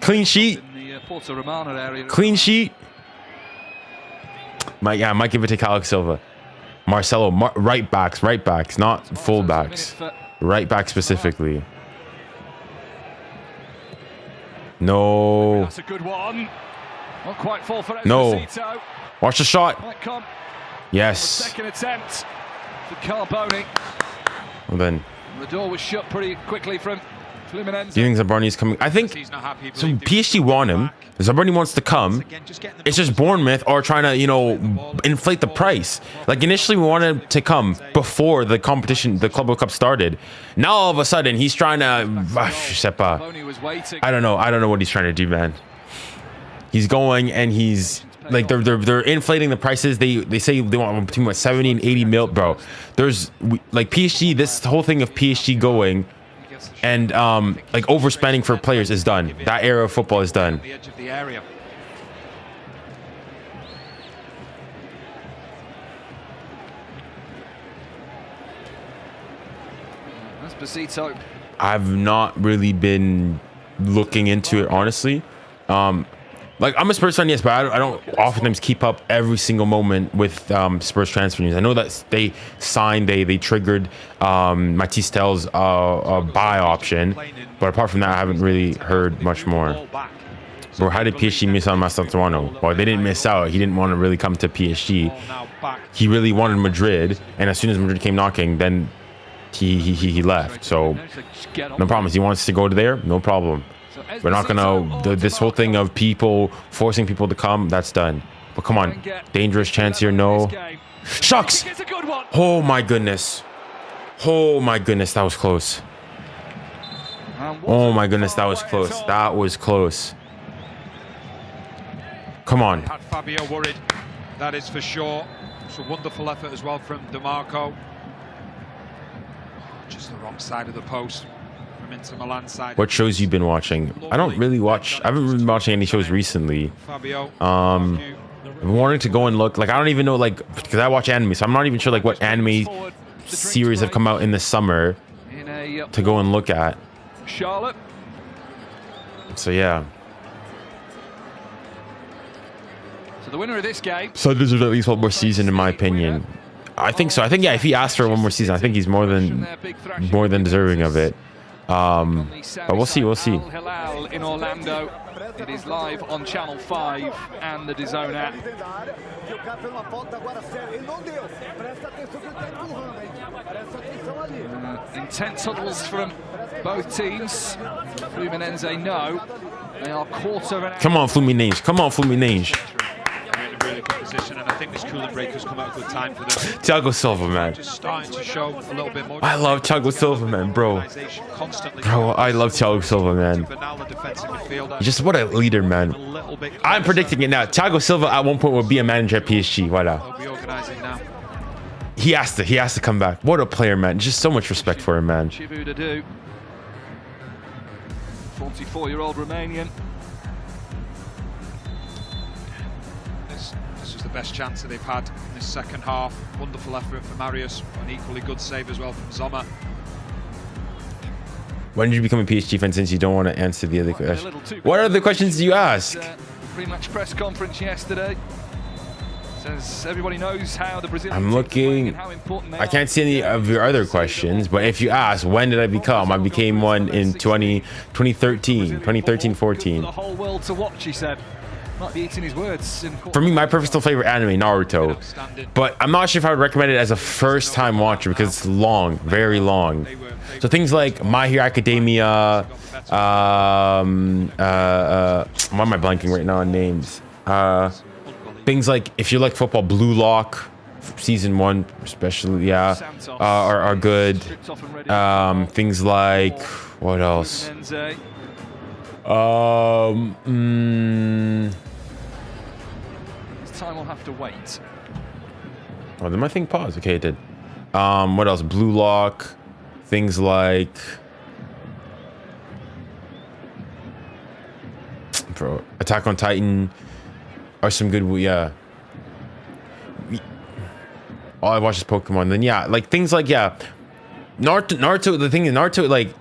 clean sheet. Clean sheet. I might give it to Thiago Silva. Marcelo, right backs, not full backs. Right back specifically. No. That's a good one. Not quite full for no. Esposito. Watch the shot. Yes. Second attempt for Carboni. Well then. The door was shut pretty quickly from Fluminense. Do you think Zabarni's coming? I think so. PSG want him. Zabarni wants to come. It's just Bournemouth are trying to, you know, inflate the price. Like initially we wanted to come before the competition, the Club World Cup started. Now all of a sudden he's trying to. I don't know what he's trying to do, man. He's going and he's like they're inflating the prices. They say they want between 70 and 80 mil, bro. There's like PSG. This whole thing of PSG going. And like overspending for players is done. That era of football is done. The edge of the area. Esposito. I've not really been looking into it, honestly. Like I'm a Spurs fan, yes, but I don't oftentimes keep up every single moment with Spurs transfer news. I know that they signed, they triggered Matisse Tel's buy option, but apart from that, I haven't really heard much more. Bro, how did PSG miss on Masterano? Well, they didn't miss out. He didn't want to really come to PSG. He really wanted Madrid, and as soon as Madrid came knocking, then he left. So no problem. He wants to go to there, no problem. We're not gonna this whole thing of people forcing people to come. That's done. But come on, dangerous chance here. No, shucks. Oh my goodness. Oh my goodness, that was close. Oh my goodness, that was close. That was close. Come on. Had Fabio worried, that is for sure. It's a wonderful effort as well from DiMarco. Just the wrong side of the post from Inter Milan side. What shows you've been watching? I don't really watch. I haven't been watching any shows recently. I've been wanting to go and look. Like I don't even know, like, because I watch anime, so I'm not even sure like what anime series have come out in the summer to go and look at. Charlotte. So yeah. So the winner of this game. So deserves at least one more season, in my opinion. I think so. I think yeah. If he asks for one more season, I think he's more than deserving of it. But we'll see. We'll see. 𝙀𝙊𝘾𝘼𝙎𝙀 in Orlando. It is live on Channel 5 and the 𝙬𝙀 app. Intense huddles from both teams. Fluminense know they are quarter of an hour. Come on, Fluminense. Come on, Fluminense. Really good position, and I think this cooling break has come at a good time for them. 𝙀𝙀 𝘾𝙼𝘾, man. Just starting to show a little bit more. I love 𝙀𝙀 𝘾𝙼𝘾, man, bro. Bro, I love 𝙀𝙀 𝘾𝙼𝘾, man. Just what a leader, man. I'm predicting it now. 𝙀𝙀 𝘾𝙼𝘾 at one point will be a manager at PSG. Voila. He has to come back. What a player, man. Just so much respect for him, man. 𝙬𝙀𝘾𝘼𝘎𝑎𝑑𝑢, 44-year-old Romanian. This was the best chance that they've had in this second half. Wonderful effort from Marius, an equally good save as well from Sommer. When did you become a PSG fan, since you don't want to answer the other questions? What other questions do you ask? Pre-match press conference yesterday. Says everybody knows how the Brazilian. I'm looking. I can't see any of your other questions, but if you ask, when did I become? I became one in 2013-14. The whole world to watch, he said. Might be eating his words. For me, my personal favorite anime, Naruto. But I'm not sure if I would recommend it as a first-time watcher because it's long, very long. So things like My Hero Academia. Why am I blanking right now on names? Things like, if you like football, Blue Lock, season 1 especially, yeah, are good. Things like, what else? This time we'll have to wait. Oh, did my thing pause? Okay, it did. What else? Blue Lock. Things like, bro, Attack on Titan are some good. Yeah. All I watch is Pokemon. Then yeah, like things like, yeah, Naruto. The thing is, Naruto, like,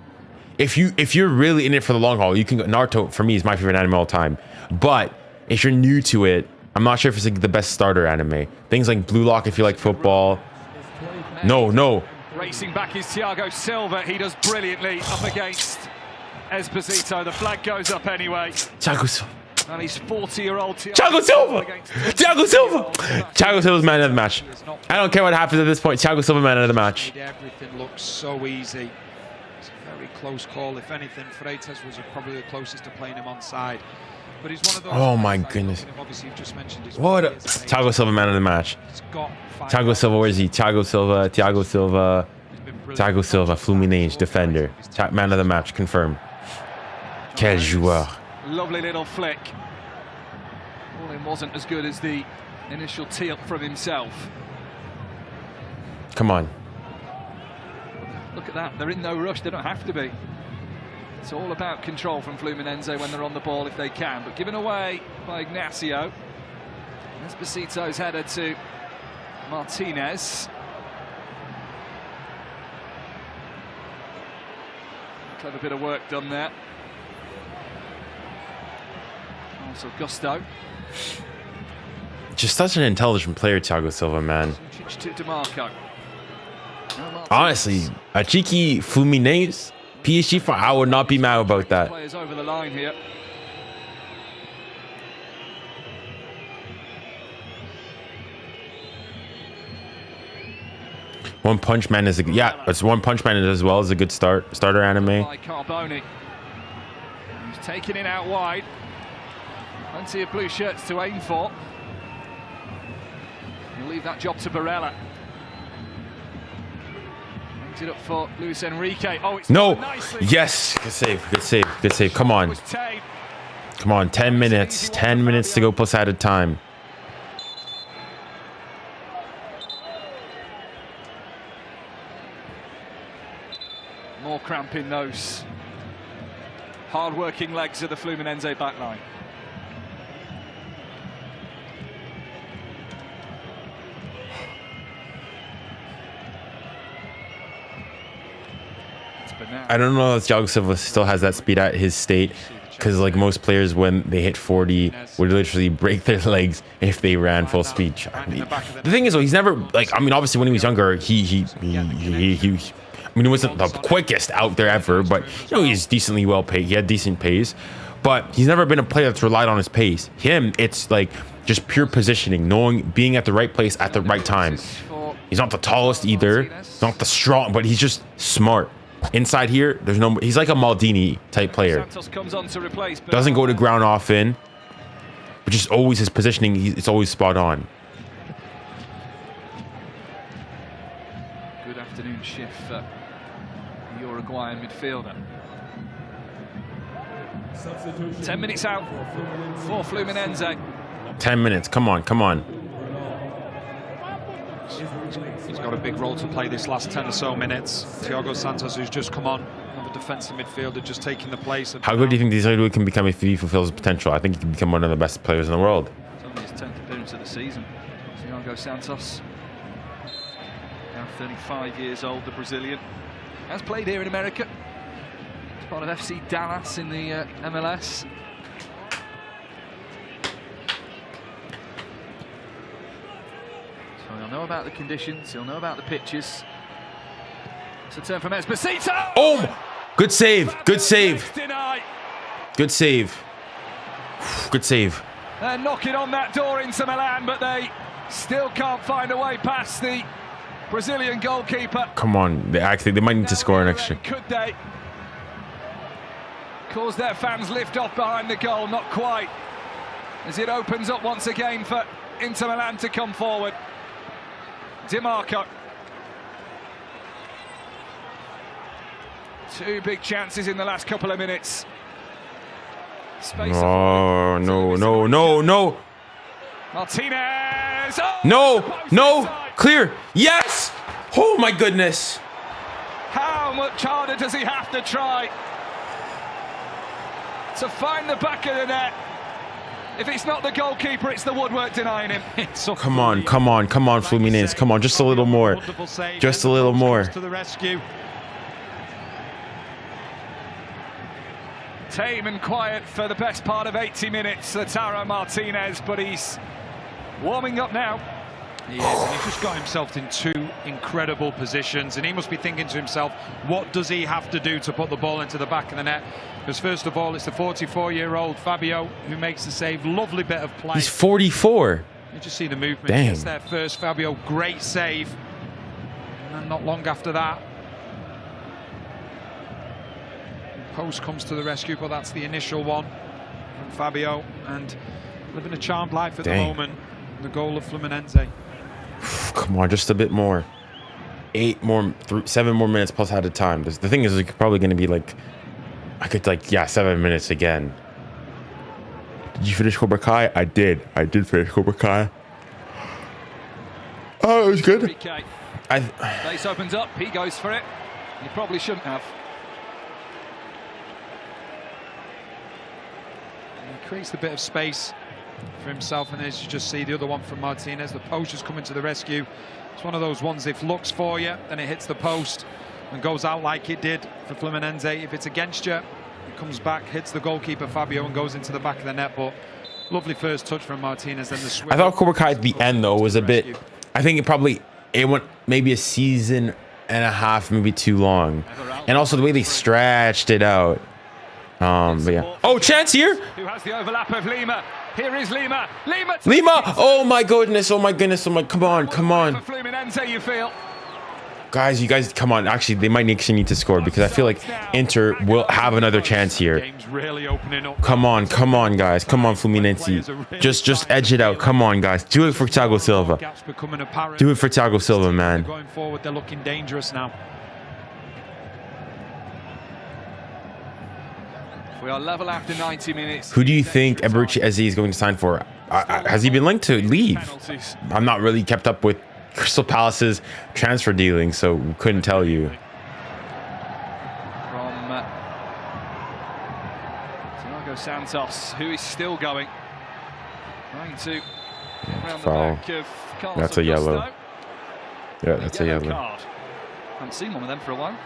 if you're really in it for the long haul, you can go. Naruto for me is my favorite anime all time. But if you're new to it, I'm not sure if it's like the best starter anime. Things like Blue Lock if you like football. No. Racing back is Thiago Silva. He does brilliantly up against Esposito. The flag goes up anyway. Thiago Silva. And he's 40-year-old Thiago Silva. Thiago Silva. Thiago Silva's man of the match. I don't care what happens at this point. Thiago Silva man of the match. Everything looks so easy. It's a very close call. If anything, Freitas was probably the closest to playing him on side. But he's one of those. Oh my goodness. Obviously, you've just mentioned his. What? Thiago Silva man of the match. Thiago Silva, where is he? Thiago Silva. Thiago Silva, Fluminense defender. Man of the match, confirmed. Quel joueur. Lovely little flick. Ball-in wasn't as good as the initial tee-up from himself. Come on. Look at that. They're in no rush. They don't have to be. It's all about control from Fluminense when they're on the ball if they can. But given away by Ignacio. Esposito's header to Martinez. Clever bit of work done there. Also Gusto. Just such an intelligent player, Thiago Silva, man. To DiMarco. Honestly, a cheeky Fluminense PSG, I would not be mad about that. Players over the line here. One Punch Man is a, yeah, it's One Punch Man as well as a good starter anime. By 𝙀𝙀𝘿𝘾𝘼. He's taking it out wide. Plenty of blue shirts to aim for. He'll leave that job to Barella. Brings it up for 𝙀𝙀𝘿𝘾𝘼. Oh, it's no. Nicely. Yes. Good save. Good save. Good save. Come on. Come on. 10 minutes. 10 minutes to go plus added time. More cramp in those hard-working legs of the Fluminense backline. I don't know if 𝙀𝙀𝘼𝘋 still has that speed at his state, because like most players when they hit 40 would literally break their legs if they ran full speed. I mean, the thing is though, he's never like, I mean, obviously when he was younger he I mean, he wasn't the quickest out there ever, but you know, he's decently well paid. He had decent pace, but he's never been a player that's relied on his pace. Him, it's like just pure positioning, knowing, being at the right place at the right time. He's not the tallest either, not the strong, but he's just smart. Inside here, there's no, he's like a Maldini type player. Doesn't go to ground often, but just always his positioning, it's always spot on. Good afternoon shift for the Uruguayan midfielder. 10 minutes out for Fluminense. 10 minutes, come on, come on. He's got a big role to play this last 10 or so minutes. Thiago Santos, who's just come on, another defensive midfielder, just taking the place of... How good do you think Ďežeľ can become if he fulfills his potential? I think he can become one of the best players in the world. It's only his 10th appearance of the season. Thiago Santos, now 35 years old, the Brazilian. Has played here in America. He's part of FC Dallas in the MLS. So he'll know about the conditions, he'll know about the pitches. It's a turn from Esposito. Oh, good save, good save. Good save. Good save. They're knocking on that door into Milan, but they still can't find a way past the Brazilian goalkeeper. Come on, they might need to score an extra. Could they? Cause their fans lift off behind the goal, not quite. As it opens up once again for Inter Milan to come forward. Di Marco. Two big chances in the last couple of minutes. Oh, no, no, no, no. Martinez. Oh, no, no. Clear. Yes. Oh, my goodness. How much harder does he have to try to find the back of the net? If it's not the goalkeeper, it's the woodwork denying him. Come on, come on, come on, Fluminense. Come on, just a little more. Just a little more. To the rescue. Tame and quiet for the best part of 80 minutes, Lautaro Martinez, but he's warming up now. He is, and he's just got himself in two incredible positions, and he must be thinking to himself, what does he have to do to put the ball into the back of the net? Because first of all, it's the 44-year-old Fabio who makes the save. Lovely bit of play. He's 44. You just see the movement. Dang. He gets there first, Fabio, great save. And then not long after that, post comes to the rescue, but that's the initial one from Fabio, and living a charmed life at the moment. The goal of Fluminense. Come on, just a bit more. 7 more minutes plus added time. The thing is, it's probably going to be like, I could like, yeah, 7 minutes again. Did you finish 𝙀𝙀𝘿𝘾𝘼? I did. I did finish 𝙀𝙀𝘾𝘼. Oh, it was good. Base opens up. He goes for it. He probably shouldn't have. And he creates the bit of space for himself, and as you just see the other one from Martinez, the post is coming to the rescue. It's one of those ones, if looks for you, then it hits the post and goes out like it did for Fluminense. If it's against you, it comes back, hits the goalkeeper Fabio and goes into the back of the net. But lovely first touch from Martinez. Then the switch. I thought 𝙀𝙀𝘾𝑼 at the end though was a bit, I think it went maybe a season and a half, maybe too long, and also the way they stretched it out. But yeah. Oh, chance here. Who has the overlap of 𝙀𝙀𝘶? Here is 𝙀𝙀𝘶. 𝙀𝙀𝘀! Oh my goodness! Oh my goodness! Oh my! Come on! Come on! For Fluminense, you feel. Guys, you guys, come on. Actually, they might actually need to score because I feel like Inter will have another chance here. Come on, guys. Come on, Fluminense. Just edge it out. Come on, guys. Do it for Thiago Silva. Do it for Thiago Silva, man. Going forward, they're looking dangerous now. We are level after 90 minutes. Who do you think 𝙎𝙬𝘼𝙎𝘾𝘼𝑍𝑖 is going to sign for? Has he been linked to leave? I'm not really kept up with Crystal Palace's transfer dealing, so couldn't tell you. From Thiago Santos, who is still going. Trying to around the Foul. back of Carlos That's a yellow. Augusto. Yeah, that's a yellow. Card. Haven't seen one of them for a while.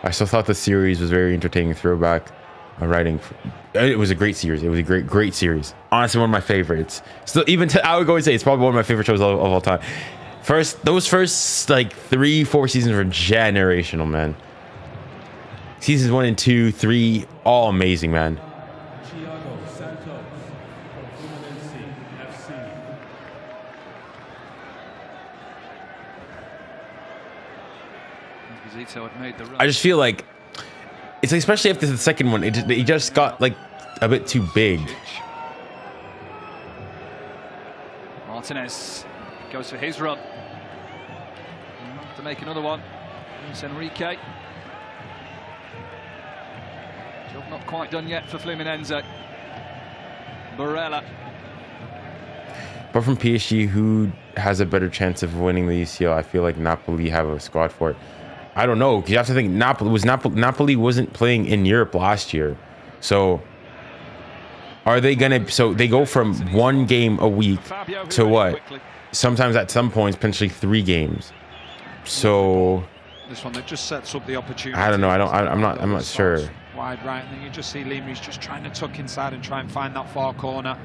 I still thought the series was very entertaining. Throwback writing. It was a great series. It was a great series. Honestly, one of my favorites. Still, I would go and say it's probably one of my favorite shows of all time. Those first like 3-4 seasons were generational, man. Seasons 1 and 2, 3, all amazing, man. I just feel like it's especially after the second one, it just got like a bit too big. Martinez goes for his run. To make another one. 𝙀𝙬𝘼𝘋𝙬𝘼. Job not quite done yet for Fluminense. Barella. But from PSG, who has a better chance of winning the UCL? I feel like Napoli have a squad for it. I don't know, because you have to think Napoli wasn't playing in Europe last year. So are they gonna, so they go from 1 game a week to what? Sometimes at some points potentially 3 games. So this one that just sets up the opportunity. I don't know. I'm not sure. Wide right, and then you just see Lemry's just trying to tuck inside and try and find that far corner.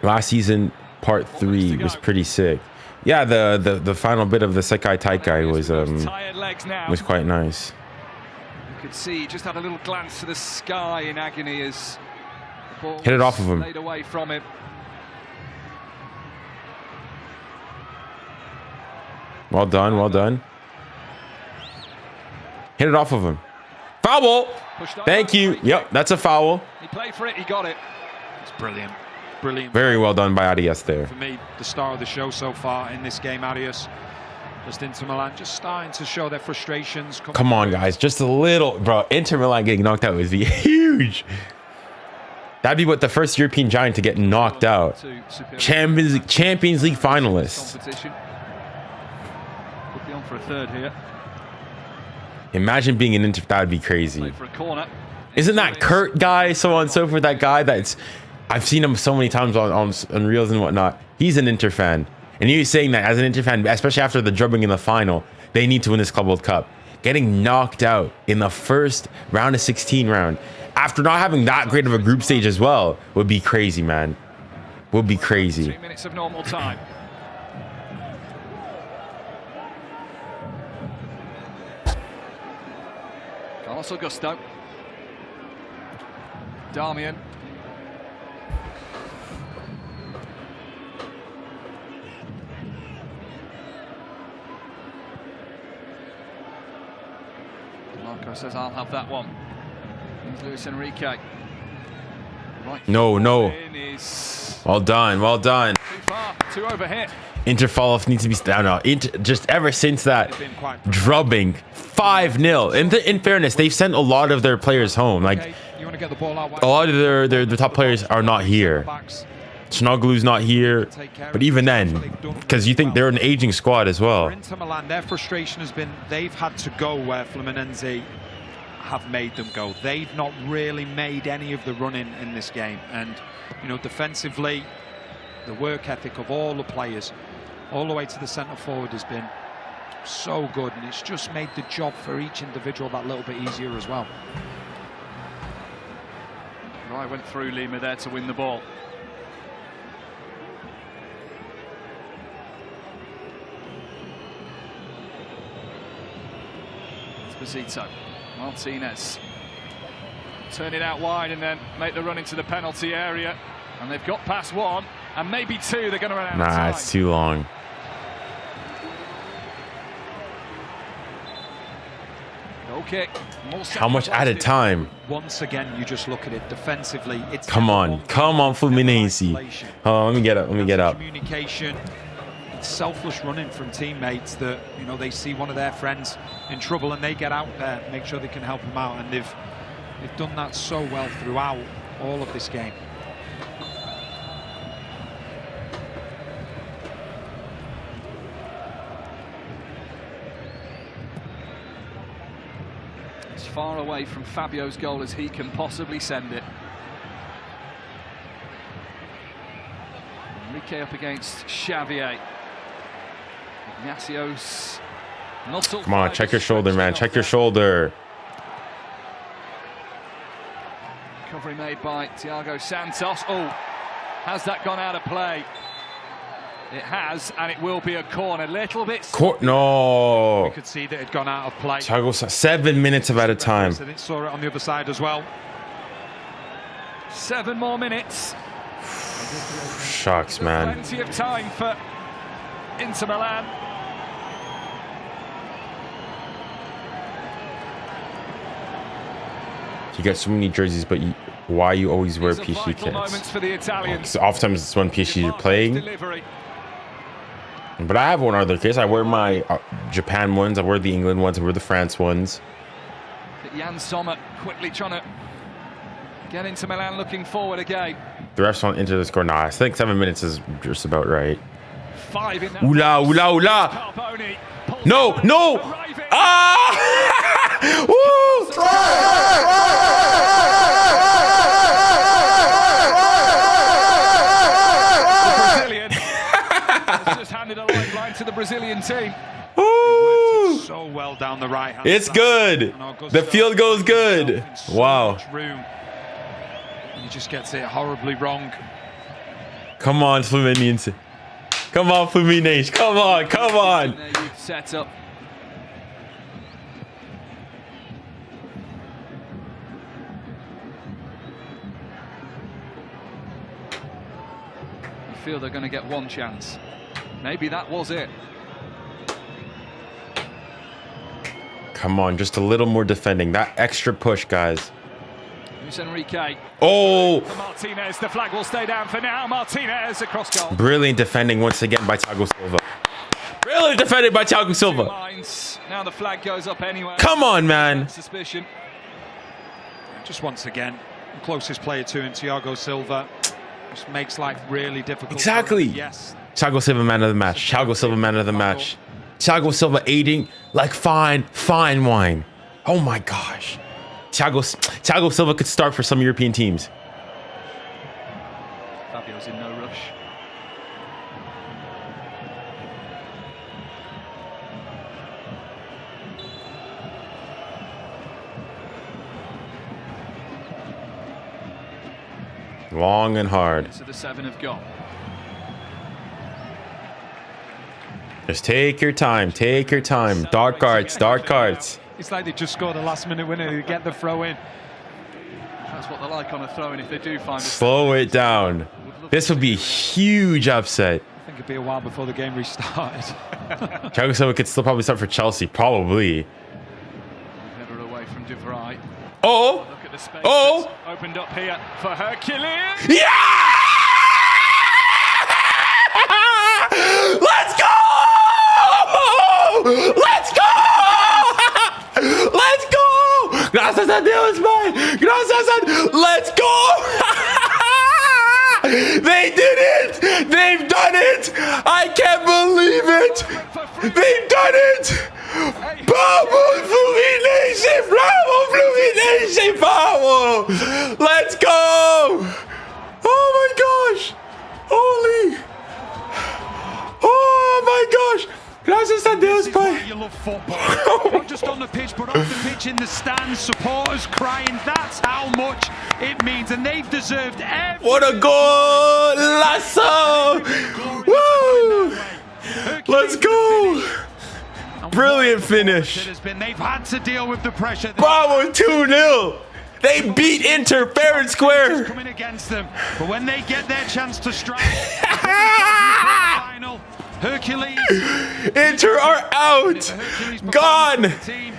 Last season, part 3 was pretty sick. Yeah, the final bit of the 𝙎𝙬𝘼𝘋𝘼 was quite nice. You could see just had a little glance to the sky in agony as the ball hit it off of him. laid away from him. Well done, well done. Hit it off of him. Foul ball. Thank you. Yep, that's a foul. He played for it, he got it. It's brilliant. Brilliant. Very well done by Arias there. For me, the star of the show so far in this game, Arias. Just Inter Milan just starting to show their frustrations. Come on, guys. Just a little. Bro, Inter Milan getting knocked out would be huge. That'd be what the first European giant to get knocked out. Champions League finalists. Could be on for a third here. Imagine being an Inter. That would be crazy. For a corner. Isn't that Kurt guy, so on and so forth? That guy that's... I've seen him so many times on Reels and whatnot. He's an Inter fan. And he was saying that as an Inter fan, especially after the drubbing in the final, they need to win this Club World Cup. Getting knocked out in the first round of 16 round, after not having that great of a group stage as well, would be crazy, man. Would be crazy. 2 minutes of normal time. Carlos Augusto. Darmian. Marco says, I'll have that one. Here's 𝙀𝙬𝘼𝘋𝘼. Right. No. Is Well done. Well done. too far, too over here. Inter fall off needs to be down now. Just ever since that drubbing 5-0. In fairness, they've sent a lot of their players home. Like You want to get the ball out a lot of their top players are not here. Šnoglu's not here, but even then, because you think they're an aging squad as well. For Inter Milan, their frustration has been they've had to go where Fluminense have made them go. They've not really made any of the running in this game, and you know, defensively, the work ethic of all the players, all the way to the centre forward, has been so good, and it's just made the job for each individual that little bit easier as well. Right, went through Lima there to win the ball. Esposito, Martinez, turn it out wide and then make the run into the penalty area. And they've got past 1, and maybe 2. They're going to run out of time. Nah, it's too long. Goal kick. How much at a time? Once again, you just look at it defensively. It's Come on, Fluminense. Hold on, let me get up. Let me get up. Communication. It's selfless running from teammates that, you know, they see one of their friends in trouble and they get out there, make sure they can help them out, and they've done that so well throughout all of this game. As far away from Fabio's goal as he can possibly send it. Enrique up against Xavier. Ignacio's muscle. Come on, check your shoulder, man. Check your shoulder. Recovery made by Thiago Santos. Oh, has that gone out of play? It has, and it will be a corner. Little bit. No. You could see that it had gone out of play. Thiago, 7 minutes of at a time. I think saw it on the other side as well. 7 more minutes. Shucks, man. Plenty of time for Inter Milan. You got so many jerseys, but why you always wear PSG kits? For the Italians. So oftentimes it's when PSG are playing. But I have one other case. I wear my Japan ones. I wear the England ones. I wear the France ones. Jan Sommer quickly trying to get into Milan, looking forward again. The refs want into the score. Nah, I think 7 minutes is just about right. 5 in that. Oula, oula, oula. No, no. Ah! Woo! The Brazilian has just handed a lifeline to the Brazilian team. Ooh. So well down the right hand. It's good. The field goes good. Wow. He just gets it horribly wrong. Come on, Fluminense. Come on, Fluminense. Come on, come on. Set up. I feel they're going to get one chance. Maybe that was it. Come on, just a little more defending. That extra push, guys. Luis Enrique. Oh! Martinez, the flag will stay down for now. Martinez across goal. Brilliant defending once again by Thiago Silva. Brilliant defended by Thiago Silva. Now the flag goes up anyway. Come on, man. Suspicion. Just once again, the closest player to him, Thiago Silva. Just makes life really difficult. Exactly. Yes. Thiago Silva, man of the match. Thiago Silva, man of the match. Thiago Silva aiding like fine wine. Oh my gosh. Thiago Silva could start for some European teams. Fabio's in no rush. Long and hard. So the 7 have gone. Just take your time. Take your time. Dark cards. Dark cards. It's like they just scored a last-minute winner to get the throw in. That's what they like on a throw-in if they do find it. Slow it down. This would be a huge upset. I think it'd be a while before the game restarted. Thiago Silva could still probably start for Chelsea. Probably. Never away from 𝙬𝙬𝘼. Oh! Look at the space Oh! that's opened up here for 𝙬𝙬𝘾𝘼𝙎. Yeah! Let's go! Let's go! Let's go! Gracias a Dios, man! Gracias a Dios! Let's go! They did it! They've done it! I can't believe it! They've done it! Bravo, Fluminense! Bravo, Fluminense! Bravo! Let's go! Oh my gosh! Holy! Oh my gosh! Gracias a Dios, boy. You love football. Not just on the pitch, but off the pitch in the stands, supporters crying. That's how much it means, and they've deserved every. What a goal! Lasso! Woo! Let's go! Brilliant finish. They've had to deal with the pressure. Bravo, 2-0. They beat Inter fair and square. Coming against them, but when they get their chance to strike, final, Hercules. Inter are out. Gone. And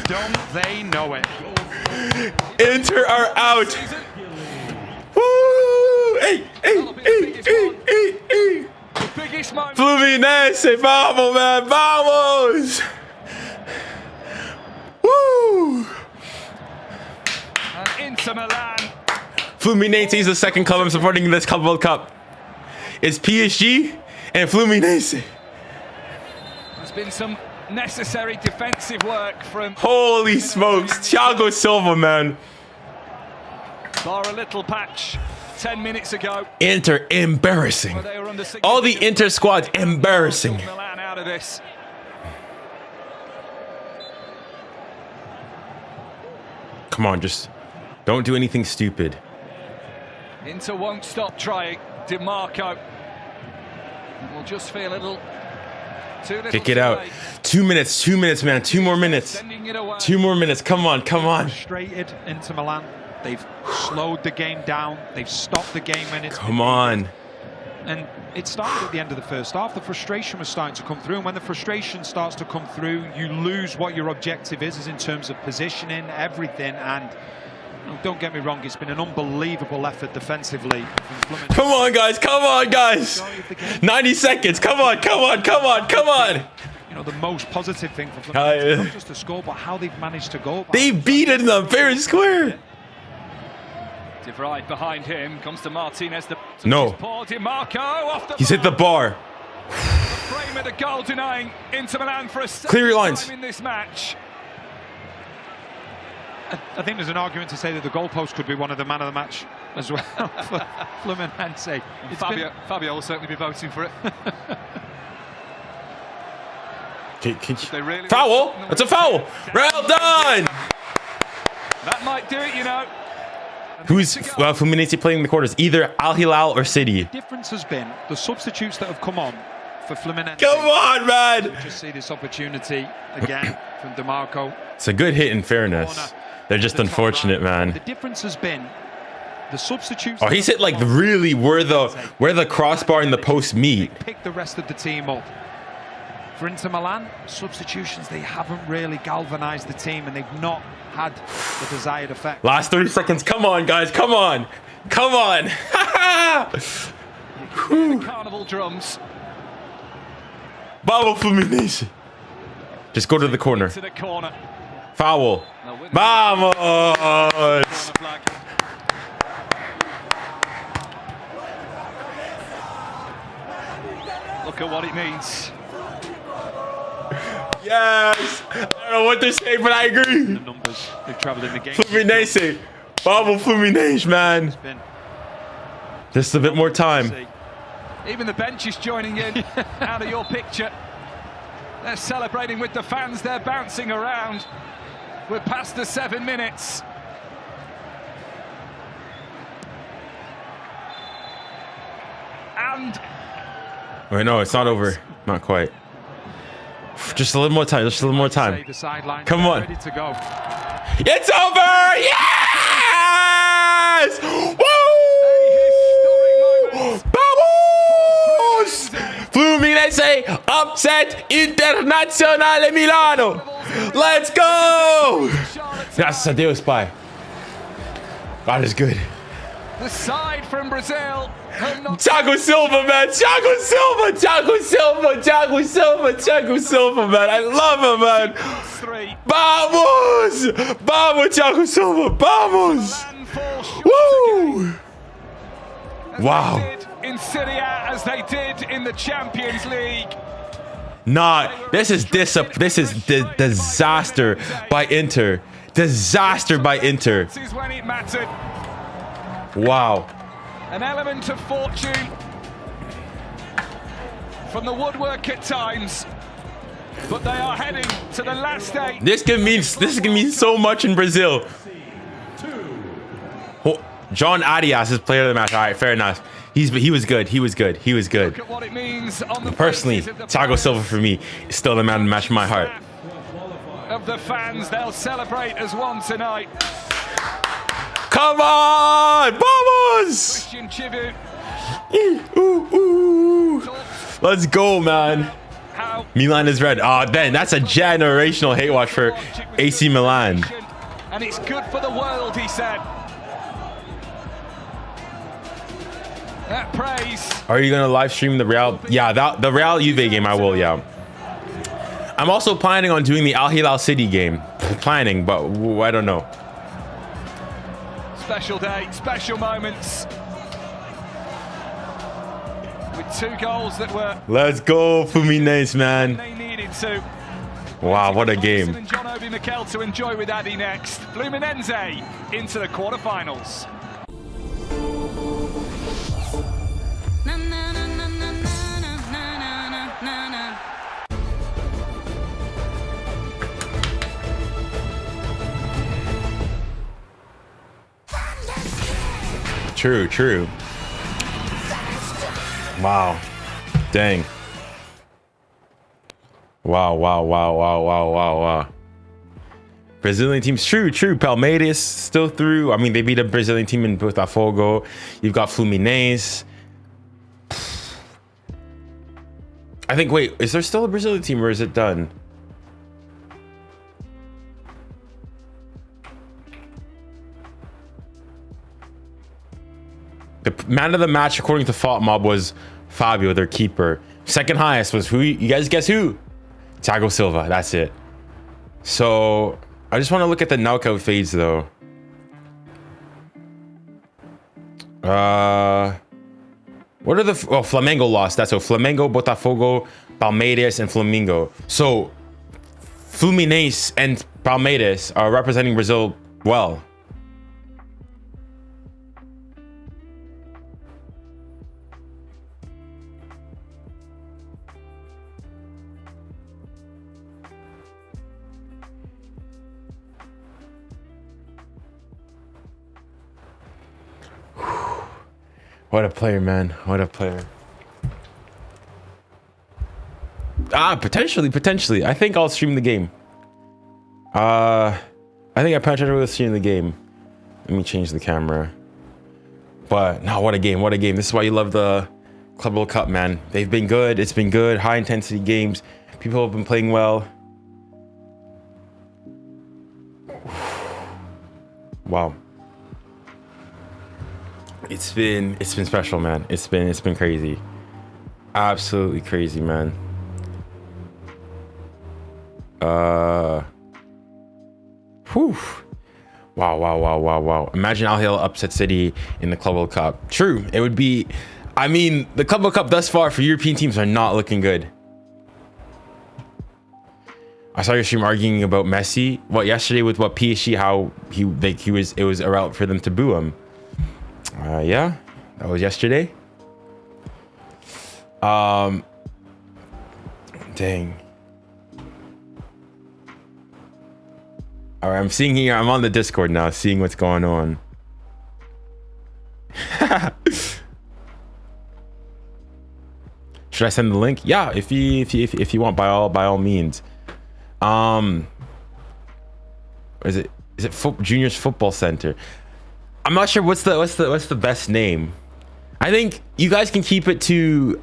don't they know it? Inter are out. Woo! Hey. Fluminense, vamos, man, vamos! Woo! Inter Milan. Fluminense is the second club I'm supporting in this Club World Cup. It's PSG and Fluminense. There's been some necessary defensive work from... Holy smokes, Thiago Silva, man. Bar a little patch 10 minutes ago. Inter, embarrassing. All the Inter squads, embarrassing. Milan out of this. Come on, just don't do anything stupid. Inter won't stop trying. 𝙎𝙬𝘾𝘼𝙎𝙏 will just feel a little too little. Kick it out. 2 minutes, 2 minutes, man. 2 more minutes. 2 more minutes. Come on, come on. Frustrated Inter Milan. They've slowed the game down. They've stopped the game when it's... Come on. And it started at the end of the first half. The frustration was starting to come through. And when the frustration starts to come through, you lose what your objective is in terms of positioning, everything. And don't get me wrong, it's been an unbelievable effort defensively from Fluminense. Come on, guys. Come on, guys. 90 seconds. Come on, come on, come on, come on. You know, the most positive thing for Fluminense, not just the score, but how they've managed to go. They beat it in the fair and square. De Vrij behind him, comes to Martinez. No. 𝙎𝙬𝘾𝘼𝙎𝑎𝑙 off the He's hit the bar. The frame of the goal denying Inter Milan for a Clear your lines. time in this match. I think there's an argument to say that the goalpost could be one of the man of the match as well for Fluminense. Fabio will certainly be voting for it. Really foul? It's a foul. Well done. That might do it, you know. Who's Fluminense playing in the quarters? Either Al-Hilal or City. The difference has been the substitutes that have come on for Fluminense. Come on, man! Just see this opportunity again from DeMarco. It's a good hit in fairness. They're just unfortunate, man. The difference has been the substitutes. Oh, he's hit like really where the crossbar and the post meet. Pick the rest of the team up. For Inter Milan, substitutions, they haven't really galvanized the team and they've not had the desired effect. Last 30 seconds. Come on, guys. Come on. Come on. The carnival drums. Vamos, Fluminense. Just go to the corner. To the corner. Foul. Vamos. Look at what it means. Yes. I don't know what they're saying, but I agree. The numbers they've travelled in the game. Fluminense. Vamos, Fluminense, man. Just a bit more time. Even the bench is joining in out of your picture. They're celebrating with the fans. They're bouncing around. We're past the 7 minutes. And... Wait, no, it's not over. Not quite. Just a little more time. Just a little more time. Come on. Ready to go. It's over! Yes! Woo! Vamos! Fluminense upset Internazionale Milano. Let's go! Graças a Deus, pai. God is good. The side from Brazil. Thiago Silva, man. Thiago Silva, Thiago Silva, Thiago Silva, Thiago Silva, man. I love him, man. Vamos! Vamos, Thiago Silva. Vamos! Woo! Wow. In Serie A as they did in the Champions League. Nah, this is the disaster by Inter. Disaster by Inter. This is when it mattered. Wow. An element of fortune from the woodwork at times, but they are heading to the last 8. This can mean so much in Brazil. 𝙎𝙬𝘾𝙼𝘎𝑎𝑙 is player of the match. All right, fair enough. He was good. He was good. He was good. Look at what it means on the Personally, Thiago Silva for me is still the man of the match in my heart. Of the fans, they'll celebrate as one tonight. Come on! Vamos! 𝙬𝙬𝘾𝘼𝙎𝙏. Let's go, man. Milan is red. Oh, then that's a generational hate watch for AC Milan. And it's good for the world, he said. That praise. Are you gonna live stream the Real? Yeah, the Real Juve game I will. Yeah. I'm also planning on doing the 𝙀𝙊𝘾𝘼𝙎𝙏 City game. Planning, but I don't know. Special day, special moments. With 2 goals that were. Let's go, Fluminense, man. They needed to. Wow, what a game. And 𝙬𝙬𝘾𝙼𝘎𝙏 to enjoy with Adi next. Fluminense into the quarterfinals. True, true. Wow. Dang. Wow. Brazilian teams, true. 𝙬𝙬𝘾𝙼𝘎𝙏 still through. I mean, they beat a Brazilian team in Botafogo. You've got Fluminense. I think, wait, is there still a Brazilian team or is it done? The man of the match, according to FotMob, was Fabio, their keeper. Second highest was who? You guys guess who? Thiago Silva. That's it. So I just want to look at the knockout phase, though. What are the? Oh, Flamengo lost. That's so Flamengo, Botafogo, Palmeiras, and Flamengo. So Fluminense and Palmeiras are representing Brazil well. What a player, man. What a player. Potentially. I think I'll stream the game. I think I potentially will stream the game. Let me change the camera. But no, what a game. This is why you love the Club World Cup, man. They've been good. It's been good. High intensity games. People have been playing well. Wow. It's been special, man. It's been crazy. Absolutely crazy, man. Whew. Wow. Imagine 𝙀𝙀𝘾𝙼𝘎𝙏 upset City in the Club World Cup. True. It would be, I mean, the Club World Cup thus far for European teams are not looking good. I saw your stream arguing about Messi. What, yesterday with what PSG, how it was a route for them to boo him. Yeah, that was yesterday. Dang. All right, I'm seeing here. I'm on the Discord now, seeing what's going on. Should I send the link? Yeah, if you want, by all means. Is it Junior's Football Center? I'm not sure what's the best name. I think you guys can keep it to,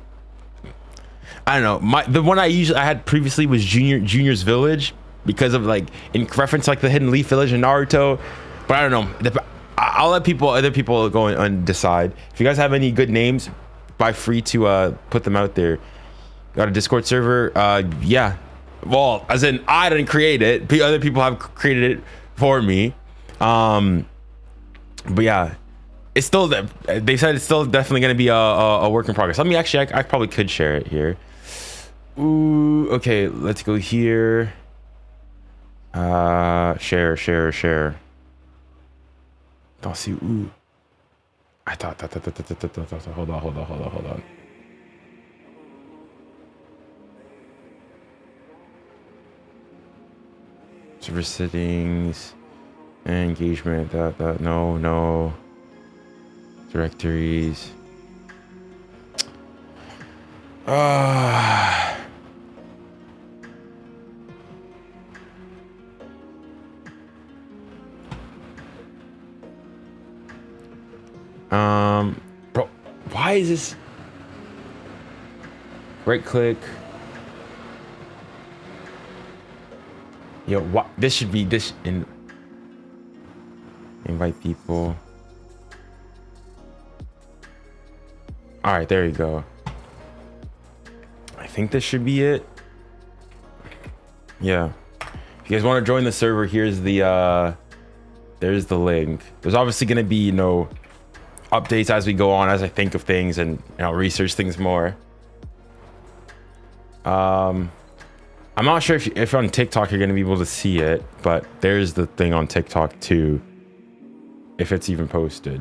I don't know. The one I had previously was Junior's Village, because of like in reference to like the Hidden Leaf Village in Naruto. But I don't know. I'll let other people go and decide. If you guys have any good names, feel free to put them out there. Got a Discord server? Yeah. Well, as in I didn't create it. Other people have created it for me. But yeah, it's still, they said it's still definitely going to be a work in progress. Let me actually, I probably could share it here. Ooh, okay, let's go here. Share. Don't see. Ooh, I thought. Hold on. Server settings. Engagement, no. Directories. Bro, why is this? Right click. Yo, what? This should be this in. Invite people. All right, there you go. I think this should be it. Yeah. If you guys want to join the server, here's the there's the link. There's obviously going to be, you know, updates as we go on, as I think of things and, you know, research things more. I'm not sure if on TikTok you're going to be able to see it, but there's the thing on TikTok too, if it's even posted.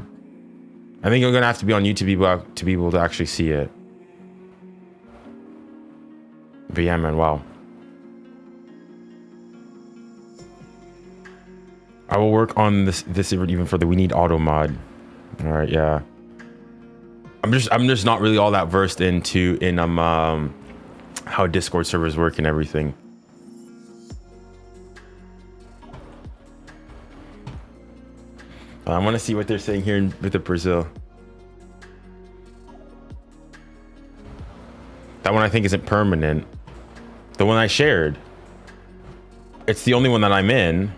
I think you're going to have to be on YouTube to be able to actually see it. But yeah, man, wow. I will work on this even further. We need auto mod. All right, yeah. I'm just not really all that versed in how Discord servers work and everything. I want to see what they're saying here with the Brazil. That one I think isn't permanent. The one I shared. It's the only one that I'm in.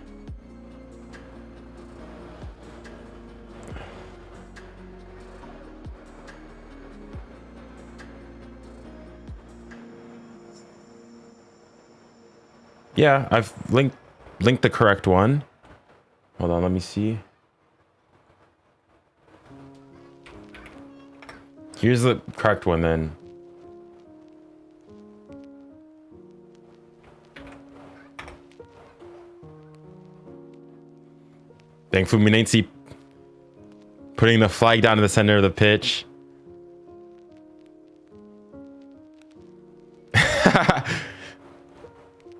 Yeah, I've linked the correct one. Hold on, let me see. Here's the correct one then. Dang, Fluminense putting the flag down in the center of the pitch.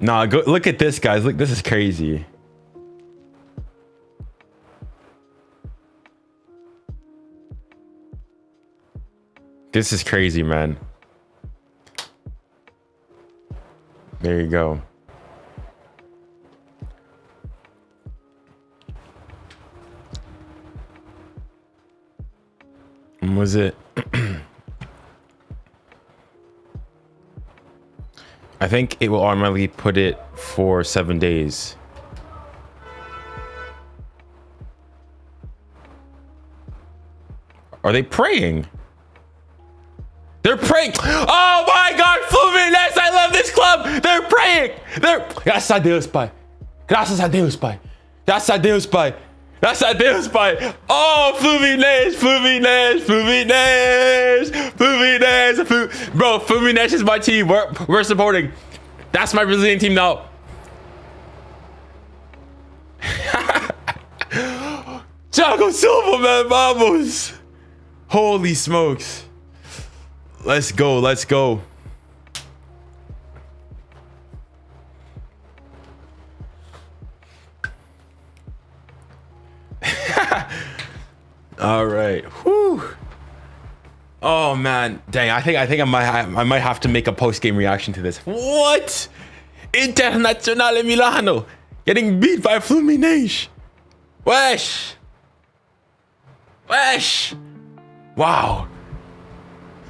Nah, go look at this, guys. Look, this is crazy. This is crazy, man. There you go. When was it? I think it will automatically put it for 7 days. Are they praying? They're praying. Oh my God, Fluminense! I love this club. They're praying. Graças a Deus, Pai. Graças a Deus, Pai. Graças a Deus, Pai. Graças a Deus, Pai. Oh, Fluminense. Bro, Fluminense is my team. We're supporting. That's my Brazilian team now. Thiago Silva, man, vamos. Holy smokes. Let's go. Let's go. All right. Whew. Oh man, dang! I think I might have to make a post-game reaction to this. What? Internazionale Milano getting beat by Fluminense. Wesh. Wow.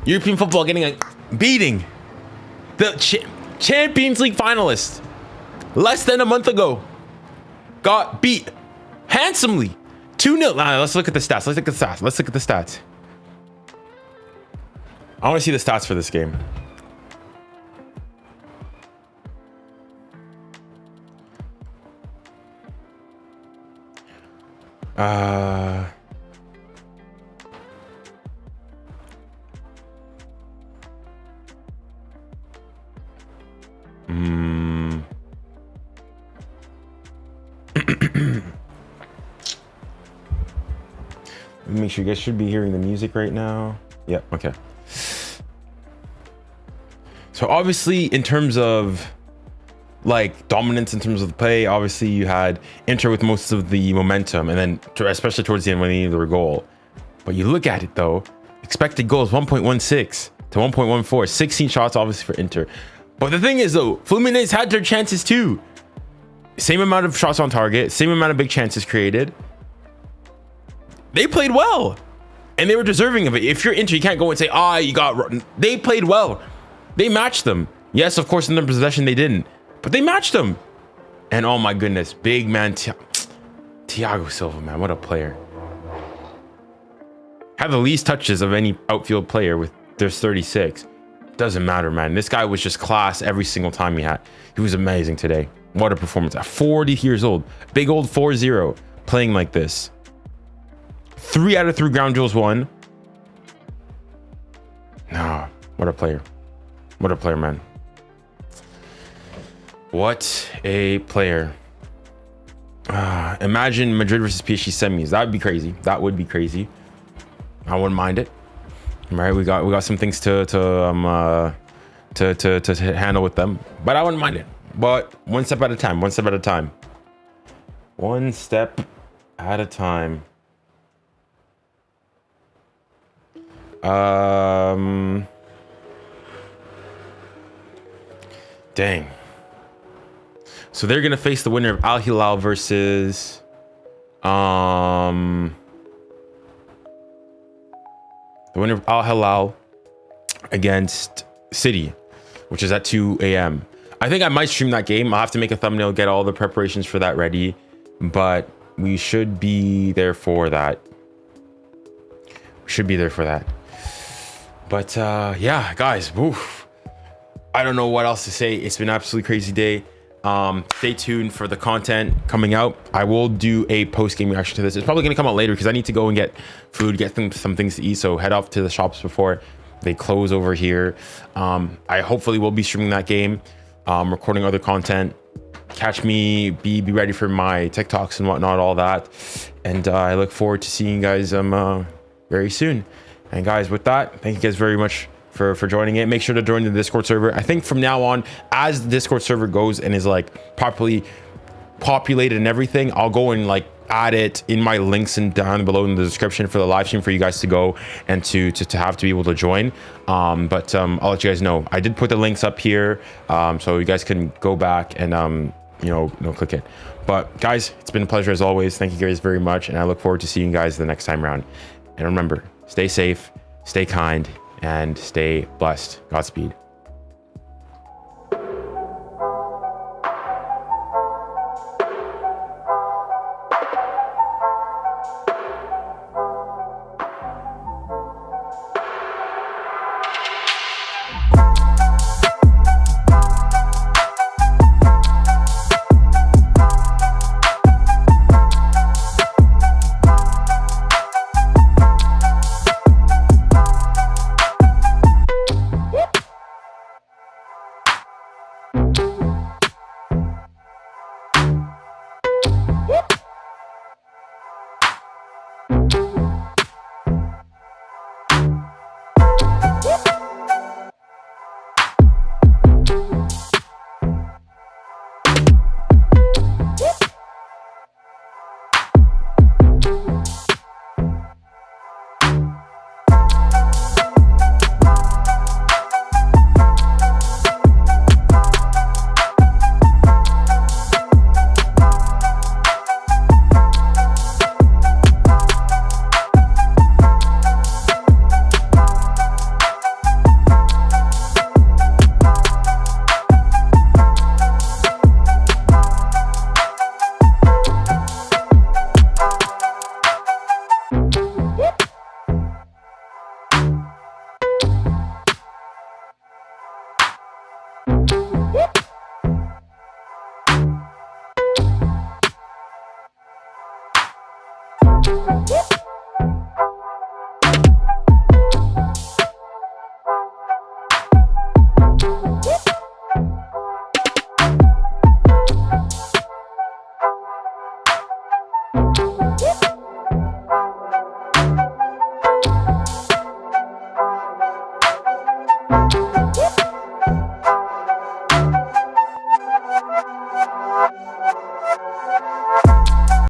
European football getting a beating. The Champions League finalists less than a month ago got beat handsomely. 2-0. Let's look at the stats. Let's look at the stats. I want to see the stats for this game. Let me make sure you guys should be hearing the music right now. Yeah, okay. So obviously in terms of like dominance in terms of the play, obviously you had Inter with most of the momentum, and then especially towards the end when they needed their goal. But you look at it though, expected goals 1.16 to 1.14, 16 shots obviously for Inter. But the thing is though, Fluminense had their chances too. Same amount of shots on target, same amount of big chances created. They played well. And they were deserving of it. If you're Inter, you can't go and say, they played well. They matched them. Yes, of course, in their possession, they didn't. But they matched them. And oh my goodness, big man, Thiago Silva, man, what a player. Had the least touches of any outfield player with there's 36. Doesn't matter, man. This guy was just class every single time he had. He was amazing today. What a performance. At 40 years old. Big old 4-0 playing like this. 3 out of 3 ground duels won. Nah, what a player. What a player, man. What a player. Imagine Madrid versus PSG semis. That would be crazy. That would be crazy. I wouldn't mind it. All right, we got some things to handle with them, but I wouldn't mind it. But one step at a time. One step at a time. One step at a time. Dang. So they're gonna face the winner of Al-Hilal versus the winner of Al-Hilal against City, which is at 2 a.m. I think I might stream that game. I'll have to make a thumbnail, get all the preparations for that ready, but we should be there for that. We should be there for that. But yeah, guys, woof. I don't know what else to say. It's been an absolutely crazy day. Stay tuned for the content coming out. I will do a post-game reaction to this. It's probably going to come out later because I need to go and get food, get some things to eat. So head off to the shops before they close over here. I hopefully will be streaming that game, recording other content. Catch me, be ready for my TikToks and whatnot, all that. And I look forward to seeing you guys very soon. And guys, with that, thank you guys very much for joining it. Make sure to join the Discord server. I think from now on, as the Discord server goes and is like properly populated and everything, I'll go and like add it in my links and down below in the description for the live stream for you guys to go and to be able to join. But I'll let you guys know. I did put the links up here, so you guys can go back and you know, click it. But guys, it's been a pleasure as always. Thank you guys very much, and I look forward to seeing you guys the next time around. And remember, stay safe, stay kind, and stay blessed. Godspeed. You